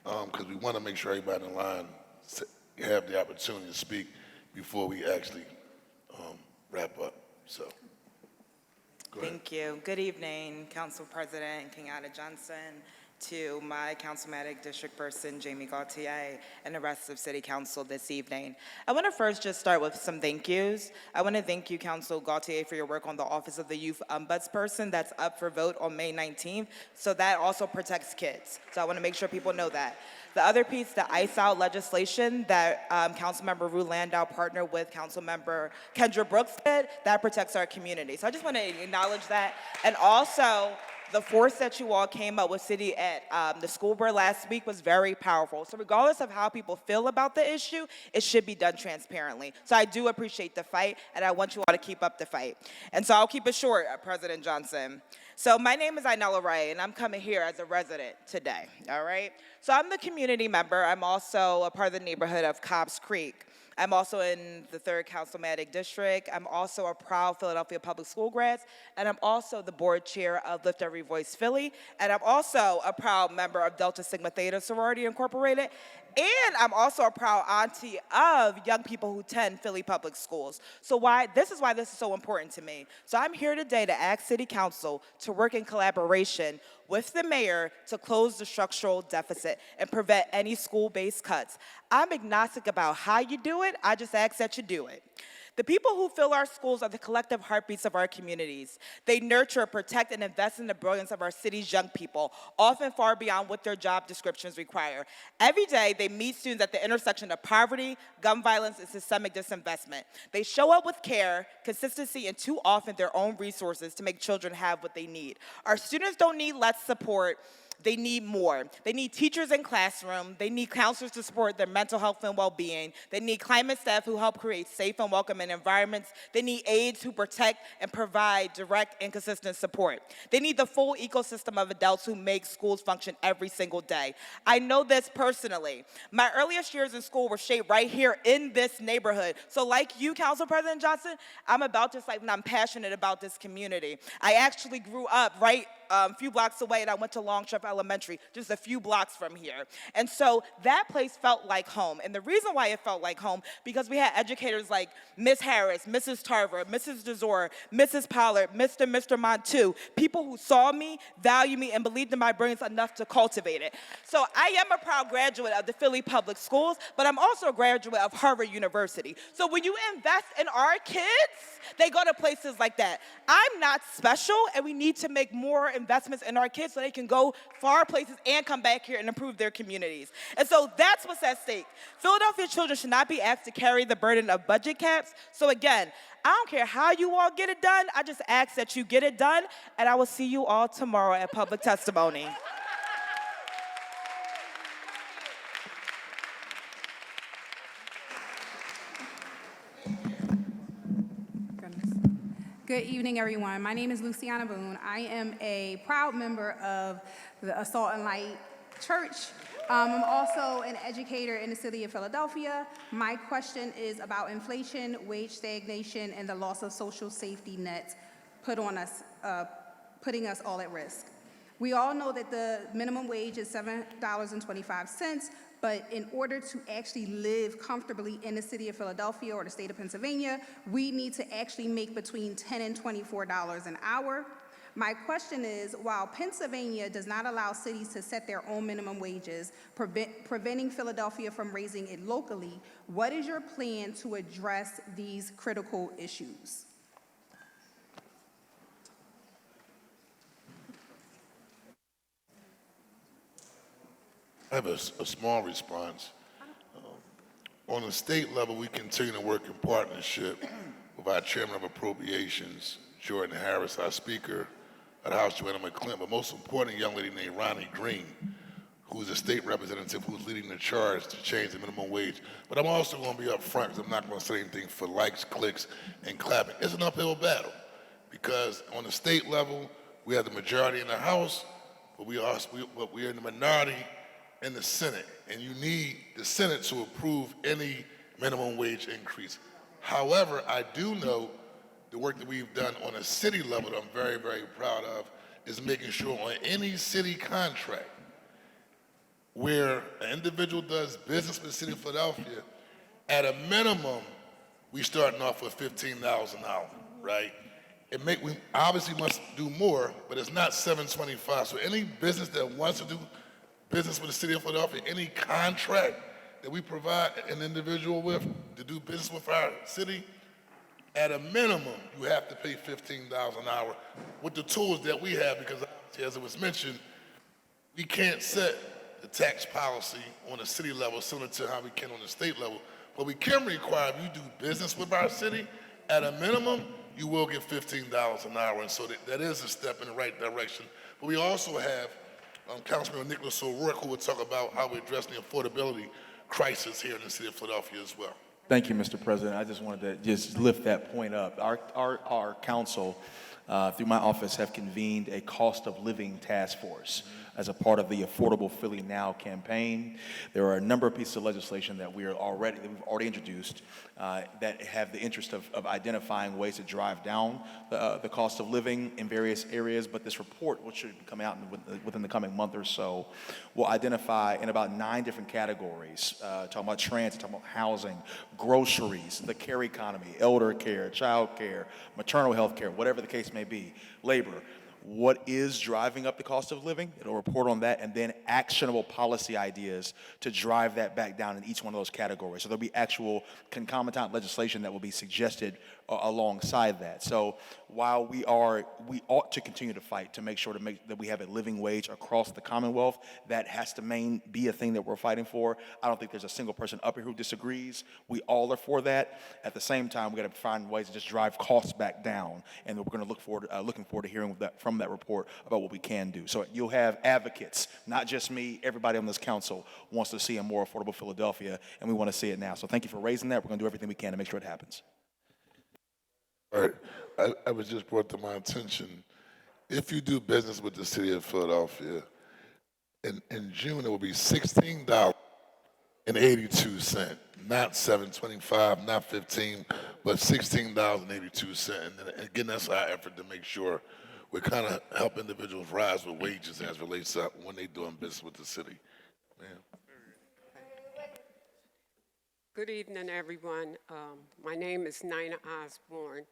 Because we wanna make sure everybody in line have the opportunity to speak before we actually wrap up, so. Go ahead. Thank you. Good evening, Council President Kenyatta Johnson, to my Councilmatic District Person, Jamie Gaultier, and the rest of City Council this evening. I want to first just start with some thank yous. I want to thank you, Council Gaultier, for your work on the Office of the Youth Ombudsperson that's up for vote on May 19th. So that also protects kids. So I want to make sure people know that. The other piece, the ICE out legislation that Councilmember Rue Landau partnered with Councilmember Kendra Brooks did, that protects our community. So I just want to acknowledge that. And also, the force that you all came up with City at the school board last week was very powerful. So regardless of how people feel about the issue, it should be done transparently. So I do appreciate the fight, and I want you all to keep up the fight. And so I'll keep it short, President Johnson. So my name is Inella Ray, and I'm coming here as a resident today, all right? So I'm the community member. I'm also a part of the neighborhood of Cobbs Creek. I'm also in the 3rd Councilmatic District. I'm also a proud Philadelphia Public School grad, and I'm also the board chair of Lift Every Voice Philly, and I'm also a proud member of Delta Sigma Theta Sorority Incorporated, and I'm also a proud auntie of young people who attend Philly Public Schools. So this is why this is so important to me. So I'm here today to ask City Council to work in collaboration with the mayor to close the structural deficit and prevent any school-based cuts. I'm agnostic about how you do it, I just ask that you do it. The people who fill our schools are the collective heartbeats of our communities. They nurture, protect, and invest in the brilliance of our city's young people, often far beyond what their job descriptions require. Every day, they meet students at the intersection of poverty, gun violence, and systemic disinvestment. They show up with care, consistency, and too often their own resources to make children have what they need. Our students don't need less support. They need more. They need teachers in classroom. They need counselors to support their mental health and well-being. They need climate staff who help create safe and welcoming environments. They need aides who protect and provide direct and consistent support. They need the full ecosystem of adults who make schools function every single day. I know this personally. My earliest years in school were shaped right here in this neighborhood. So like you, Council President Johnson, I'm about this life and I'm passionate about this community. I actually grew up right a few blocks away, and I went to Longstrap Elementary, just a few blocks from here. And so that place felt like home. And the reason why it felt like home, because we had educators like Ms. Harris, Mrs. Tarver, Mrs. DeZor, Mrs. Pollard, Mr. and Mr. Montu, people who saw me, valued me, and believed in my brilliance enough to cultivate it. So I am a proud graduate of the Philly Public Schools, but I'm also a graduate of Harvard University. So when you invest in our kids, they go to places like that. I'm not special, and we need to make more investments in our kids so they can go far places and come back here and improve their communities. And so that's what's at stake. Philadelphia children should not be asked to carry the burden of budget caps. So again, I don't care how you all get it done, I just ask that you get it done, and I will see you all tomorrow at public testimony. Good evening, everyone. My name is Luciana Boone. I am a proud member of the Assault and Light Church. I'm also an educator in the city of Philadelphia. My question is about inflation, wage stagnation, and the loss of social safety nets putting us all at risk. We all know that the minimum wage is $7.25, but in order to actually live comfortably in the city of Philadelphia or the state of Pennsylvania, we need to actually make between $10 and $24 an hour. My question is, while Pennsylvania does not allow cities to set their own minimum wages, preventing Philadelphia from raising it locally, what is your plan to address these critical issues? I have a small response. On the state level, we continue to work in partnership with our Chairman of Appropriations, Jordan Harris, our Speaker of the House, Joanna McClint, but most important, a young lady named Ronnie Green, who's a state representative who's leading the charge to change the minimum wage. But I'm also going to be up front because I'm not going to say anything for likes, clicks, and clapping. It's an uphill battle because on the state level, we have the majority in the House, but we're in the minority in the Senate, and you need the Senate to approve any minimum wage increase. However, I do know the work that we've done on a city level that I'm very, very proud of is making sure on any city contract where an individual does business with the city of Philadelphia, at a minimum, we starting off with $15,000 an hour, right? We obviously must do more, but it's not $725. So any business that wants to do business with the city of Philadelphia, any contract that we provide an individual with to do business with our city, at a minimum, you have to pay $15,000 an hour with the tools that we have, because as it was mentioned, we can't set the tax policy on a city level similar to how we can on the state level, but we can require if you do business with our city, at a minimum, you will get $15 an hour, and so that is a step in the right direction. But we also have Councilman Nicholas O'Rourke, who will talk about how we address the affordability crisis here in the city of Philadelphia as well. Thank you, Mr. President. I just wanted to just lift that point up. Our council, through my office, have convened a cost of living task force as a part of the Affordable Philly Now campaign. There are a number of pieces of legislation that we've already introduced that have the interest of identifying ways to drive down the cost of living in various areas. But this report, which should come out within the coming month or so, will identify in about 9 different categories, talking about transit, talking about housing, groceries, the care economy, elder care, child care, maternal health care, whatever the case may be, labor. What is driving up the cost of living? It'll report on that, and then actionable policy ideas to drive that back down in each one of those categories. So there'll be actual concomitant legislation that will be suggested alongside that. So while we ought to continue to fight to make sure that we have a living wage across the Commonwealth, that has to be a thing that we're fighting for. I don't think there's a single person up here who disagrees. We all are for that. At the same time, we got to find ways to just drive costs back down, and we're going to looking forward to hearing from that report about what we can do. So you'll have advocates, not just me. Everybody on this council wants to see a more affordable Philadelphia, and we want to see it now. So thank you for raising that. We're going to do everything we can to make sure it happens. All right, I was just brought to my attention, if you do business with the city of Philadelphia, in June it will be $16.82, not $7.25, not $15, but $16.82. And again, that's our effort to make sure we kind of help individuals rise with wages as relates to when they're doing business with the city. Good evening, everyone. My name is Nina Osborne,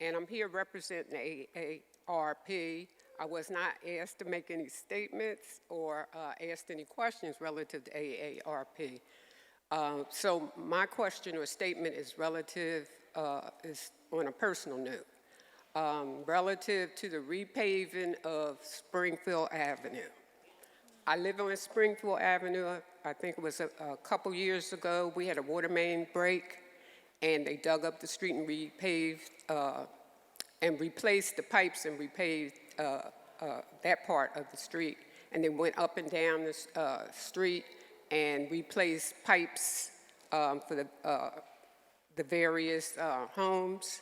and I'm here representing AARP. I was not asked to make any statements or asked any questions relative to AARP. So my question or statement is is on a personal note, relative to the repaving of Springfield Avenue. I live on Springfield Avenue. I think it was a couple years ago. We had a water main break, and they dug up the street and repaved and replaced the pipes and repaved that part of the street. And they went up and down the street and replaced pipes for the various homes.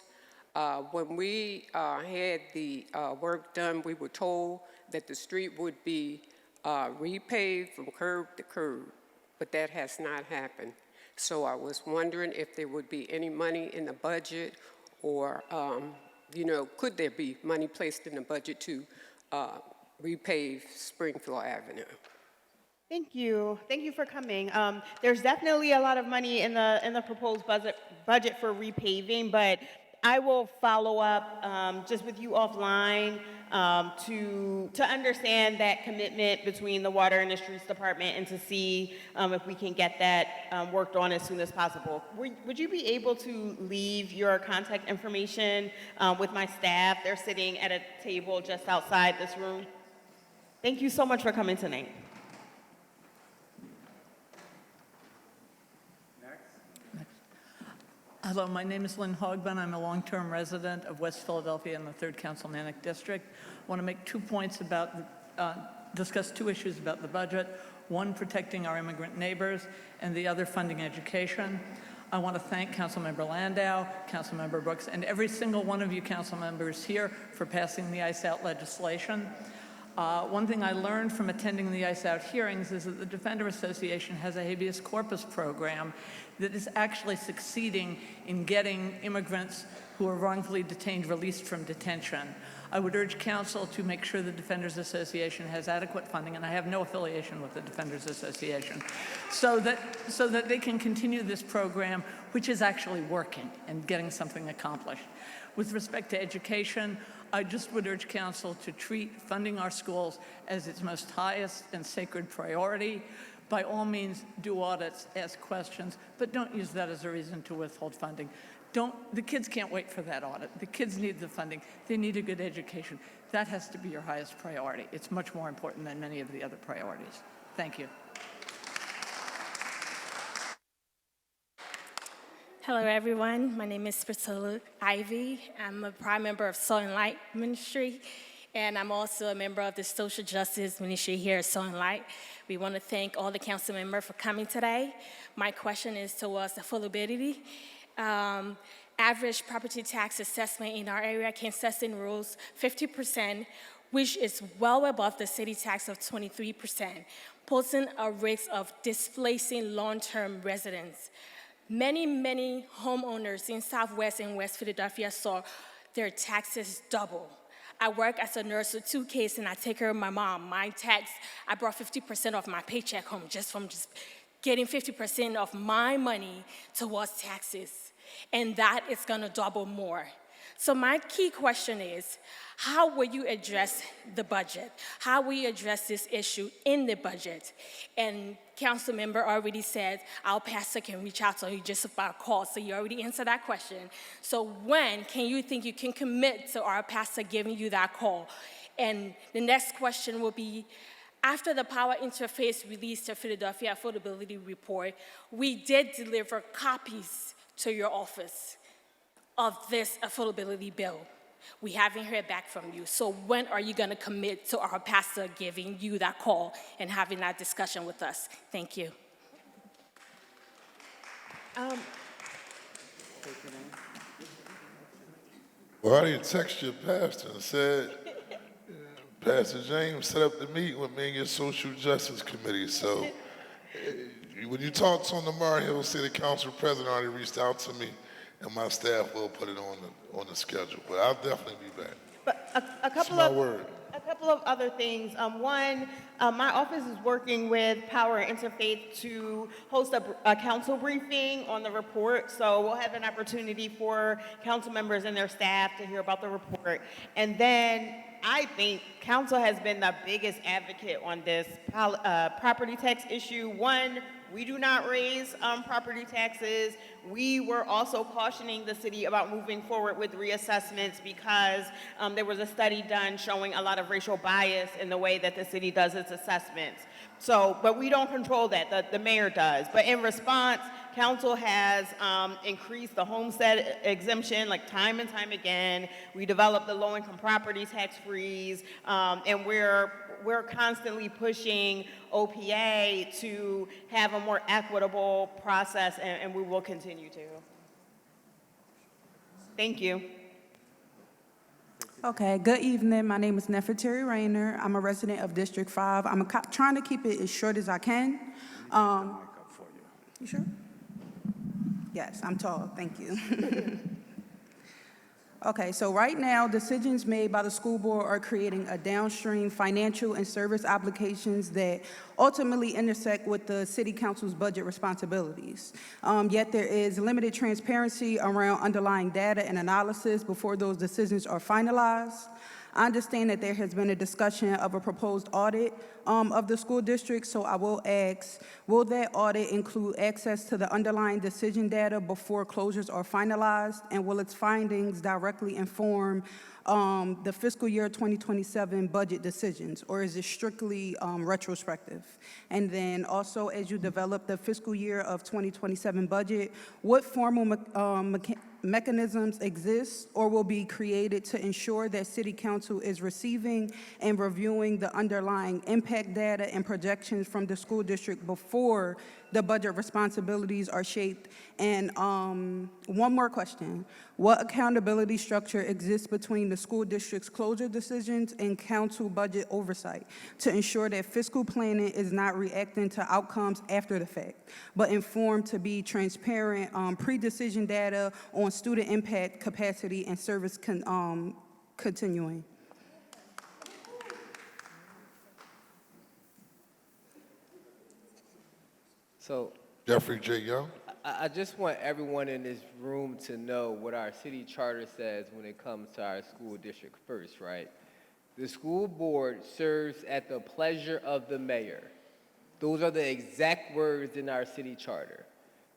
When we had the work done, we were told that the street would be repaved from curb to curb, but that has not happened. So I was wondering if there would be any money in the budget, or, could there be money placed in the budget to repave Springfield Avenue? Thank you. Thank you for coming. There's definitely a lot of money in the proposed budget for repaving, but I will follow up just with you offline to understand that commitment between the Water and the Streets Department and to see if we can get that worked on as soon as possible. Would you be able to leave your contact information with my staff? They're sitting at a table just outside this room. Thank you so much for coming tonight. Hello, my name is Lynn Hogben. I'm a long-term resident of West Philadelphia in the 3rd Councilmanic District. I want to make 2 points discuss 2 issues about the budget. One, protecting our immigrant neighbors, and the other, funding education. I want to thank Councilmember Landau, Councilmember Brooks, and every single one of you council members here for passing the ICE Out legislation. One thing I learned from attending the ICE Out hearings is that the Defender Association has a habeas corpus program that is actually succeeding in getting immigrants who are wrongfully detained released from detention. I would urge council to make sure the Defenders Association has adequate funding, and I have no affiliation with the Defenders Association, so that they can continue this program, which is actually working and getting something accomplished. With respect to education, I just would urge council to treat funding our schools as its most highest and sacred priority. By all means, do audits, ask questions, but don't use that as a reason to withhold funding. The kids can't wait for that audit. The kids need the funding. They need a good education. That has to be your highest priority. It's much more important than many of the other priorities. Thank you. Hello, everyone. My name is Priscilla Ivy. I'm a proud member of Soul and Light Ministry, and I'm also a member of the Social Justice Ministry here at Soul and Light. We want to thank all the council members for coming today. My question is towards affordability. Average property tax assessment in our area, Kansas rules 50%, which is well above the city tax of 23%, posing a risk of displacing long-term residents. Many homeowners in Southwest and West Philadelphia saw their taxes double. I work as a nurse with 2 kids, and I take care of my mom. My tax, I brought 50% of my paycheck home just from getting 50% of my money towards taxes. And that is gonna double more. So my key question is, how will you address the budget? How will you address this issue in the budget? And council member already said our pastor can reach out to you just about call, so you already answered that question. So when can you think you can commit to our pastor giving you that call? And the next question will be, after the Power Interface released their Philadelphia Affordability Report, we did deliver copies to your office of this affordability bill. We haven't heard back from you. So when are you gonna commit to our pastor giving you that call and having that discussion with us? Thank you. Well, I didn't text your pastor and said, Pastor James set up the meeting with me and your social justice committee. So when you talk to him tomorrow, he'll say the council president already reached out to me, and my staff will put it on the schedule. But I'll definitely be back. But a couple of other things. One, my office is working with Power Interfaith to host a council briefing on the report. So we'll have an opportunity for council members and their staff to hear about the report. And then I think council has been the biggest advocate on this property tax issue. One, we do not raise property taxes. We were also cautioning the city about moving forward with reassessments because there was a study done showing a lot of racial bias in the way that the city does its assessments. So, but we don't control that, the mayor does. But in response, council has increased the homestead exemption like time and time again. We developed the low-income property tax freeze, and we're constantly pushing OPA to have a more equitable process, and we will continue to. Thank you. Okay, good evening. My name is Nefertari Rayner. I'm a resident of District 5. I'm trying to keep it as short as I can. You sure? Yes, I'm tall. Thank you. Okay, so right now, decisions made by the school board are creating a downstream financial and service obligations that ultimately intersect with the city council's budget responsibilities. Yet there is limited transparency around underlying data and analysis before those decisions are finalized. I understand that there has been a discussion of a proposed audit of the school district, so I will ask, will that audit include access to the underlying decision data before closures are finalized, and will its findings directly inform the fiscal year 2027 budget decisions, or is it strictly retrospective? And then also, as you develop the fiscal year of 2027 budget, what formal mechanisms exist or will be created to ensure that City Council is receiving and reviewing the underlying impact data and projections from the school district before the budget responsibilities are shaped? And one more question. What accountability structure exists between the school district's closure decisions and council budget oversight to ensure that fiscal planning is not reacting to outcomes after the fact, but informed to be transparent pre-decision data on student impact, capacity, and service continuing? So Jeffrey J. Young. I just want everyone in this room to know what our city charter says when it comes to our school district first, right? The school board serves at the pleasure of the mayor. Those are the exact words in our city charter.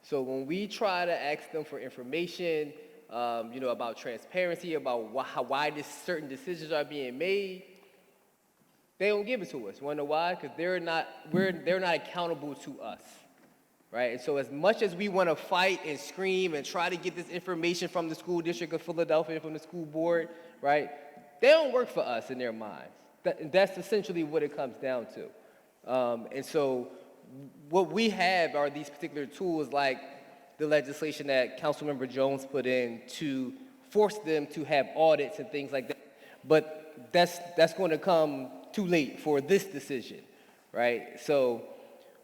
So when we try to ask them for information, about transparency, about why certain decisions are being made, they don't give it to us. Wanna know why? Because they're not accountable to us. Right? And so as much as we want to fight and scream and try to get this information from the school district of Philadelphia, from the school board, right? They don't work for us in their minds. That's essentially what it comes down to. And so what we have are these particular tools like the legislation that Councilmember Jones put in to force them to have audits and things like that. But that's going to come too late for this decision, right? So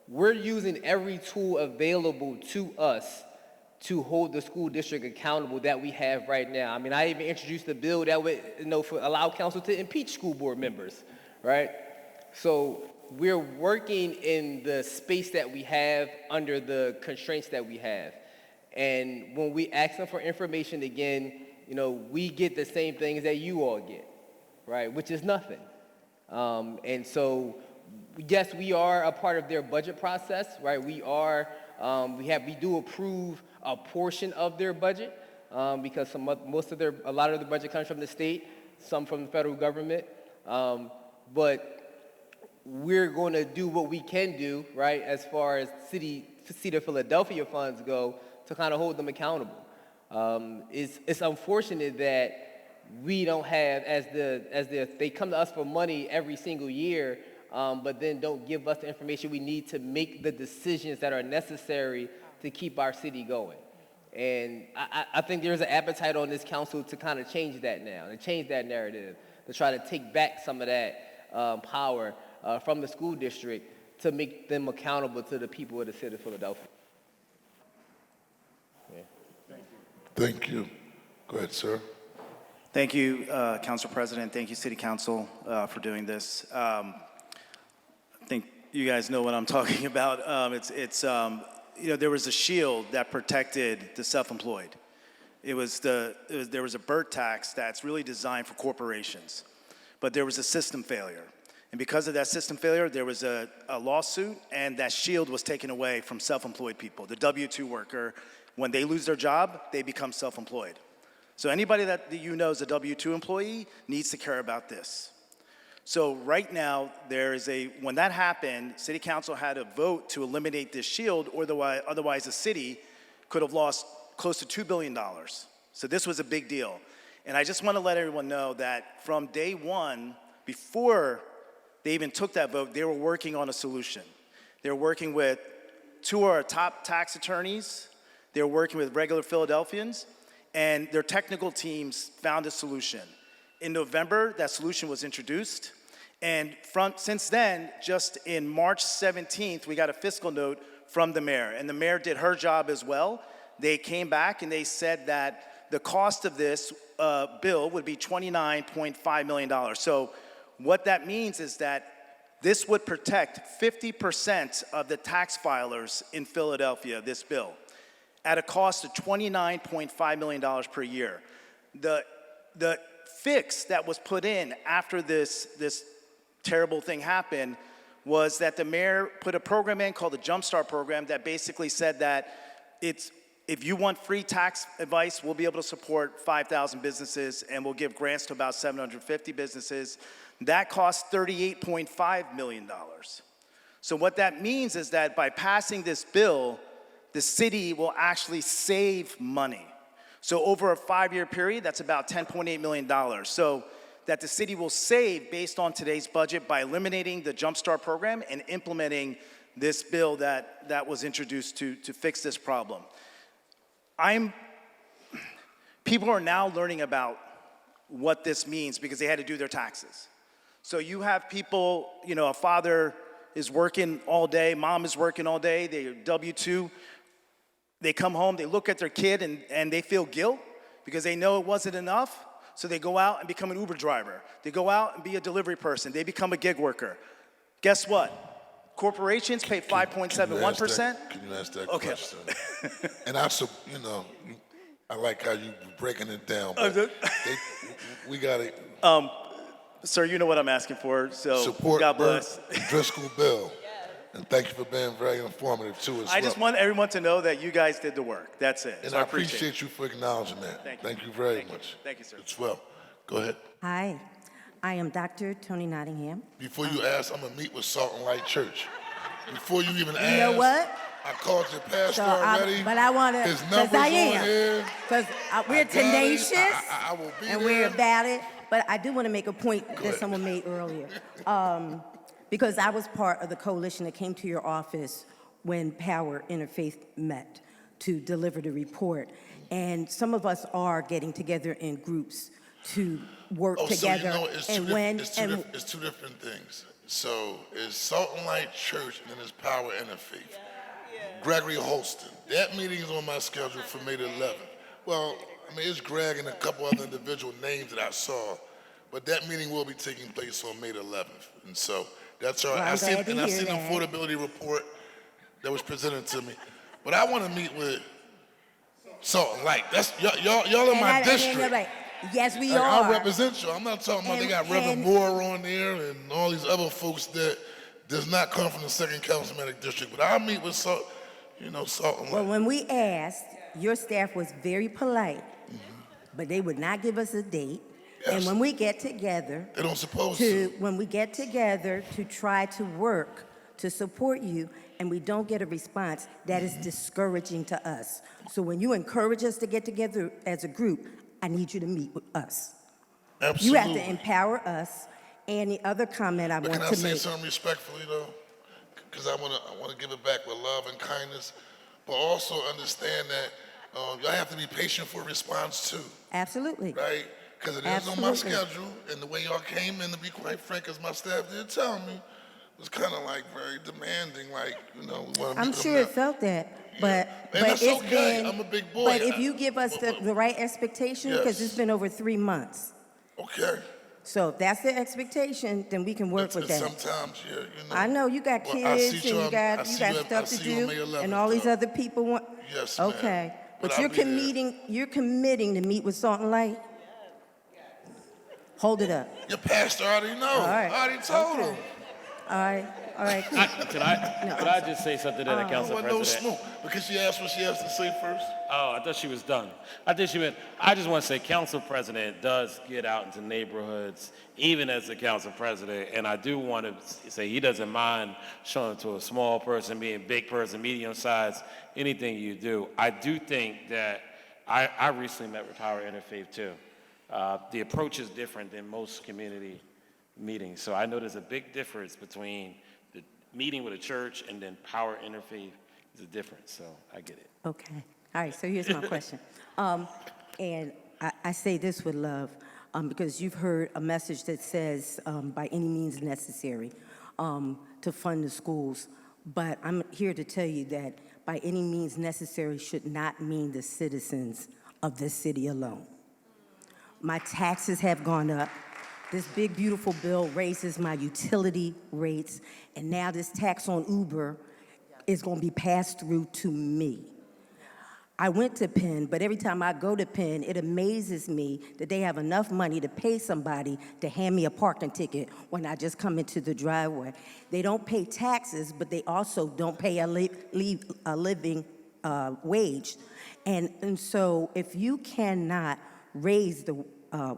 we're using every tool available to us to hold the school district accountable that we have right now. I mean, I even introduced a bill that would, allow council to impeach school board members, right? So we're working in the space that we have under the constraints that we have. And when we ask them for information again, we get the same things that you all get, right? Which is nothing. And so yes, we are a part of their budget process, right? We do approve a portion of their budget because a lot of the budget comes from the state, some from the federal government. But we're going to do what we can do, right, as far as city of Philadelphia funds go, to kind of hold them accountable. It's unfortunate that we don't have, they come to us for money every single year, but then don't give us the information we need to make the decisions that are necessary to keep our city going. And I think there's an appetite on this council to kind of change that now, and change that narrative, to try to take back some of that power from the school district to make them accountable to the people of the city of Philadelphia. Yeah. Thank you. Go ahead, sir. Thank you, Council President. Thank you, City Council, for doing this. I think you guys know what I'm talking about. There was a shield that protected the self-employed. There was a BERT tax that's really designed for corporations, but there was a system failure. And because of that system failure, there was a lawsuit, and that shield was taken away from self-employed people. The W-2 worker, when they lose their job, they become self-employed. So anybody that you know is a W-2 employee needs to care about this. So right now, when that happened, City Council had a vote to eliminate this shield, or otherwise the city could have lost close to $2 billion. So this was a big deal. And I just want to let everyone know that from day one, before they even took that vote, they were working on a solution. They were working with two of our top tax attorneys. They were working with regular Philadelphians, and their technical teams found a solution. In November, that solution was introduced, and since then, just in March 17th, we got a fiscal note from the mayor, and the mayor did her job as well. They came back and they said that the cost of this bill would be $29.5 million. So what that means is that this would protect 50% of the tax filers in Philadelphia, this bill, at a cost of $29.5 million per year. The fix that was put in after this terrible thing happened was that the mayor put a program in called the Jumpstart program that basically said that if you want free tax advice, we'll be able to support 5,000 businesses, and we'll give grants to about 750 businesses. That costs $38.5 million. So what that means is that by passing this bill, the city will actually save money. So over a 5-year period, that's about $10.8 million. So that the city will save based on today's budget by eliminating the Jump Start program and implementing this bill that was introduced to fix this problem. People are now learning about what this means because they had to do their taxes. So you have people, a father is working all day, mom is working all day, they're W-2. They come home, they look at their kid and they feel guilt because they know it wasn't enough. So they go out and become an Uber driver. They go out and be a delivery person. They become a gig worker. Guess what? Corporations pay 5.71%. Can you ask that Okay. question? And I like how you breaking it down. We got it. Sir, you know what I'm asking for, so Support God bless. the Driscoll bill. And thank you for being very informative too as well. I just want everyone to know that you guys did the work. That's it. And So I appreciate appreciate you for acknowledging that. Thank you very much. Thank you, sir. As well. Go ahead. Hi, I am Dr. Tony Nottingham. Before you ask, I'm going to meet with Salt and Light Church. Before you even ask, You know what? I called your pastor So already. but I want to, His because numbers I on am, here. because we're I got it. tenacious I will be and there. we're about it. But I do want to make a point that someone made earlier, because I was part of the coalition that came to your office when Power Interfaith met to deliver the report, and some of us are getting together in groups to work together. So it's it's two different things. So it's Salt and Light Church and then it's Power Interfaith. Gregory Holston. That meeting is on my schedule for May the 11th. Well, it's Greg and a couple other individual names that I saw, but that meeting will be taking place on May the 11th. And so that's all right. Well, I seen the that. affordability report that was presented to me. But I want to meet with Salt and Light. That's y'all in my district. Yes, we Like, are. I represent you. I'm not talking about they got Reverend Moore on there and all these other folks that does not come from the 2nd Councilmanic District. But I'll meet with Salt and Light. Well, when we asked, your staff was very polite, but they would not give us a date. Yes. And when we get together, They don't suppose to. when we get together to try to work to support you, and we don't get a response, that is discouraging to us. So when you encourage us to get together as a group, I need you to meet with us. Absolutely. You have to empower us. And the other comment I But want can I to say make. something respectfully though? Because I want to give it back with love and kindness, but also understand that y'all have to be patient for a response too. Absolutely. Right? Because it is on my Absolutely. schedule, and the way y'all came in, to be quite frank, as my staff did tell me, was kind of like very demanding. Like, we want to. I'm sure it felt that, but And that's it's okay. been. I'm a big boy. But if you give us the right expectation, because Yes. it's been over 3 months. Okay. So if that's the expectation, then we can work with that. Sometimes, I know you got Well, I kids see and you you on- got I you see got you at- stuff I to see you on do, May 11th, and all these though. other people want. Yes, ma'am. Okay, But but I'll you're be there. committing to meet with Salt and Light. Hold it up. Your pastor already know. All right. I already told him. All right. Could I just say something to the council Wasn't no president? smoke. Because she asked what she has to say first. Oh, I thought she was done. I think she meant, I just want to say council president does get out into neighborhoods, even as a council president, and I do want to say he doesn't mind showing to a small person, being big person, medium size, anything you do. I do think that, I recently met with Power Interfaith too. The approach is different than most community meetings, so I know there's a big difference between the meeting with a church and then Power Interfaith is a difference, so I get it. Okay. All right, so here's my question. And I say this with love, because you've heard a message that says, by any means necessary, to fund the schools. But I'm here to tell you that by any means necessary should not mean the citizens of this city alone. My taxes have gone up. This big, beautiful bill raises my utility rates, and now this tax on Uber is going to be passed through to me. I went to Penn, but every time I go to Penn, it amazes me that they have enough money to pay somebody to hand me a parking ticket when I just come into the driveway. They don't pay taxes, but they also don't pay a living wage. And so if you cannot raise the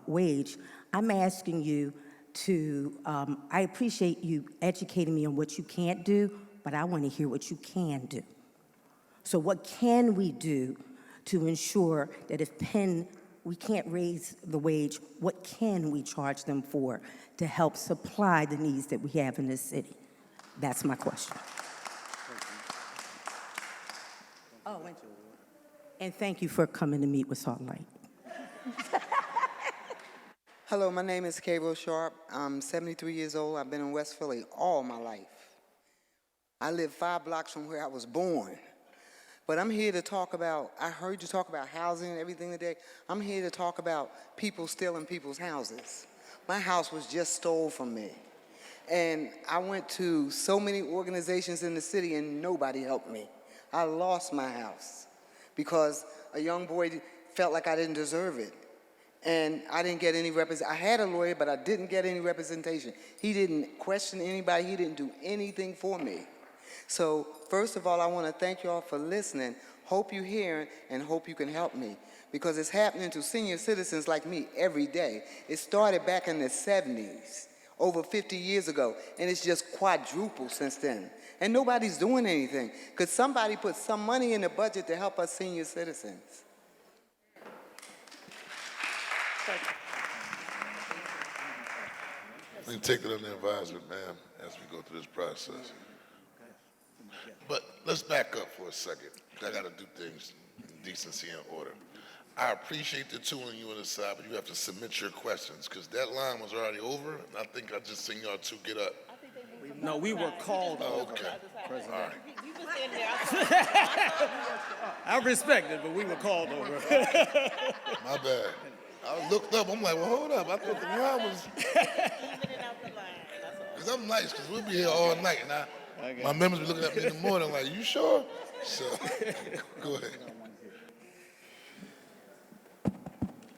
wage, I'm asking you to, I appreciate you educating me on what you can't do, but I want to hear what you can do. So what can we do to ensure that if Penn, we can't raise the wage, what can we charge them for to help supply the needs that we have in this city? That's my question. Oh, and thank you for coming to meet with Salt and Light. Hello, my name is Cable Sharp. I'm 73 years old. I've been in West Philly all my life. I live 5 blocks from where I was born. But I'm here to talk about, I heard you talk about housing and everything today. I'm here to talk about people stealing people's houses. My house was just stole from me. And I went to so many organizations in the city and nobody helped me. I lost my house because a young boy felt like I didn't deserve it. And I didn't get any I had a lawyer, but I didn't get any representation. He didn't question anybody. He didn't do anything for me. So first of all, I want to thank you all for listening. Hope you're hearing and hope you can help me because it's happening to senior citizens like me every day. It started back in the 70s, over 50 years ago, and it's just quadrupled since then. And nobody's doing anything. Could somebody put some money in the budget to help us senior citizens? We can take it under advisement, ma'am, as we go through this process. But let's back up for a second. I got to do things in decency and order. I appreciate the two on you on the side, but you have to submit your questions because that line was already over, and I think I just seen y'all two get up. No, we were called over. Okay. President. All right. I respect it, but we were called over. My bad. I looked up. I'm like, well, hold up. I thought the line was. Because I'm nice, because we'll be here all night. And my members be looking at me in the morning like, you sure? So, go ahead.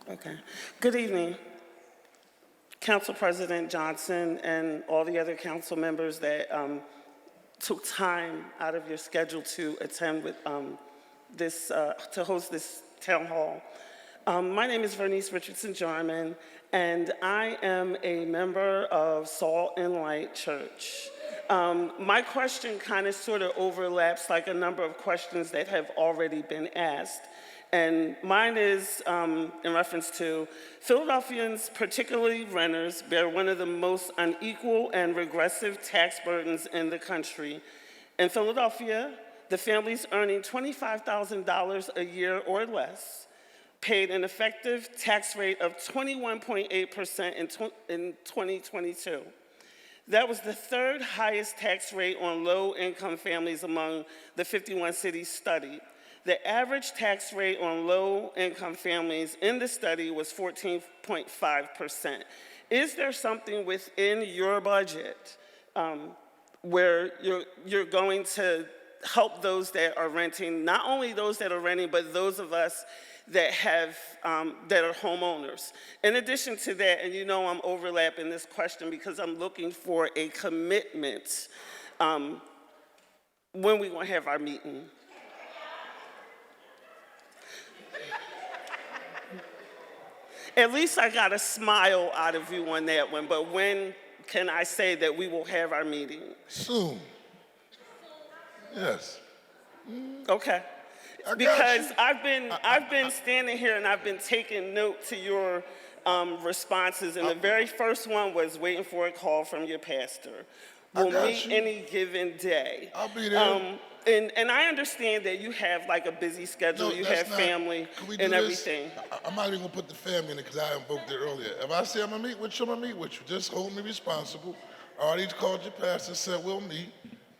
Okay. Good evening, Council President Johnson and all the other council members that took time out of your schedule to attend with to host this town hall. My name is Vernice Richardson-Jarman, and I am a member of Salt and Light Church. My question kind of sort of overlaps like a number of questions that have already been asked. And mine is in reference to Philadelphians, particularly renters, bear one of the most unequal and regressive tax burdens in the country. In Philadelphia, the families earning $25,000 a year or less paid an effective tax rate of 21.8% in 2022. That was the third highest tax rate on low-income families among the 51 cities studied. The average tax rate on low-income families in the study was 14.5%. Is there something within your budget where you're going to help those that are renting, not only those that are renting, but those of us that have that are homeowners? In addition to that, and you know I'm overlapping this question because I'm looking for a commitment when we're going to have our meeting. At least I got a smile out of you on that one, but when can I say that we will have our meeting? Soon. Yes. Okay. Because I've been standing here and I've been taking note to your responses, and the very first one was waiting for a call from your pastor. We'll meet any given day. I'll be there. And I understand that you have like a busy schedule, you have family and everything. I'm not even gonna put the family in it because I invoked it earlier. If I say I'm gonna meet with you, I'm gonna meet with you. Just hold me responsible. I already called your pastor and said we'll meet,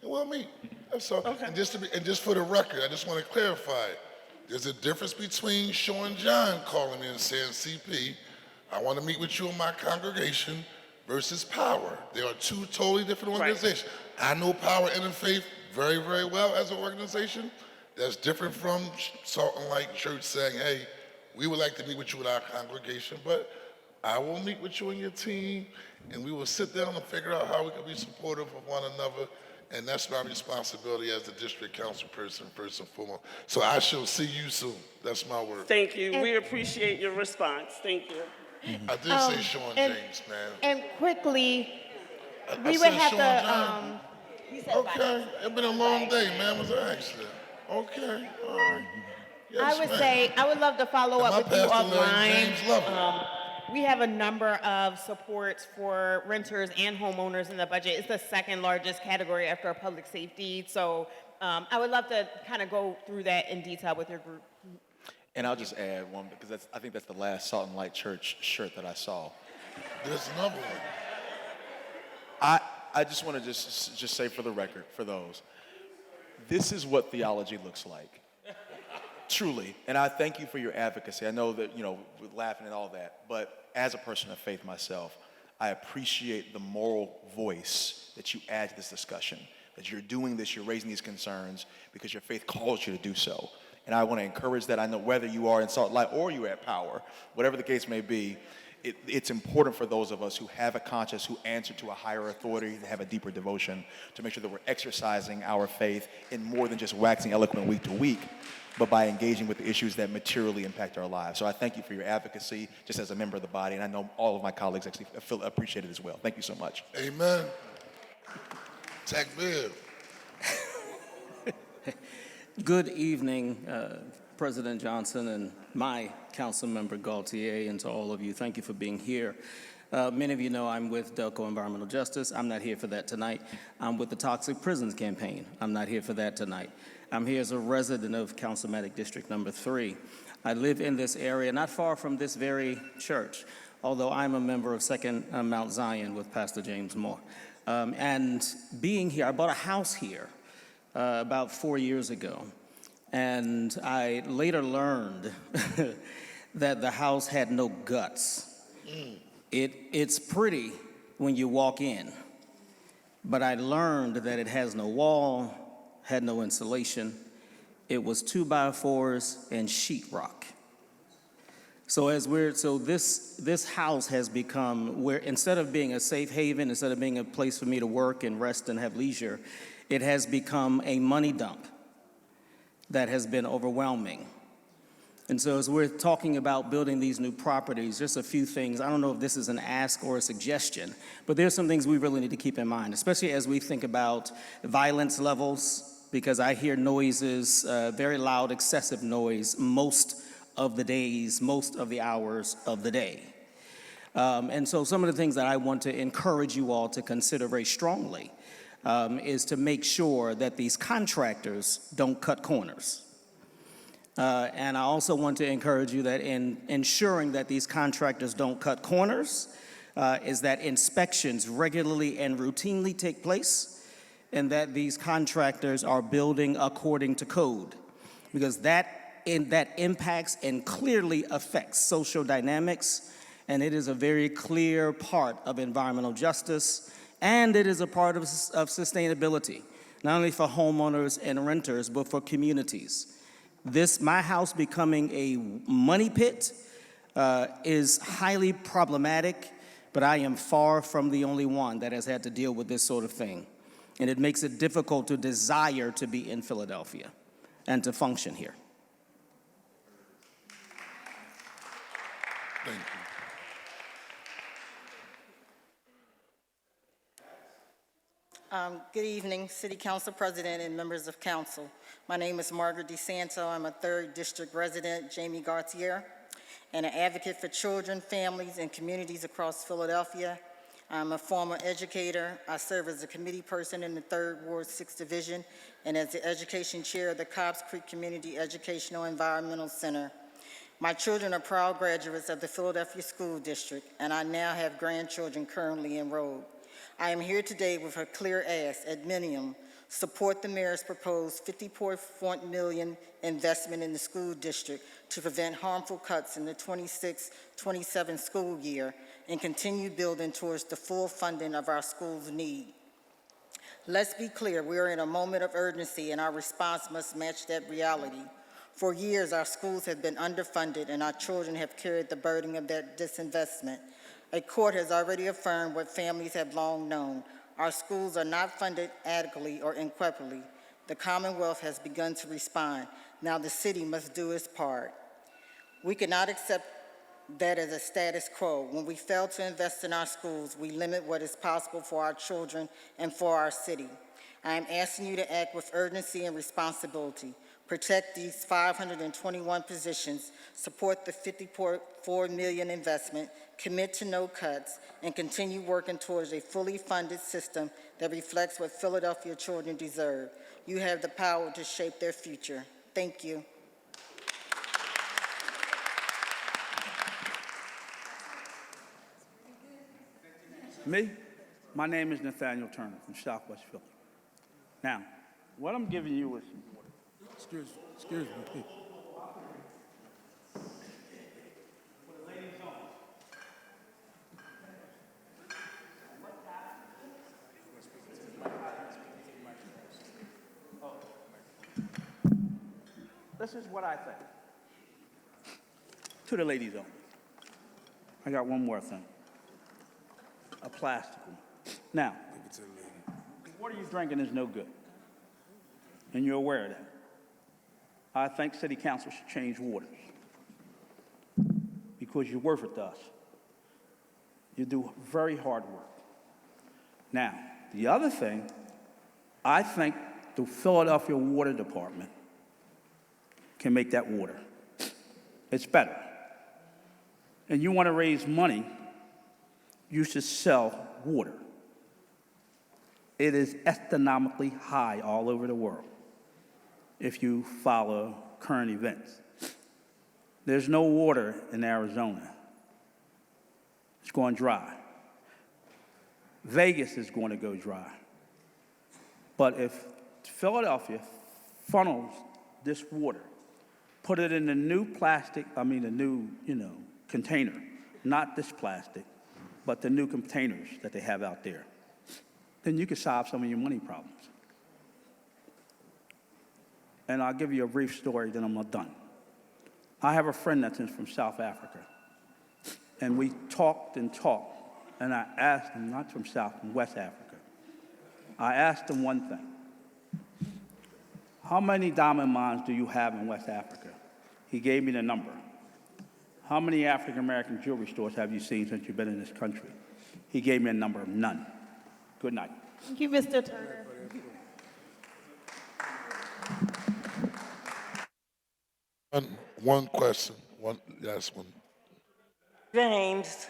and we'll meet. That's all. Okay. And just for the record, I just want to clarify it. There's a difference between Sean John calling me and saying, CP, I want to meet with you in my congregation versus Power. They are two totally different organizations. Right. I know Power Interfaith very, very well as an organization. That's different from Salt and Light Church saying, hey, we would like to meet with you in our congregation, but I will meet with you and your team, and we will sit down and figure out how we can be supportive of one another, and that's my responsibility as the district council person, first and foremost. So I shall see you soon. That's my word. Thank you. We appreciate your response. Thank you. I did say Sean James, man. And quickly, we would have to. Okay, it's been a long day, man. It was an accident. Okay, all right. I would say, I would love to follow And up my with you pastor named offline. James Lovell. We have a number of supports for renters and homeowners in the budget. It's the second largest category after public safety. So I would love to kind of go through that in detail with your group. And I'll just add one, because I think that's the last Salt and Light Church shirt that I saw. There's another one. I just want to just say for the record, for those, this is what theology looks like. Truly. And I thank you for your advocacy. I know that, we're laughing and all that, but as a person of faith myself, I appreciate the moral voice that you add to this discussion, that you're doing this, you're raising these concerns because your faith calls you to do so. And I want to encourage that. I know whether you are in Salt Light or you're at Power, whatever the case may be, it's important for those of us who have a conscience, who answer to a higher authority, to have a deeper devotion, to make sure that we're exercising our faith in more than just waxing eloquent week to week, but by engaging with the issues that materially impact our lives. So I thank you for your advocacy, just as a member of the body, and I know all of my colleagues actually appreciate it as well. Thank you so much. Amen. Takbir. Good evening, President Johnson and my council member Gaultier, and to all of you, thank you for being here. Many of you know I'm with Delco Environmental Justice. I'm not here for that tonight. I'm with the Toxic Prisons Campaign. I'm not here for that tonight. I'm here as a resident of Councilmatic District Number 3. I live in this area not far from this very church, although I'm a member of Second Mount Zion with Pastor James Moore. And being here, I bought a house here about 4 years ago. And I later learned that the house had no guts. It's pretty when you walk in, but I learned that it has no wall, had no insulation. It was 2x4s and sheetrock. So this house has become where, instead of being a safe haven, instead of being a place for me to work and rest and have leisure, it has become a money dump that has been overwhelming. And so as we're talking about building these new properties, just a few things. I don't know if this is an ask or a suggestion, but there's some things we really need to keep in mind, especially as we think about violence levels, because I hear noises, very loud, excessive noise, most of the days, most of the hours of the day. And so some of the things that I want to encourage you all to consider very strongly is to make sure that these contractors don't cut corners. And I also want to encourage you that in ensuring that these contractors don't cut corners, is that inspections regularly and routinely take place, and that these contractors are building according to code, because that impacts and clearly affects social dynamics, and it is a very clear part of environmental justice, and it is a part of sustainability, not only for homeowners and renters, but for communities. My house becoming a money pit is highly problematic, but I am far from the only one that has had to deal with this sort of thing. And it makes it difficult to desire to be in Philadelphia and to function here. Thank you. Good evening, City Council President and members of council. My name is Margaret DeSanto. I'm a 3rd District resident, Jamie Gaultier, and an advocate for children, families, and communities across Philadelphia. I'm a former educator. I serve as a committee person in the 3rd Ward 6th Division and as the education chair of the Cobbs Creek Community Educational Environmental Center. My children are proud graduates of the Philadelphia School District, and I now have grandchildren currently enrolled. I am here today with a clear ask, at minimum, support the mayor's proposed $50.4 million investment in the school district to prevent harmful cuts in the 26-27 school year and continue building towards the full funding of our schools' need. Let's be clear, we are in a moment of urgency and our response must match that reality. For years, our schools have been underfunded and our children have carried the burden of that disinvestment. A court has already affirmed what families have long known. Our schools are not funded adequately or equitably. The Commonwealth has begun to respond. Now the city must do its part. We cannot accept that as a status quo. When we fail to invest in our schools, we limit what is possible for our children and for our city. I am asking you to act with urgency and responsibility. Protect these 521 positions, support the $54 million investment, commit to no cuts, and continue working towards a fully funded system that reflects what Philadelphia children deserve. You have the power to shape their future. Thank you. Me? My name is Nathaniel Turner from Southwest Philly. Now, what I'm giving you is some water. Excuse me. This is what I think. To the ladies only. I got one more thing. A plastic one. Now, the water you're drinking is no good. And you're aware of that. I think City Council should change waters. Because you're worth it to us. You do very hard work. Now, the other thing, I think the Philadelphia Water Department can make that water. It's better. And you want to raise money, you should sell water. It is astronomically high all over the world if you follow current events. There's no water in Arizona. It's going dry. Vegas is going to go dry. But if Philadelphia funnels this water, put it in the new container, not this plastic, but the new containers that they have out there, then you can solve some of your money problems. And I'll give you a brief story, then I'm not done. I have a friend that's from South Africa, and we talked, and I asked him, not from South, from West Africa. I asked him one thing. How many diamond mines do you have in West Africa? He gave me the number. How many African-American jewelry stores have you seen since you've been in this country? He gave me a number of none. Good night. Thank you, Mr. Turner. One question. Yes, one. Alita Haynes.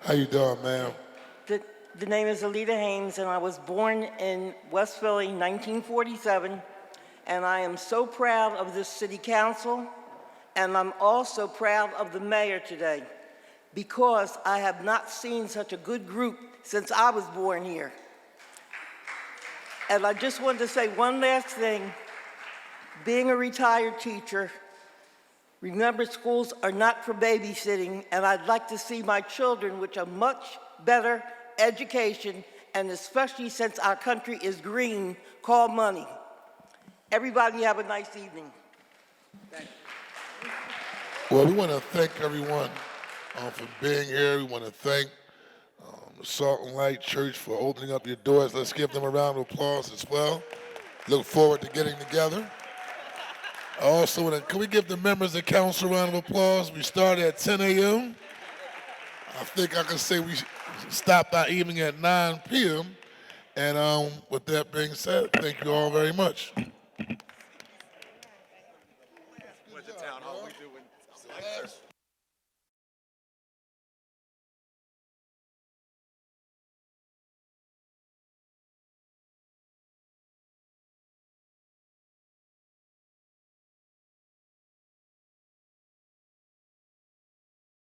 How you doing, ma'am? The name is Alita Haynes, and I was born in West Philly, 1947, and I am so proud of this city council, and I'm also proud of the mayor today, because I have not seen such a good group since I was born here. And I just wanted to say one last thing. Being a retired teacher, remember, schools are not for babysitting, and I'd like to see my children with a much better education, and especially since our country is green, call money. Everybody have a nice evening. Thank you. Well, we want to thank everyone for being here. We want to thank the Salt and Light Church for opening up your doors. Let's give them a round of applause as well. Look forward to getting together. Also, can we give the members of council a round of applause? We started at 10 a.m. I think I can say we stop our evening at 9 p.m. And with that being said, thank you all very much. Town hall we doing.